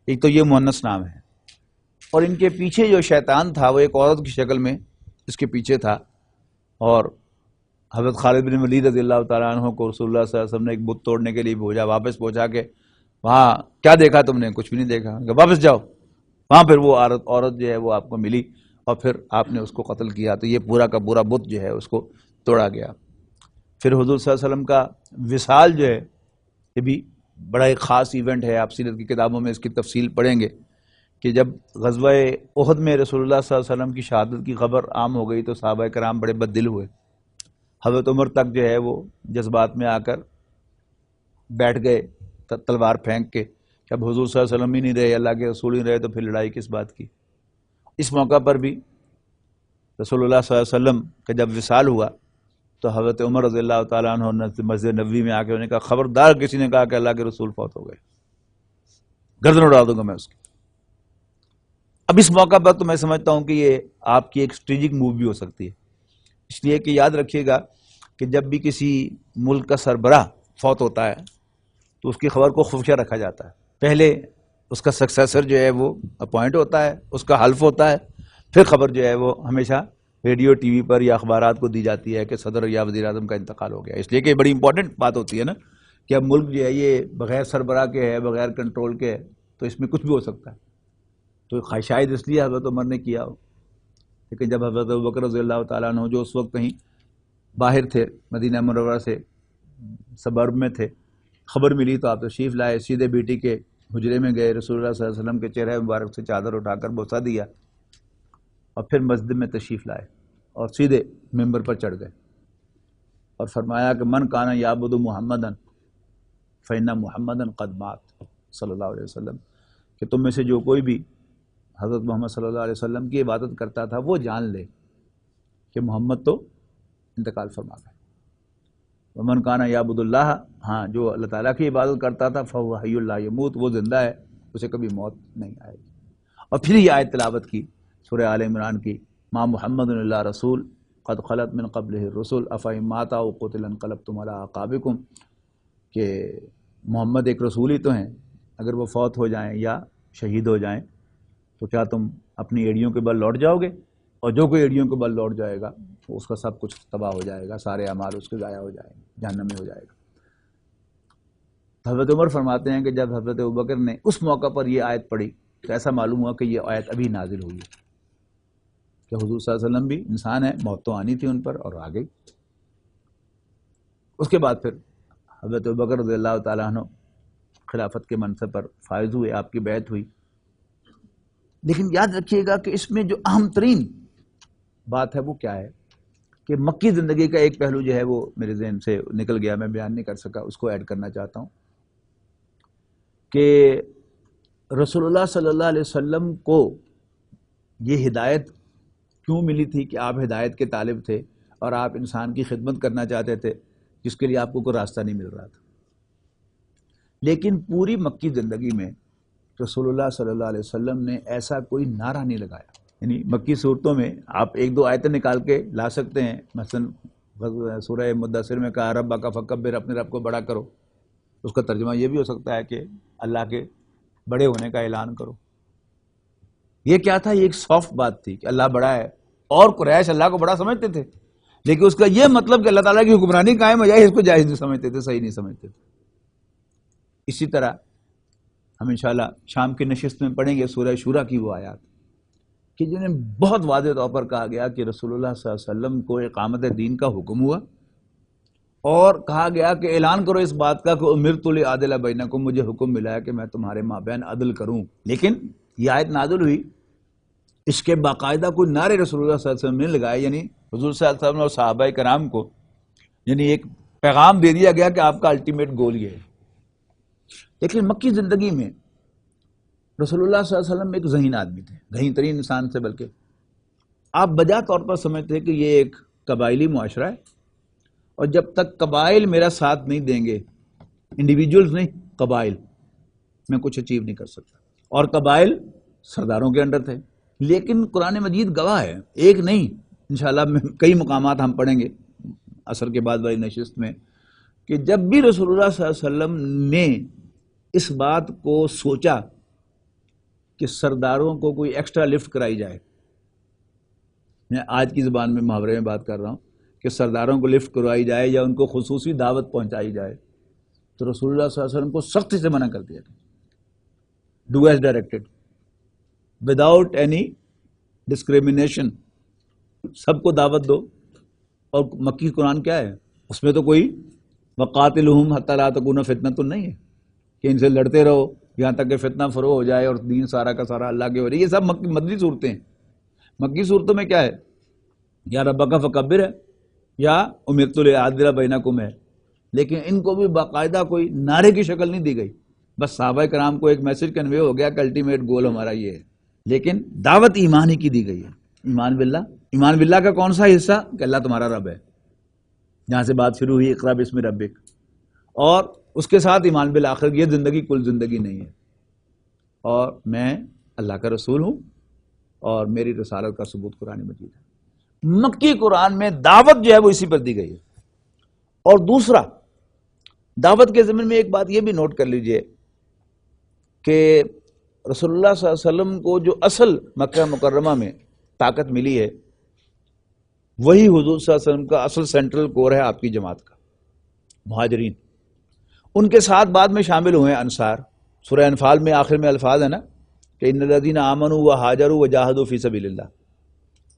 ایک تو یہ مؤنث نام ہے، اور ان کے پیچھے جو شیطان تھا وہ ایک عورت کی شکل میں اس کے پیچھے تھا. اور حضرت خالد بن ولید رضی اللہ تعالیٰ عنہ کو رسول اللہ صلی اللہ علیہ وسلم نے ایک بت توڑنے کے لیے بھیجا. واپس پہنچا کے وہاں کیا دیکھا تم نے؟ کچھ بھی نہیں دیکھا. واپس جاؤ. وہاں پھر وہ عورت جو ہے وہ آپ کو ملی اور پھر آپ نے اس کو قتل کیا. تو یہ پورا کا پورا بت جو ہے اس کو توڑا گیا. پھر حضور صلی اللہ علیہ وسلم کا وصال جو ہے یہ بھی بڑا ایک خاص ایونٹ ہے. آپ سیرت کی کتابوں میں اس کی تفصیل پڑھیں گے کہ جب غزوہ احد میں رسول اللہ صلی اللہ علیہ وسلم کی شہادت کی خبر عام ہو گئی تو صحابہ کرام بڑے بد دل ہوئے. حضرت عمر تک جو ہے وہ جذبات میں آ کر بیٹھ گئے تلوار پھینک کے کہ اب حضور صلی اللہ علیہ وسلم ہی نہیں رہے، اللہ کے رسول ہی رہے، تو پھر لڑائی کس بات کی. اس موقع پر بھی رسول اللہ صلی اللہ علیہ وسلم کا جب وصال ہوا تو حضرت عمر رضی اللہ تعالیٰ عنہ نے مسجد نبوی میں آ کے انہوں نے کہا خبردار کسی نے کہا کہ اللہ کے رسول فوت ہو گئے، گردن اڑا دوں گا میں اس کی. اب اس موقع پر تو میں سمجھتا ہوں کہ یہ آپ کی ایک اسٹریٹجک موو بھی ہو سکتی ہے اس لیے کہ یاد رکھیے گا کہ جب بھی کسی ملک کا سربراہ فوت ہوتا ہے تو اس کی خبر کو خفیہ رکھا جاتا ہے. پہلے اس کا سکسیسر جو ہے وہ اپوائنٹ ہوتا ہے، اس کا حلف ہوتا ہے، پھر خبر جو ہے وہ ہمیشہ ریڈیو ٹی وی پر یا اخبارات کو دی جاتی ہے کہ صدر یا وزیر اعظم کا انتقال ہو گیا. اس لیے کہ بڑی امپورٹنٹ بات ہوتی ہے نا کہ اب ملک جو ہے یہ بغیر سربراہ کے ہے، بغیر کنٹرول کے ہے، تو اس میں کچھ بھی ہو سکتا ہے. تو شاید اس لیے حضرت عمر نے کیا ہو. لیکن جب حضرت ابوبکر رضی اللہ تعالیٰ عنہ جو اس وقت کہیں باہر تھے، مدینہ منورہ سے سبرب میں تھے، خبر ملی تو آپ تشریف لائے، سیدھے بیٹی کے حجرے میں گئے، رسول اللہ صلی اللہ علیہ وسلم کے چہرے مبارک سے چادر اٹھا کر بوسہ دیا اور پھر مسجد میں تشریف لائے اور سیدھے ممبر پر چڑھ گئے اور فرمایا کہ من کان یعبد محمدً فإن محمدًا قد مات صلی اللہ علیہ وسلم، کہ تم میں سے جو کوئی بھی حضرت محمد صلی اللہ علیہ وسلم کی عبادت کرتا تھا وہ جان لے کہ محمد تو انتقال فرما گئے. ومن کان یعبد اللہ، ہاں جو اللہ تعالیٰ کی عبادت کرتا تھا فهو حی لا یموت، وہ زندہ ہے، اسے کبھی موت نہیں آئے گی. اور پھر یہ آیت تلاوت کی سورہ آل عمران کی، ما محمد الا رسول قد خلت من قبلہ الرسل افإن مات او قتل انقلبتم علی اعقابکم، کہ محمد ایک رسول ہی تو ہیں، اگر وہ فوت ہو جائیں یا شہید ہو جائیں تو کیا تم اپنی ایڑیوں کے بل لوٹ جاؤ گے؟ اور جو کوئی ایڑیوں کے بل لوٹ جائے گا تو اس کا سب کچھ تباہ ہو جائے گا، سارے اعمال اس کے ضائع ہو جائیں گے، جہنم میں ہو جائے گا. حضرت عمر فرماتے ہیں کہ جب حضرت ابوبکر نے اس موقع پر یہ آیت پڑھی تو ایسا معلوم ہوا کہ یہ آیت ابھی نازل ہوئی ہے کہ حضور صلی اللہ علیہ وسلم بھی انسان ہے، موت تو آنی تھی ان پر اور آ گئی. اس کے بعد پھر حضرت ابوبکر رضی اللہ تعالیٰ عنہ خلافت کے منصب پر فائز ہوئے، آپ کی بیعت ہوئی. لیکن یاد رکھیے گا کہ اس میں جو اہم ترین بات ہے وہ کیا ہے کہ مکی زندگی کا ایک پہلو جو ہے وہ میرے ذہن سے نکل گیا، میں بیان نہیں کر سکا، اس کو ایڈ کرنا چاہتا ہوں کہ رسول اللہ صلی اللہ علیہ وسلم کو یہ ہدایت کیوں ملی تھی کہ آپ ہدایت کے طالب تھے اور آپ انسان کی خدمت کرنا چاہتے تھے جس کے لیے آپ کو کوئی راستہ نہیں مل رہا تھا. لیکن پوری مکی زندگی میں رسول اللہ صلی اللہ علیہ وسلم نے ایسا کوئی نعرہ نہیں لگایا. یعنی مکی صورتوں میں آپ ایک دو آیتیں نکال کے لا سکتے ہیں، مثلا سورہ مدثر میں کہا رب کا فکبر، اپنے رب کو بڑا کرو. اس کا ترجمہ یہ بھی ہو سکتا ہے کہ اللہ کے بڑے ہونے کا اعلان کرو. یہ کیا تھا؟ یہ ایک سافٹ بات تھی کہ اللہ بڑا ہے، اور قریش اللہ کو بڑا سمجھتے تھے، لیکن اس کا یہ مطلب کہ اللہ تعالیٰ کی حکمرانی قائم ہو جائے اس کو جائز نہیں سمجھتے تھے، صحیح نہیں سمجھتے تھے. اسی طرح ہم انشاءاللہ شام کی نشست میں پڑھیں گے سورہ شورا کی وہ آیات کہ جنہیں بہت واضح طور پر کہا گیا کہ رسول اللہ صلی اللہ علیہ وسلم کو اقامت دین کا حکم ہوا اور کہا گیا کہ اعلان کرو اس بات کا کہ امرت لأعدل بینکم، مجھے حکم ملا ہے کہ میں تمہارے مابین عدل کروں. لیکن یہ آیت نازل ہوئی، اس کے باقاعدہ کوئی نعرے رسول اللہ صلی اللہ علیہ وسلم نے لگائے، یعنی حضور صلی اللہ علیہ وسلم اور صحابہ کرام کو یعنی ایک پیغام دے دیا گیا کہ آپ کا الٹیمیٹ گول یہ ہے. لیکن مکی زندگی میں رسول اللہ صلی اللہ علیہ وسلم ایک ذہین آدمی تھے، ذہین ترین انسان سے، بلکہ آپ بجا طور پر سمجھتے ہیں کہ یہ ایک قبائلی معاشرہ ہے اور جب تک قبائل میرا ساتھ نہیں دیں گے، انڈیویجولز نہیں، قبائل، میں کچھ اچیو نہیں کر سکتا. اور قبائل سرداروں کے انڈر تھے. لیکن قرآن مجید گواہ ہے، ایک نہیں، انشاءاللہ کئی مقامات ہم پڑھیں گے عصر کے بعد والی نشست میں، کہ جب بھی رسول اللہ صلی اللہ علیہ وسلم نے اس بات کو سوچا کہ سرداروں کو کوئی ایکسٹرا لفٹ کرائی جائے، میں آج کی زبان میں محاورے میں بات کر رہا ہوں کہ سرداروں کو لفٹ کروائی جائے یا ان کو خصوصی دعوت پہنچائی جائے، تو رسول اللہ صلی اللہ علیہ وسلم کو سختی سے منع کر دیا تھا. Do as directed without any discrimination, سب کو دعوت دو. اور مکی قرآن کیا ہے؟ اس میں تو کوئی وقاتلہم حتی لا تکون فتنۃ نہیں ہے کہ ان سے لڑتے رہو یہاں تک کہ فتنہ فروغ ہو جائے اور دین سارا کا سارا اللہ کے ہو رہی. یہ سب مدنی صورتیں ہیں. مکی صورتوں میں کیا ہے؟ یا ربک فکبر ہے یا امرت لأعدل بینکم ہے. لیکن ان کو بھی باقاعدہ کوئی نعرے کی شکل نہیں دی گئی، بس صحابہ کرام کو ایک میسج کنوے ہو گیا کہ الٹیمیٹ گول ہمارا یہ ہے. لیکن دعوت ایمان ہی کی دی گئی ہے. ایمان باللہ، ایمان باللہ کا کون سا حصہ؟ کہ اللہ تمہارا رب ہے، جہاں سے بات شروع ہوئی اقرا بسم ربک، اور اس کے ساتھ ایمان بالآخر. یہ زندگی کل زندگی نہیں ہے، اور میں اللہ کا رسول ہوں اور میری رسالت کا ثبوت قرآن مجید ہے. مکی قرآن میں دعوت جو ہے وہ اسی پر دی گئی ہے. اور دوسرا دعوت کے ضمن میں ایک بات یہ بھی نوٹ کر لیجئے کہ رسول اللہ صلی اللہ علیہ وسلم کو جو اصل مکہ مکرمہ میں طاقت ملی ہے وہی حضور صلی اللہ علیہ وسلم کا اصل سینٹرل کور ہے آپ کی جماعت کا، مہاجرین. ان کے ساتھ بعد میں شامل ہوئے ہیں انصار. سورہ انفال میں آخر میں الفاظ ہے نا کہ ان الذین آمنوا وہاجروا وجاہدوا فی سبیل اللہ،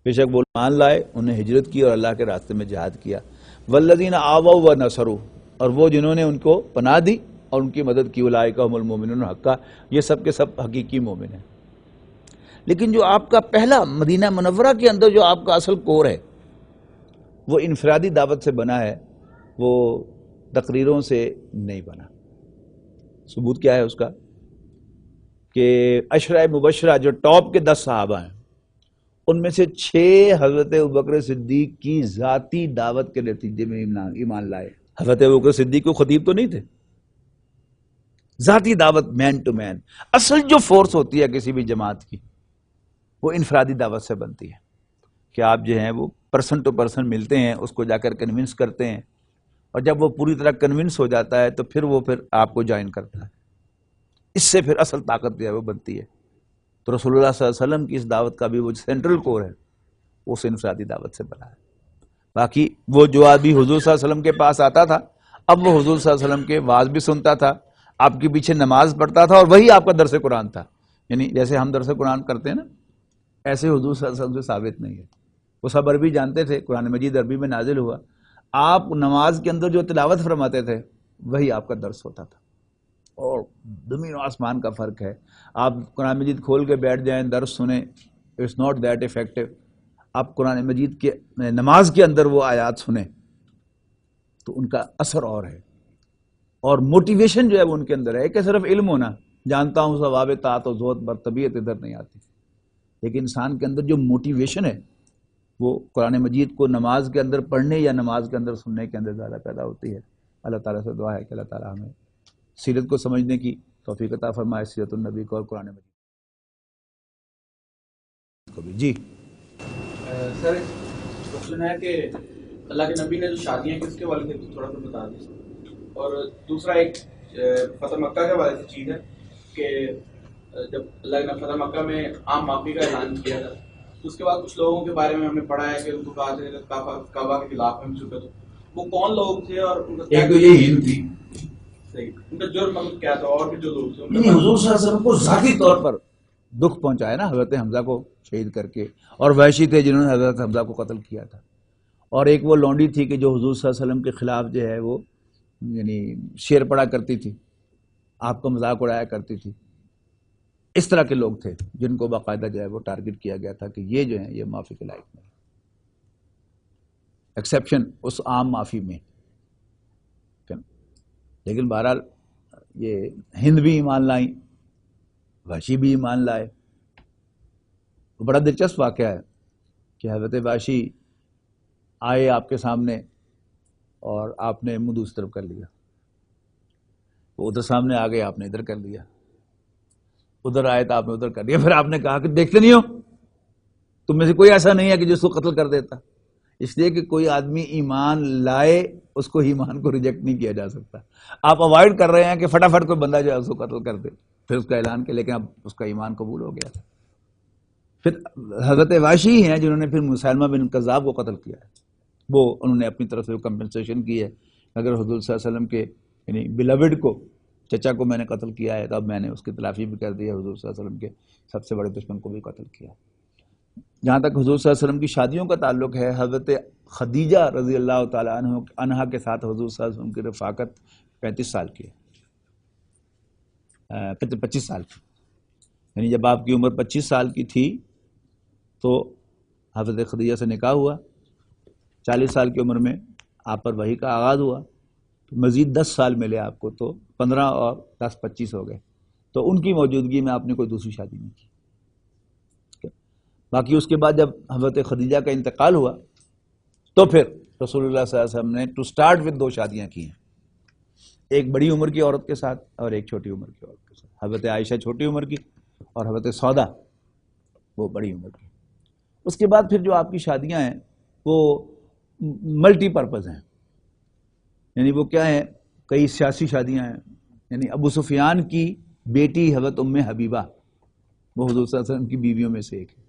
بے شک وہ ایمان لائے، انہوں نے ہجرت کی اور اللہ کے راستے میں جہاد کیا. والذین آووا ونصروا، اور وہ جنہوں نے ان کو پناہ دی اور ان کی مدد کی، اولئک هم المؤمنون حقا، یہ سب کے سب حقیقی مومن ہیں. لیکن جو آپ کا پہلا مدینہ منورہ کے اندر جو آپ کا اصل کور ہے وہ انفرادی دعوت سے بنا ہے، وہ تقریروں سے نہیں بنا. ثبوت کیا ہے اس کا کہ عشرہ مبشرہ جو ٹاپ کے 10 صحابہ ہیں ان میں سے 6 حضرت ابوبکر صدیق کی ذاتی دعوت کے نتیجے میں ایمان لائے. حضرت ابوبکر صدیق کو خطیب تو نہیں تھے، ذاتی دعوت مین ٹو مین. اصل جو فورس ہوتی ہے کسی بھی جماعت کی وہ انفرادی دعوت سے بنتی ہے کہ آپ جو ہیں وہ پرسن ٹو پرسن ملتے ہیں، اس کو جا کر کنونس کرتے ہیں، اور جب وہ پوری طرح کنونس ہو جاتا ہے تو پھر وہ آپ کو جوائن کرتا ہے. اس سے پھر اصل طاقت جو ہے وہ بنتی ہے. تو رسول اللہ صلی اللہ علیہ وسلم کی اس دعوت کا بھی وہ سینٹرل کور ہے وہ اس انفرادی دعوت سے بنا ہے. باقی وہ جو آدمی حضور صلی اللہ علیہ وسلم کے پاس آتا تھا اب وہ حضور صلی اللہ علیہ وسلم کے واعظ بھی سنتا تھا، آپ کے پیچھے نماز پڑھتا تھا، اور وہی آپ کا درس قرآن تھا. یعنی جیسے ہم درس قرآن کرتے ہیں نا، ایسے حضور صلی اللہ علیہ وسلم سے ثابت نہیں ہے. وہ سب عربی جانتے تھے، قرآن مجید عربی میں نازل ہوا، آپ نماز کے اندر جو تلاوت فرماتے تھے وہی آپ کا درس ہوتا تھا. اور زمین و آسمان کا فرق ہے. آپ قرآن مجید کھول کے بیٹھ جائیں درس سنیں، اٹس ناٹ دیٹ افیکٹو. آپ قرآن مجید کے نماز کے اندر وہ آیات سنیں تو ان کا اثر اور ہے، اور موٹیویشن جو ہے وہ ان کے اندر ہے کہ صرف علم ہونا، جانتا ہوں ثواب طاعت و زہد بر طبیعت ادھر نہیں آتی. لیکن انسان کے اندر جو موٹیویشن ہے وہ قرآن مجید کو نماز کے اندر پڑھنے یا نماز کے اندر سننے کے اندر زیادہ پیدا ہوتی ہے. اللہ تعالیٰ سے دعا ہے کہ اللہ تعالیٰ ہمیں سیرت کو سمجھنے کی توفیق عطا فرمائے، سیرت النبی کو اور قرآن مجید کو بھی. جی سر کوشچن ہے کہ اللہ کے نبی نے جو شادیاں کس کے والے تھے تھوڑا سا بتا دیجیے. اور دوسرا ایک فتح مکہ کے والے سے چیز ہے کہ جب اللہ نے فتح مکہ میں عام معافی کا اعلان کیا تھا تو اس کے بعد کچھ لوگوں کے بارے میں ہم نے پڑھا ہے کہ ان کو کہا تھا کعبہ کے خلاف میں چکے تھے. وہ کون لوگ تھے اور ایک تو یہ ہند تھی، ان کا جرم کیا تھا، اور بھی جو لوگ تھے حضور صلی اللہ علیہ وسلم کو ذاتی طور پر دکھ پہنچایا نا حضرت حمزہ کو شہید کر کے، اور وحشی تھے جنہوں نے حضرت حمزہ کو قتل کیا تھا. اور ایک وہ لونڈی تھی کہ جو حضور صلی اللہ علیہ وسلم کے خلاف جو ہے وہ یعنی شعر پڑھا کرتی تھی، آپ کو مذاق اڑایا کرتی تھی. اس طرح کے لوگ تھے جن کو باقاعدہ جو ہے وہ ٹارگٹ کیا گیا تھا کہ یہ جو ہیں یہ معافی کے لائق نہیں، ایکسیپشن اس عام معافی میں. لیکن بہرحال یہ ہند بھی ایمان لائیں، وحشی بھی ایمان لائے. بڑا دلچسپ واقعہ ہے کہ حضرت وحشی آئے آپ کے سامنے اور آپ نے منہ دوسری طرف کر لیا. وہ ادھر سامنے آ گئے، آپ نے ادھر کر لیا. ادھر آئے تو آپ نے ادھر کر لیا. پھر آپ نے کہا کہ دیکھتے نہیں ہو تم میں سے کوئی ایسا نہیں ہے کہ جس کو قتل کر دیتا. اس لیے کہ کوئی آدمی ایمان لائے اس کو ایمان کو ریجیکٹ نہیں کیا جا سکتا. آپ اوائڈ کر رہے ہیں کہ فٹافٹ کوئی بندہ جو ہے اس کو قتل کر دے، پھر اس کا اعلان کیا، لیکن اب اس کا ایمان قبول ہو گیا تھا. پھر حضرت وحشی ہیں جنہوں نے پھر مسیلمہ بن کذاب کو قتل کیا ہے. وہ انہوں نے اپنی طرف سے کمپنسیشن کی ہے، اگر حضور صلی اللہ علیہ وسلم کے یعنی بلوڈ کو، چچا کو میں نے قتل کیا ہے تو اب میں نے اس کی تلافی بھی کر دی ہے، حضور صلی اللہ علیہ وسلم کے سب سے بڑے دشمن کو بھی قتل کیا. جہاں تک حضور صلی اللہ علیہ وسلم کی شادیوں کا تعلق ہے، حضرت خدیجہ رضی اللہ تعالیٰ عنہا کے ساتھ حضور صلی اللہ علیہ وسلم کی رفاقت 35 سال کی ہے، 25 سال کی. یعنی جب آپ کی عمر 25 سال کی تھی تو حضرت خدیجہ سے نکاح ہوا، 40 سال کی عمر میں آپ پر وحی کا آغاز ہوا، تو مزید 10 سال ملے آپ کو، تو 15 اور 10 25 ہو گئے. تو ان کی موجودگی میں آپ نے کوئی دوسری شادی نہیں کی. باقی اس کے بعد جب حضرت خدیجہ کا انتقال ہوا تو پھر رسول اللہ صلی اللہ علیہ وسلم نے ٹو سٹارٹ وتھ 2 شادیاں کی ہیں، ایک بڑی عمر کی عورت کے ساتھ اور ایک چھوٹی عمر کی عورت کے ساتھ. حضرت عائشہ چھوٹی عمر کی اور حضرت سودا وہ بڑی عمر کی. اس کے بعد پھر جو آپ کی شادیاں ہیں وہ ملٹی پرپز ہیں، یعنی وہ کیا ہیں، کئی سیاسی شادیاں ہیں. یعنی ابو سفیان کی بیٹی حضرت ام حبیبہ وہ حضور صلی اللہ علیہ وسلم کی بیویوں میں سے ایک ہے.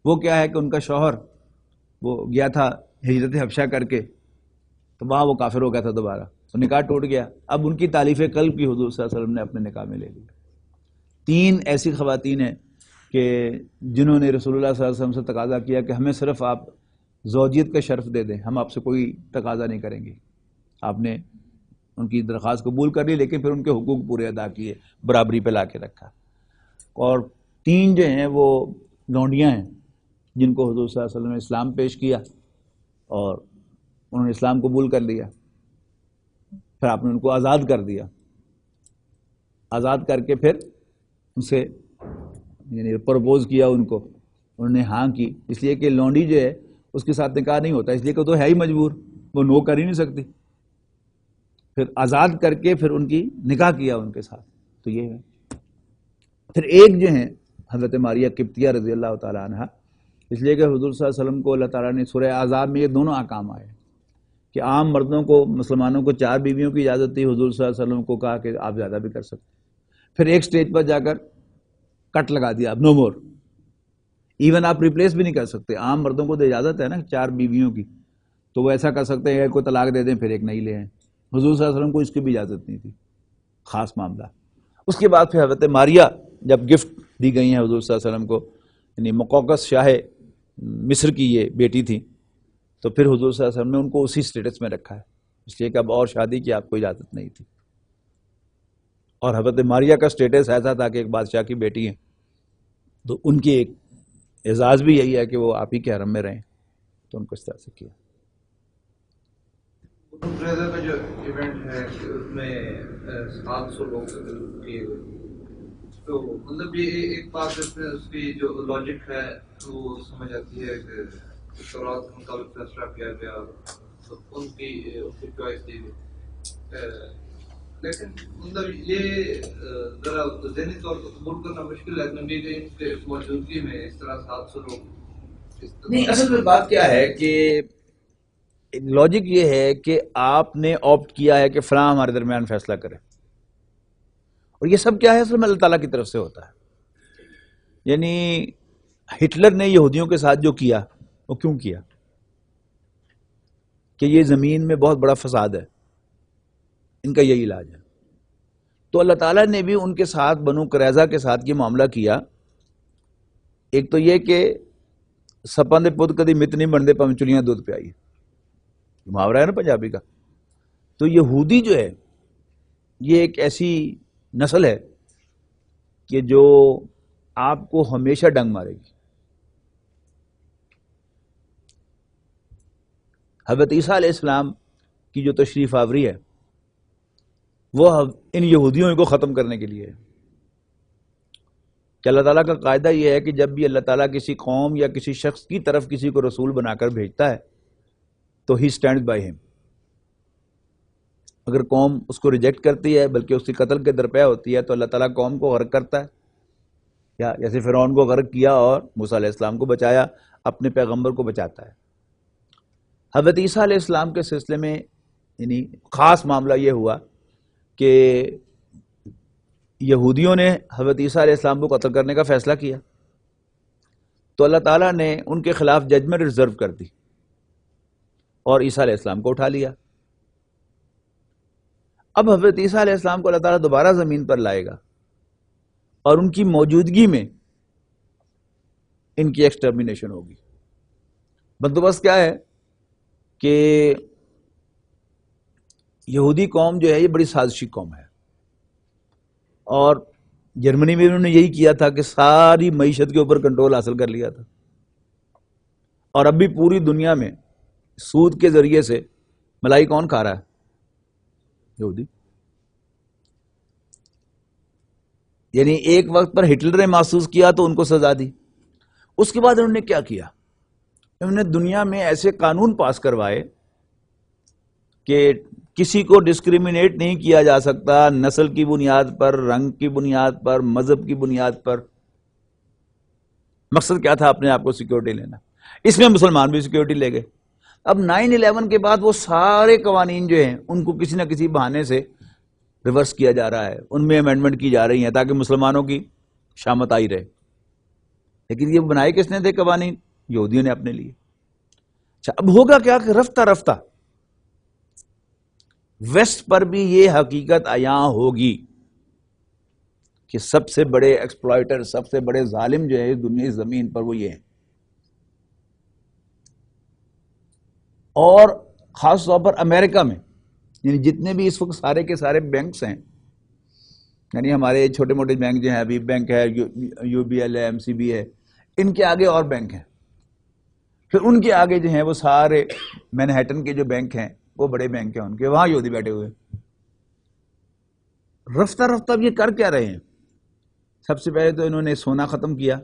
وہ کیا ہے کہ ان کا شوہر وہ گیا تھا ہجرت حبشہ کر کے، تو وہاں وہ کافر ہو گیا تھا دوبارہ، تو نکاح ٹوٹ گیا. اب ان کی تالیف قلب کی حضور صلی اللہ علیہ وسلم نے اپنے نکاح میں لے لی. 3 ایسی خواتین ہیں کہ جنہوں نے رسول اللہ صلی اللہ علیہ وسلم سے تقاضا کیا کہ ہمیں صرف آپ زوجیت کا شرف دے دیں، ہم آپ سے کوئی تقاضا نہیں کریں گے. آپ نے ان کی درخواست قبول کر لی، لیکن پھر ان کے حقوق پورے ادا کیے، برابری پہ لا کے رکھا. اور 3 جو ہیں وہ لونڈیاں ہیں جن کو حضور صلی اللہ علیہ وسلم نے اسلام پیش کیا اور انہوں نے اسلام قبول کر لیا. پھر آپ نے ان کو آزاد کر دیا. آزاد کر کے پھر ان سے یعنی پرپوز کیا ان کو، انہوں نے ہاں کی، اس لیے کہ لونڈی جو ہے اس کے ساتھ نکاح نہیں ہوتا، اس لیے کہ وہ تو ہے ہی مجبور، وہ نو کر ہی نہیں سکتی. پھر آزاد کر کے پھر ان کی نکاح کیا ان کے ساتھ. تو یہ ہے. پھر ایک جو ہیں حضرت ماریہ قبطیہ رضی اللہ تعالیٰ عنہ، اس لیے کہ حضور صلی اللہ علیہ وسلم کو اللہ تعالیٰ نے سورہ احزاب میں یہ دونوں احکام آئے کہ عام مردوں کو، مسلمانوں کو 4 بیویوں کی اجازت تھی، حضور صلی اللہ علیہ وسلم کو کہا کہ آپ زیادہ بھی کر سکتے. پھر ایک سٹیج پر جا کر کٹ لگا دیا، اب نو مور، ایون آپ ریپلیس بھی نہیں کر سکتے. عام مردوں کو تو اجازت ہے نا 4 بیویوں کی، تو وہ ایسا کر سکتے ہیں ایک کو طلاق دے دیں پھر ایک نئی لے آئیں. حضور صلی اللہ علیہ وسلم کو اس کی بھی اجازت نہیں تھی، خاص معاملہ. اس کے بعد پھر حضرت ماریہ جب گفٹ دی گئی ہیں حضور صلی اللہ علیہ وسلم کو، یعنی مقوقس شاہ مصر کی یہ بیٹی تھی، تو پھر حضور صلی اللہ علیہ وسلم نے ان کو اسی سٹیٹس میں رکھا ہے، اس لیے کہ اب اور شادی کی آپ کو اجازت نہیں تھی. اور حضرت ماریہ کا سٹیٹس ایسا تھا کہ ایک بادشاہ کی بیٹی ہیں، تو ان کی ایک اعزاز بھی یہی ہے کہ وہ آپ ہی کے حرم میں رہیں، تو ان کو اس طرح سے کیا. ریزا کا جو ایونٹ ہے اس میں 700 لوگ کیے ہوئے، تو مطلب یہ ایک بات اس میں اس کی جو لاجک ہے وہ سمجھ آتی ہے کہ تورات کے مطابق فیصلہ کیا گیا، تو ان کی چوائس دی گئی. لیکن مطلب یہ ذرا ذہنی طور پر قبول کرنا مشکل ہے نبی کریم کے موجودگی میں اس طرح 700 لوگ. نہیں، اصل میں بات کیا ہے کہ لاجک یہ ہے کہ آپ نے آپٹ کیا ہے کہ فلاں ہمارے درمیان فیصلہ کرے، اور یہ سب کیا ہے اصل میں اللہ تعالیٰ کی طرف سے ہوتا ہے. یعنی ہٹلر نے یہودیوں کے ساتھ جو کیا وہ کیوں کیا؟ کہ یہ زمین میں بہت بڑا فساد ہے، ان کا یہی علاج ہے. تو اللہ تعالیٰ نے بھی ان کے ساتھ، بنو قریظہ کے ساتھ یہ معاملہ کیا. ایک تو یہ کہ سپاں دے پت کدی مت نہیں بنتے پاویں چڑیاں دودھ پیائی، محاورہ ہے نا پنجابی کا. تو یہودی جو ہے یہ ایک ایسی نسل ہے کہ جو آپ کو ہمیشہ ڈنگ مارے گی. حضرت عیسیٰ علیہ السلام کی جو تشریف آوری ہے وہ ان یہودیوں کو ختم کرنے کے لیے ہے. کہ اللہ تعالیٰ کا قاعدہ یہ ہے کہ جب بھی اللہ تعالیٰ کسی قوم یا کسی شخص کی طرف کسی کو رسول بنا کر بھیجتا ہے تو ہی اسٹینڈز بائی ہم. اگر قوم اس کو ریجیکٹ کرتی ہے بلکہ اس کی قتل کے درپے ہوتی ہے تو اللہ تعالیٰ قوم کو غرق کرتا ہے، یا جیسے فرعون کو غرق کیا اور موسیٰ علیہ السلام کو بچایا، اپنے پیغمبر کو بچاتا ہے. حضرت عیسیٰ علیہ السلام کے سلسلے میں یعنی خاص معاملہ یہ ہوا کہ یہودیوں نے حضرت عیسیٰ علیہ السلام کو قتل کرنے کا فیصلہ کیا، تو اللہ تعالیٰ نے ان کے خلاف ججمنٹ ریزرو کر دی اور عیسیٰ علیہ السلام کو اٹھا لیا. اب حضرت عیسیٰ علیہ السلام کو اللہ تعالیٰ دوبارہ زمین پر لائے گا اور ان کی موجودگی میں ان کی ایکسٹرمینیشن ہوگی. بندوبست کیا ہے کہ یہودی قوم جو ہے یہ بڑی سازشی قوم ہے، اور جرمنی میں انہوں نے یہی کیا تھا کہ ساری معیشت کے اوپر کنٹرول حاصل کر لیا تھا، اور اب بھی پوری دنیا میں سود کے ذریعے سے ملائی کون کھا رہا ہے؟ یہودی. یعنی ایک وقت پر ہٹلر نے محسوس کیا تو ان کو سزا دی. اس کے بعد انہوں نے کیا کیا؟ انہوں نے دنیا میں ایسے قانون پاس کروائے کہ کسی کو ڈسکریمنیٹ نہیں کیا جا سکتا نسل کی بنیاد پر، رنگ کی بنیاد پر، مذہب کی بنیاد پر. مقصد کیا تھا؟ اپنے آپ کو سیکورٹی لینا. اس میں مسلمان بھی سیکیورٹی لے گئے. اب 9/11 کے بعد وہ سارے قوانین جو ہیں ان کو کسی نہ کسی بہانے سے ریورس کیا جا رہا ہے, ان میں امینڈمنٹ کی جا رہی ہیں تاکہ مسلمانوں کی شامت آئی رہے. لیکن یہ بنائے کس نے تھے قوانین؟ یہودیوں نے اپنے لیے. اچھا, اب ہوگا کیا کہ رفتہ رفتہ ویسٹ پر بھی یہ حقیقت عیاں ہوگی کہ سب سے بڑے ایکسپلائٹر, سب سے بڑے ظالم جو ہے اس دنیا اس زمین پر وہ یہ ہیں. اور خاص طور پر امریکہ میں, یعنی جتنے بھی اس وقت سارے کے سارے بینکس ہیں, یعنی ہمارے چھوٹے موٹے بینک جو ہیں, ابھی بینک ہے, یو بی ایل ہے, ایم سی بی ہے, ان کے آگے اور بینک ہیں. پھر ان کے آگے جو ہیں وہ سارے مینہٹن کے جو بینک ہیں وہ بڑے بینک ہیں ان کے, وہاں یہودی بیٹھے ہوئے. رفتہ رفتہ اب یہ کر کیا رہے ہیں؟ سب سے پہلے تو انہوں نے سونا ختم کیا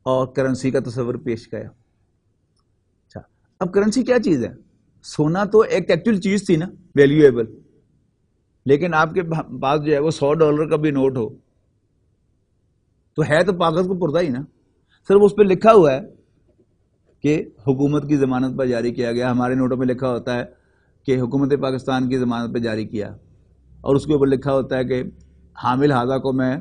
اور کرنسی کا تصور پیش کیا. اچھا, اب کرنسی کیا چیز ہے؟ سونا تو ایک ایکچوئل چیز تھی نا, ویلیویبل, لیکن آپ کے پاس جو ہے وہ $100 کا بھی نوٹ ہو تو ہے تو کاغذ کو پردہ ہی نا. صرف اس پہ لکھا ہوا ہے کہ حکومت کی ضمانت پر جاری کیا گیا. ہمارے نوٹوں پہ لکھا ہوتا ہے کہ حکومت پاکستان کی ضمانت پہ جاری کیا, اور اس کے اوپر لکھا ہوتا ہے کہ حامل ہاذا کو میں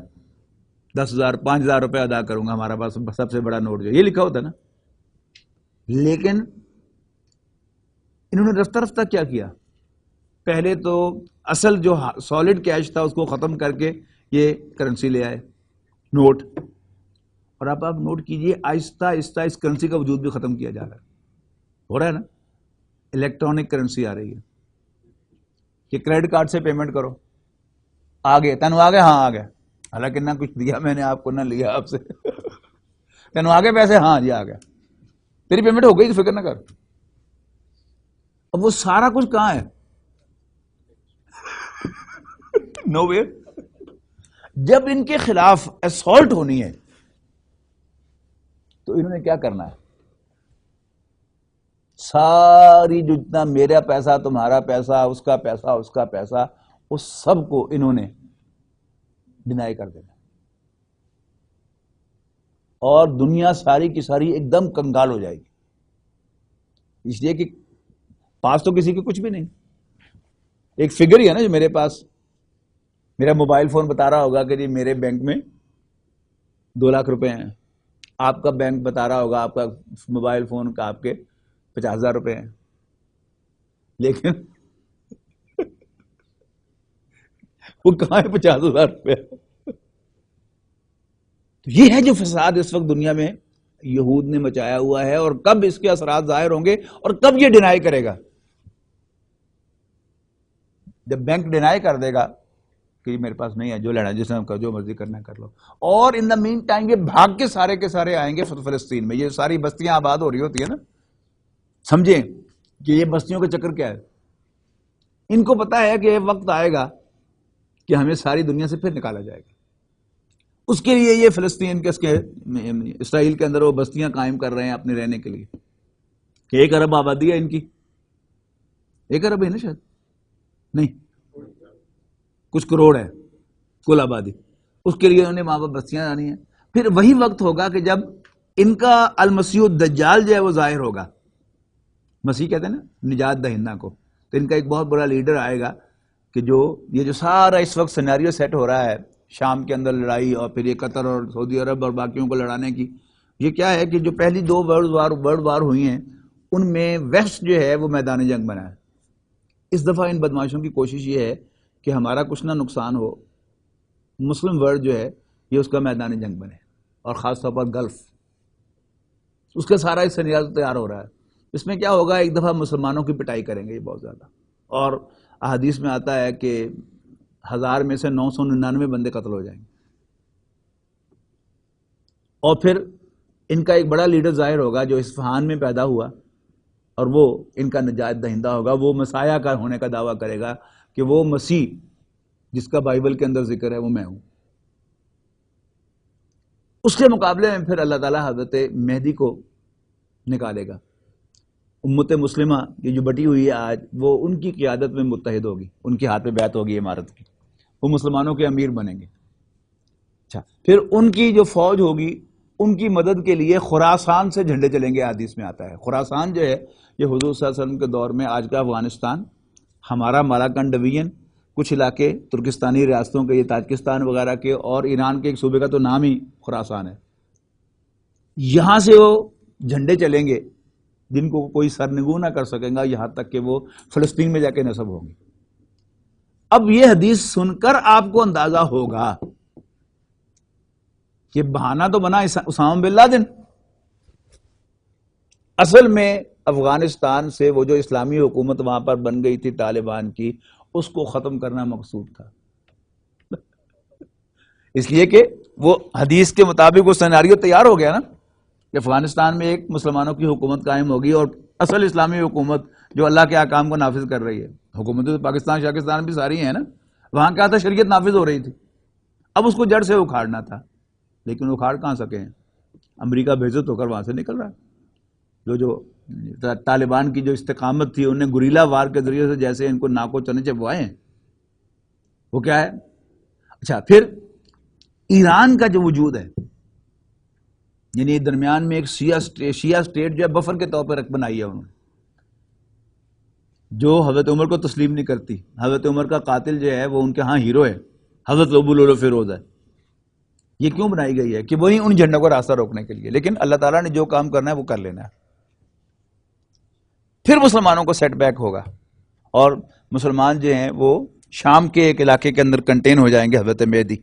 10,000 5,000 روپے ادا کروں گا, ہمارا پاس سب سے بڑا نوٹ جو یہ لکھا ہوتا ہے نا. لیکن انہوں نے رفتہ رفتہ کیا کیا؟ پہلے تو اصل جو سالڈ کیش تھا اس کو ختم کر کے یہ کرنسی لے آئے, نوٹ. اور اب آپ نوٹ کیجئے آہستہ آہستہ اس کرنسی کا وجود بھی ختم کیا جا رہا ہے. ہو رہا ہے نا, الیکٹرانک کرنسی آ رہی ہے کہ کریڈٹ کارڈ سے پیمنٹ کرو, آگے تنو آگے, ہاں آگے, حالانکہ نہ کچھ دیا میں نے آپ کو نہ لیا آپ سے, تنو آگے پیسے, ہاں جی آ گیا, تیری پیمنٹ ہو گئی, فکر نہ کر. اب وہ سارا کچھ کہاں ہے؟ نو وے. جب ان کے خلاف اسالٹ ہونی ہے تو انہوں نے کیا کرنا ہے؟ ساری جو جتنا میرا پیسہ, تمہارا پیسہ, اس کا پیسہ, اس کا پیسہ, اس سب کو انہوں نے ڈینائی کر دینا, اور دنیا ساری کی ساری ایک دم کنگال ہو جائے گی. اس لیے کہ پاس تو کسی کے کچھ بھی نہیں, ایک فگر ہی ہے نا جو میرے پاس. میرا موبائل فون بتا رہا ہوگا کہ جی میرے بینک میں 2 لاکھ روپے ہیں, آپ کا بینک بتا رہا ہوگا, آپ کا موبائل فون کا آپ کے 50,000 روپے ہیں. لیکن وہ کہاں ہے 50,000 روپے؟ تو یہ ہے جو فساد اس وقت دنیا میں یہود نے مچایا ہوا ہے, اور کب اس کے اثرات ظاہر ہوں گے اور کب یہ ڈینائی کرے گا؟ جب بینک ڈینائی کر دے گا کہ میرے پاس نہیں ہے, جو لینا جس نے جو مرضی کرنا کر لو. اور ان دا مین ٹائم یہ بھاگ کے سارے آئیں گے فلسطین میں. یہ ساری بستیاں آباد ہو رہی ہوتی ہے نا, سمجھیں کہ یہ بستیوں کا چکر کیا ہے. ان کو پتا ہے کہ یہ وقت آئے گا کہ ہمیں ساری دنیا سے پھر نکالا جائے گا. اس کے لیے یہ فلسطین کے اسرائیل کے اندر وہ بستیاں قائم کر رہے ہیں اپنے رہنے کے لیے, کہ 1 ارب آبادی ہے ان کی. 1 ارب ہے نا شاید, نہیں کچھ کروڑ ہے کل آبادی. اس کے لیے انہوں نے وہاں پر بستیاں جانی ہیں. پھر وہی وقت ہوگا کہ جب ان کا المسیح الدجال جو ہے وہ ظاہر ہوگا. مسیح کہتے ہیں نا نجات دہندہ کو. تو ان کا ایک بہت بڑا لیڈر آئے گا کہ یہ جو سارا اس وقت سیناریو سیٹ ہو رہا ہے, شام کے اندر لڑائی, اور پھر یہ قطر اور سعودی عرب اور باقیوں کو لڑانے کی, یہ کیا ہے کہ جو پہلی 2 ورلڈ وار ہوئی ہیں ان میں ویسٹ جو ہے وہ میدان جنگ بنا ہے. اس دفعہ ان بدماشوں کی کوشش یہ ہے کہ ہمارا کچھ نہ نقصان ہو, مسلم ورلڈ جو ہے یہ اس کا میدان جنگ بنے, اور خاص طور پر گلف. اس کا سارا اس سیناریو تیار ہو رہا ہے. اس میں کیا ہوگا, ایک دفعہ مسلمانوں کی پٹائی کریں گے یہ بہت زیادہ, اور احادیث میں آتا ہے کہ 1000 میں سے 999 بندے قتل ہو جائیں گے. اور پھر ان کا ایک بڑا لیڈر ظاہر ہوگا جو اصفہان میں پیدا ہوا, اور وہ ان کا نجات دہندہ ہوگا. وہ مسیح کا ہونے کا دعویٰ کرے گا کہ وہ مسیح جس کا بائبل کے اندر ذکر ہے وہ میں ہوں. اس کے مقابلے میں پھر اللہ تعالیٰ حضرت مہدی کو نکالے گا. امت مسلمہ یہ جو بٹی ہوئی ہے آج, وہ ان کی قیادت میں متحد ہوگی, ان کے ہاتھ میں بیعت ہوگی امارت کی, وہ مسلمانوں کے امیر بنیں گے. اچھا, پھر ان کی جو فوج ہوگی ان کی مدد کے لیے خراسان سے جھنڈے چلیں گے. حدیث میں آتا ہے خراسان جو ہے یہ حضور صلی اللہ علیہ وسلم کے دور میں آج کا افغانستان، ہمارا مالاکنڈ ڈویژن، کچھ علاقے ترکستانی ریاستوں کے، یہ تاجکستان وغیرہ کے، اور ایران کے ایک صوبے کا تو نام ہی خراسان ہے. یہاں سے وہ جھنڈے چلیں گے جن کو کوئی سرنگوں نہ کر سکے گا، یہاں تک کہ وہ فلسطین میں جا کے نصب ہوں گے. اب یہ حدیث سن کر آپ کو اندازہ ہوگا کہ بہانہ تو بنا اسامہ بن لادن، اصل میں افغانستان سے وہ جو اسلامی حکومت وہاں پر بن گئی تھی طالبان کی، اس کو ختم کرنا مقصود تھا. اس لیے کہ وہ حدیث کے مطابق وہ سیناریو تیار ہو گیا نا کہ افغانستان میں ایک مسلمانوں کی حکومت قائم ہوگی اور اصل اسلامی حکومت جو اللہ کے احکام کو نافذ کر رہی ہے. حکومتیں تو پاکستان شاکستان بھی ساری ہیں نا، وہاں کیا تھا، شریعت نافذ ہو رہی تھی. اب اس کو جڑ سے اکھاڑنا تھا، لیکن اکھاڑ کہاں سکے ہیں. امریکہ بےعزت ہو کر وہاں سے نکل رہا ہے. جو طالبان کی جو استقامت تھی، انہیں گریلا وار کے ذریعے سے جیسے ان کو ناکو چنے چبوائے ہیں، وہ کیا ہے. اچھا، پھر ایران کا جو وجود ہے، یعنی درمیان میں ایک شیعہ اسٹیٹ جو ہے بفر کے طور پر بنائی ہے انہوں نے، جو حضرت عمر کو تسلیم نہیں کرتی. حضرت عمر کا قاتل جو ہے وہ ان کے ہاں ہیرو ہے، حضرت ابو لولو فیروز ہے. یہ کیوں بنائی گئی ہے کہ وہی ان جھنڈوں کو راستہ روکنے کے لیے. لیکن اللہ تعالیٰ نے جو کام کرنا ہے وہ کر لینا ہے. پھر مسلمانوں کو سیٹ بیک ہوگا اور مسلمان جو ہیں وہ شام کے ایک علاقے کے اندر کنٹین ہو جائیں گے. حضرت مہدی،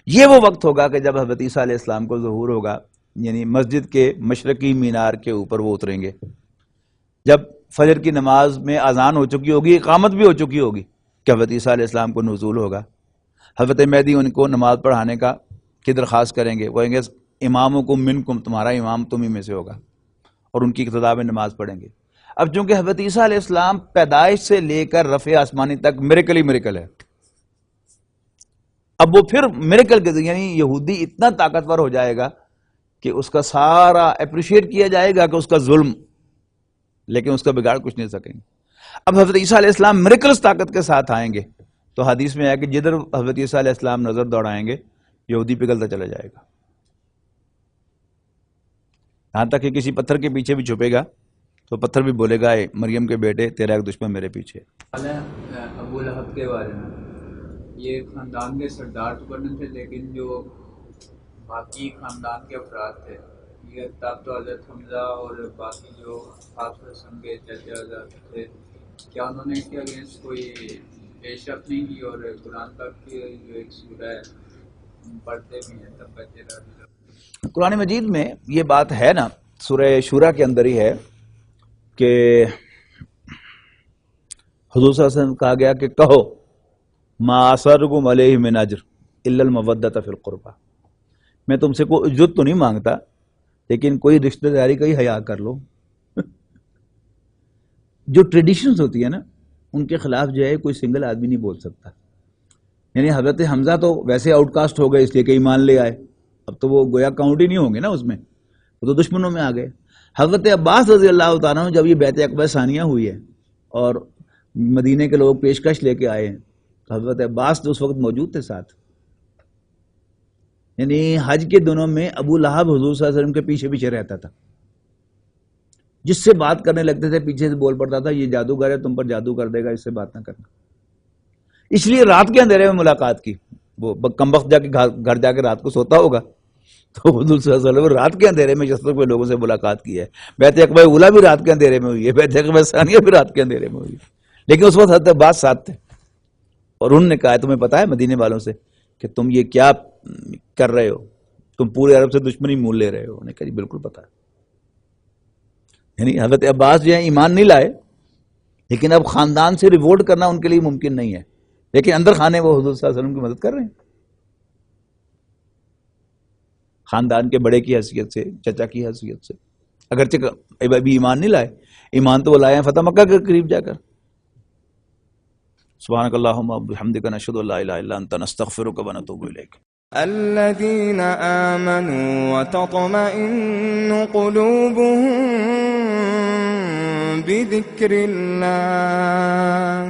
یہ وہ وقت ہوگا کہ جب حضرت عیسیٰ علیہ السلام کو ظہور ہوگا، یعنی مسجد کے مشرقی مینار کے اوپر وہ اتریں گے. جب فجر کی نماز میں اذان ہو چکی ہوگی، اقامت بھی ہو چکی ہوگی کہ حضرت عیسیٰ علیہ السلام کو نزول ہوگا. حضرت مہدی ان کو نماز پڑھانے کی درخواست کریں گے. وہ کہیں گے امامکم منکم، تمہارا امام تم ہی میں سے ہوگا، اور ان کی اقتداء میں نماز پڑھیں گے. اب چونکہ حضرت عیسیٰ علیہ السلام پیدائش سے لے کر رفع آسمانی تک میریکل ہی میریکل ہے. اب وہ پھر میریکل کے یعنی یہودی اتنا طاقتور ہو جائے گا کہ اس کا سارا اپریشیٹ کیا جائے گا کہ اس کا ظلم، لیکن اس کا بگاڑ کچھ نہیں سکیں گے. اب حضرت عیسیٰ علیہ السلام میریکلز طاقت کے ساتھ آئیں گے تو حدیث میں ہے کہ جدھر حضرت عیسیٰ علیہ السلام نظر دوڑائیں گے یہودی پگھلتا چلا جائے گا، یہاں تک کہ کسی پتھر کے پیچھے بھی چھپے گا تو پتھر بھی بولے گا اے مریم کے بیٹے، تیرا ایک دشمن میرے پیچھے. ابو لہب کے بارے میں، یہ خاندان کے سردار تو بنے تھے، لیکن جو باقی خاندان کے افراد تھے، یہ تب تو حضرت حمزہ اور باقی جو آپ رسم کے چچا تھے، کیا انہوں نے اس کے اگینسٹ کوئی پیش رفت نہیں کی؟ اور قرآن پاک کی جو ایک سورہ ہے پڑھتے بھی ہیں تب بچے. قرآن مجید میں یہ بات ہے نا، سورہ شورا کے اندر ہی ہے کہ حضور صلی اللہ علیہ وسلم کہا گیا کہ کہو ما اثرکم علیہ من اجر الا المودۃ فی القربى، میں تم سے کوئی اجرت تو نہیں مانگتا، لیکن کوئی رشتہ داری کا ہی حیا کر لو. جو ٹریڈیشنز ہوتی ہے نا ان کے خلاف جو ہے کوئی سنگل آدمی نہیں بول سکتا. یعنی حضرت حمزہ تو ویسے آؤٹ کاسٹ ہو گئے اس لیے کہ ایمان لے آئے، اب تو وہ گویا کاؤنٹ ہی نہیں ہوں گے نا اس میں، وہ تو دشمنوں میں آ گئے. حضرت عباس رضی اللہ تعالیٰ عنہ جب یہ بیعت عقبہ ثانیہ ہوئی ہے اور مدینے کے لوگ پیشکش لے کے آئے ہیں تو حضرت عباس تو اس وقت موجود تھے ساتھ. یعنی حج کے دنوں میں ابو لہب حضور صلی اللہ علیہ وسلم کے پیچھے پیچھے رہتا تھا، جس سے بات کرنے لگتے تھے پیچھے سے بول پڑتا تھا یہ جادوگر ہے، تم پر جادو کر دے گا، اس سے بات نہ کرنا. اس لیے رات کے اندھیرے میں ملاقات کی. وہ کمبخت جا کے گھر جا کے رات کو سوتا ہوگا تو حضور صلی اللہ علیہ وسلم رات کے اندھیرے میں یثرب کے لوگوں سے ملاقات کی ہے. بیعت عقبہ اولیٰ بھی رات کے اندھیرے میں ہوئی ہے، بیعت عقبہ ثانیہ بھی رات کے اندھیرے میں ہوئی ہے، لیکن اس وقت حضرت عباس ساتھ تھے. اور انہوں نے کہا تمہیں پتا ہے مدینے والوں سے کہ تم یہ کیا کر رہے ہو، تم پورے عرب سے دشمنی مول لے رہے ہو. انہوں نے کہا جی بالکل پتا ہے. یعنی حضرت عباس جو ہے ایمان نہیں لائے، لیکن اب خاندان سے ریوولٹ کرنا ان کے لیے ممکن نہیں ہے، لیکن اندر خانے وہ حضور صلی اللہ علیہ وسلم کی مدد کر رہے ہیں، خاندان کے بڑے کی حیثیت سے، چچا کی حیثیت سے. اگرچہ ابھی ایمان نہیں لائے، ایمان تو وہ لائے ہیں فتح مکہ کے قریب جا کر. سبحانک اللہم وبحمدک نشہد ان لا الہ الا انت نستغفرک ونتوب الیک. الذين آمنوا وتطمئن قلوبهم بذكر الله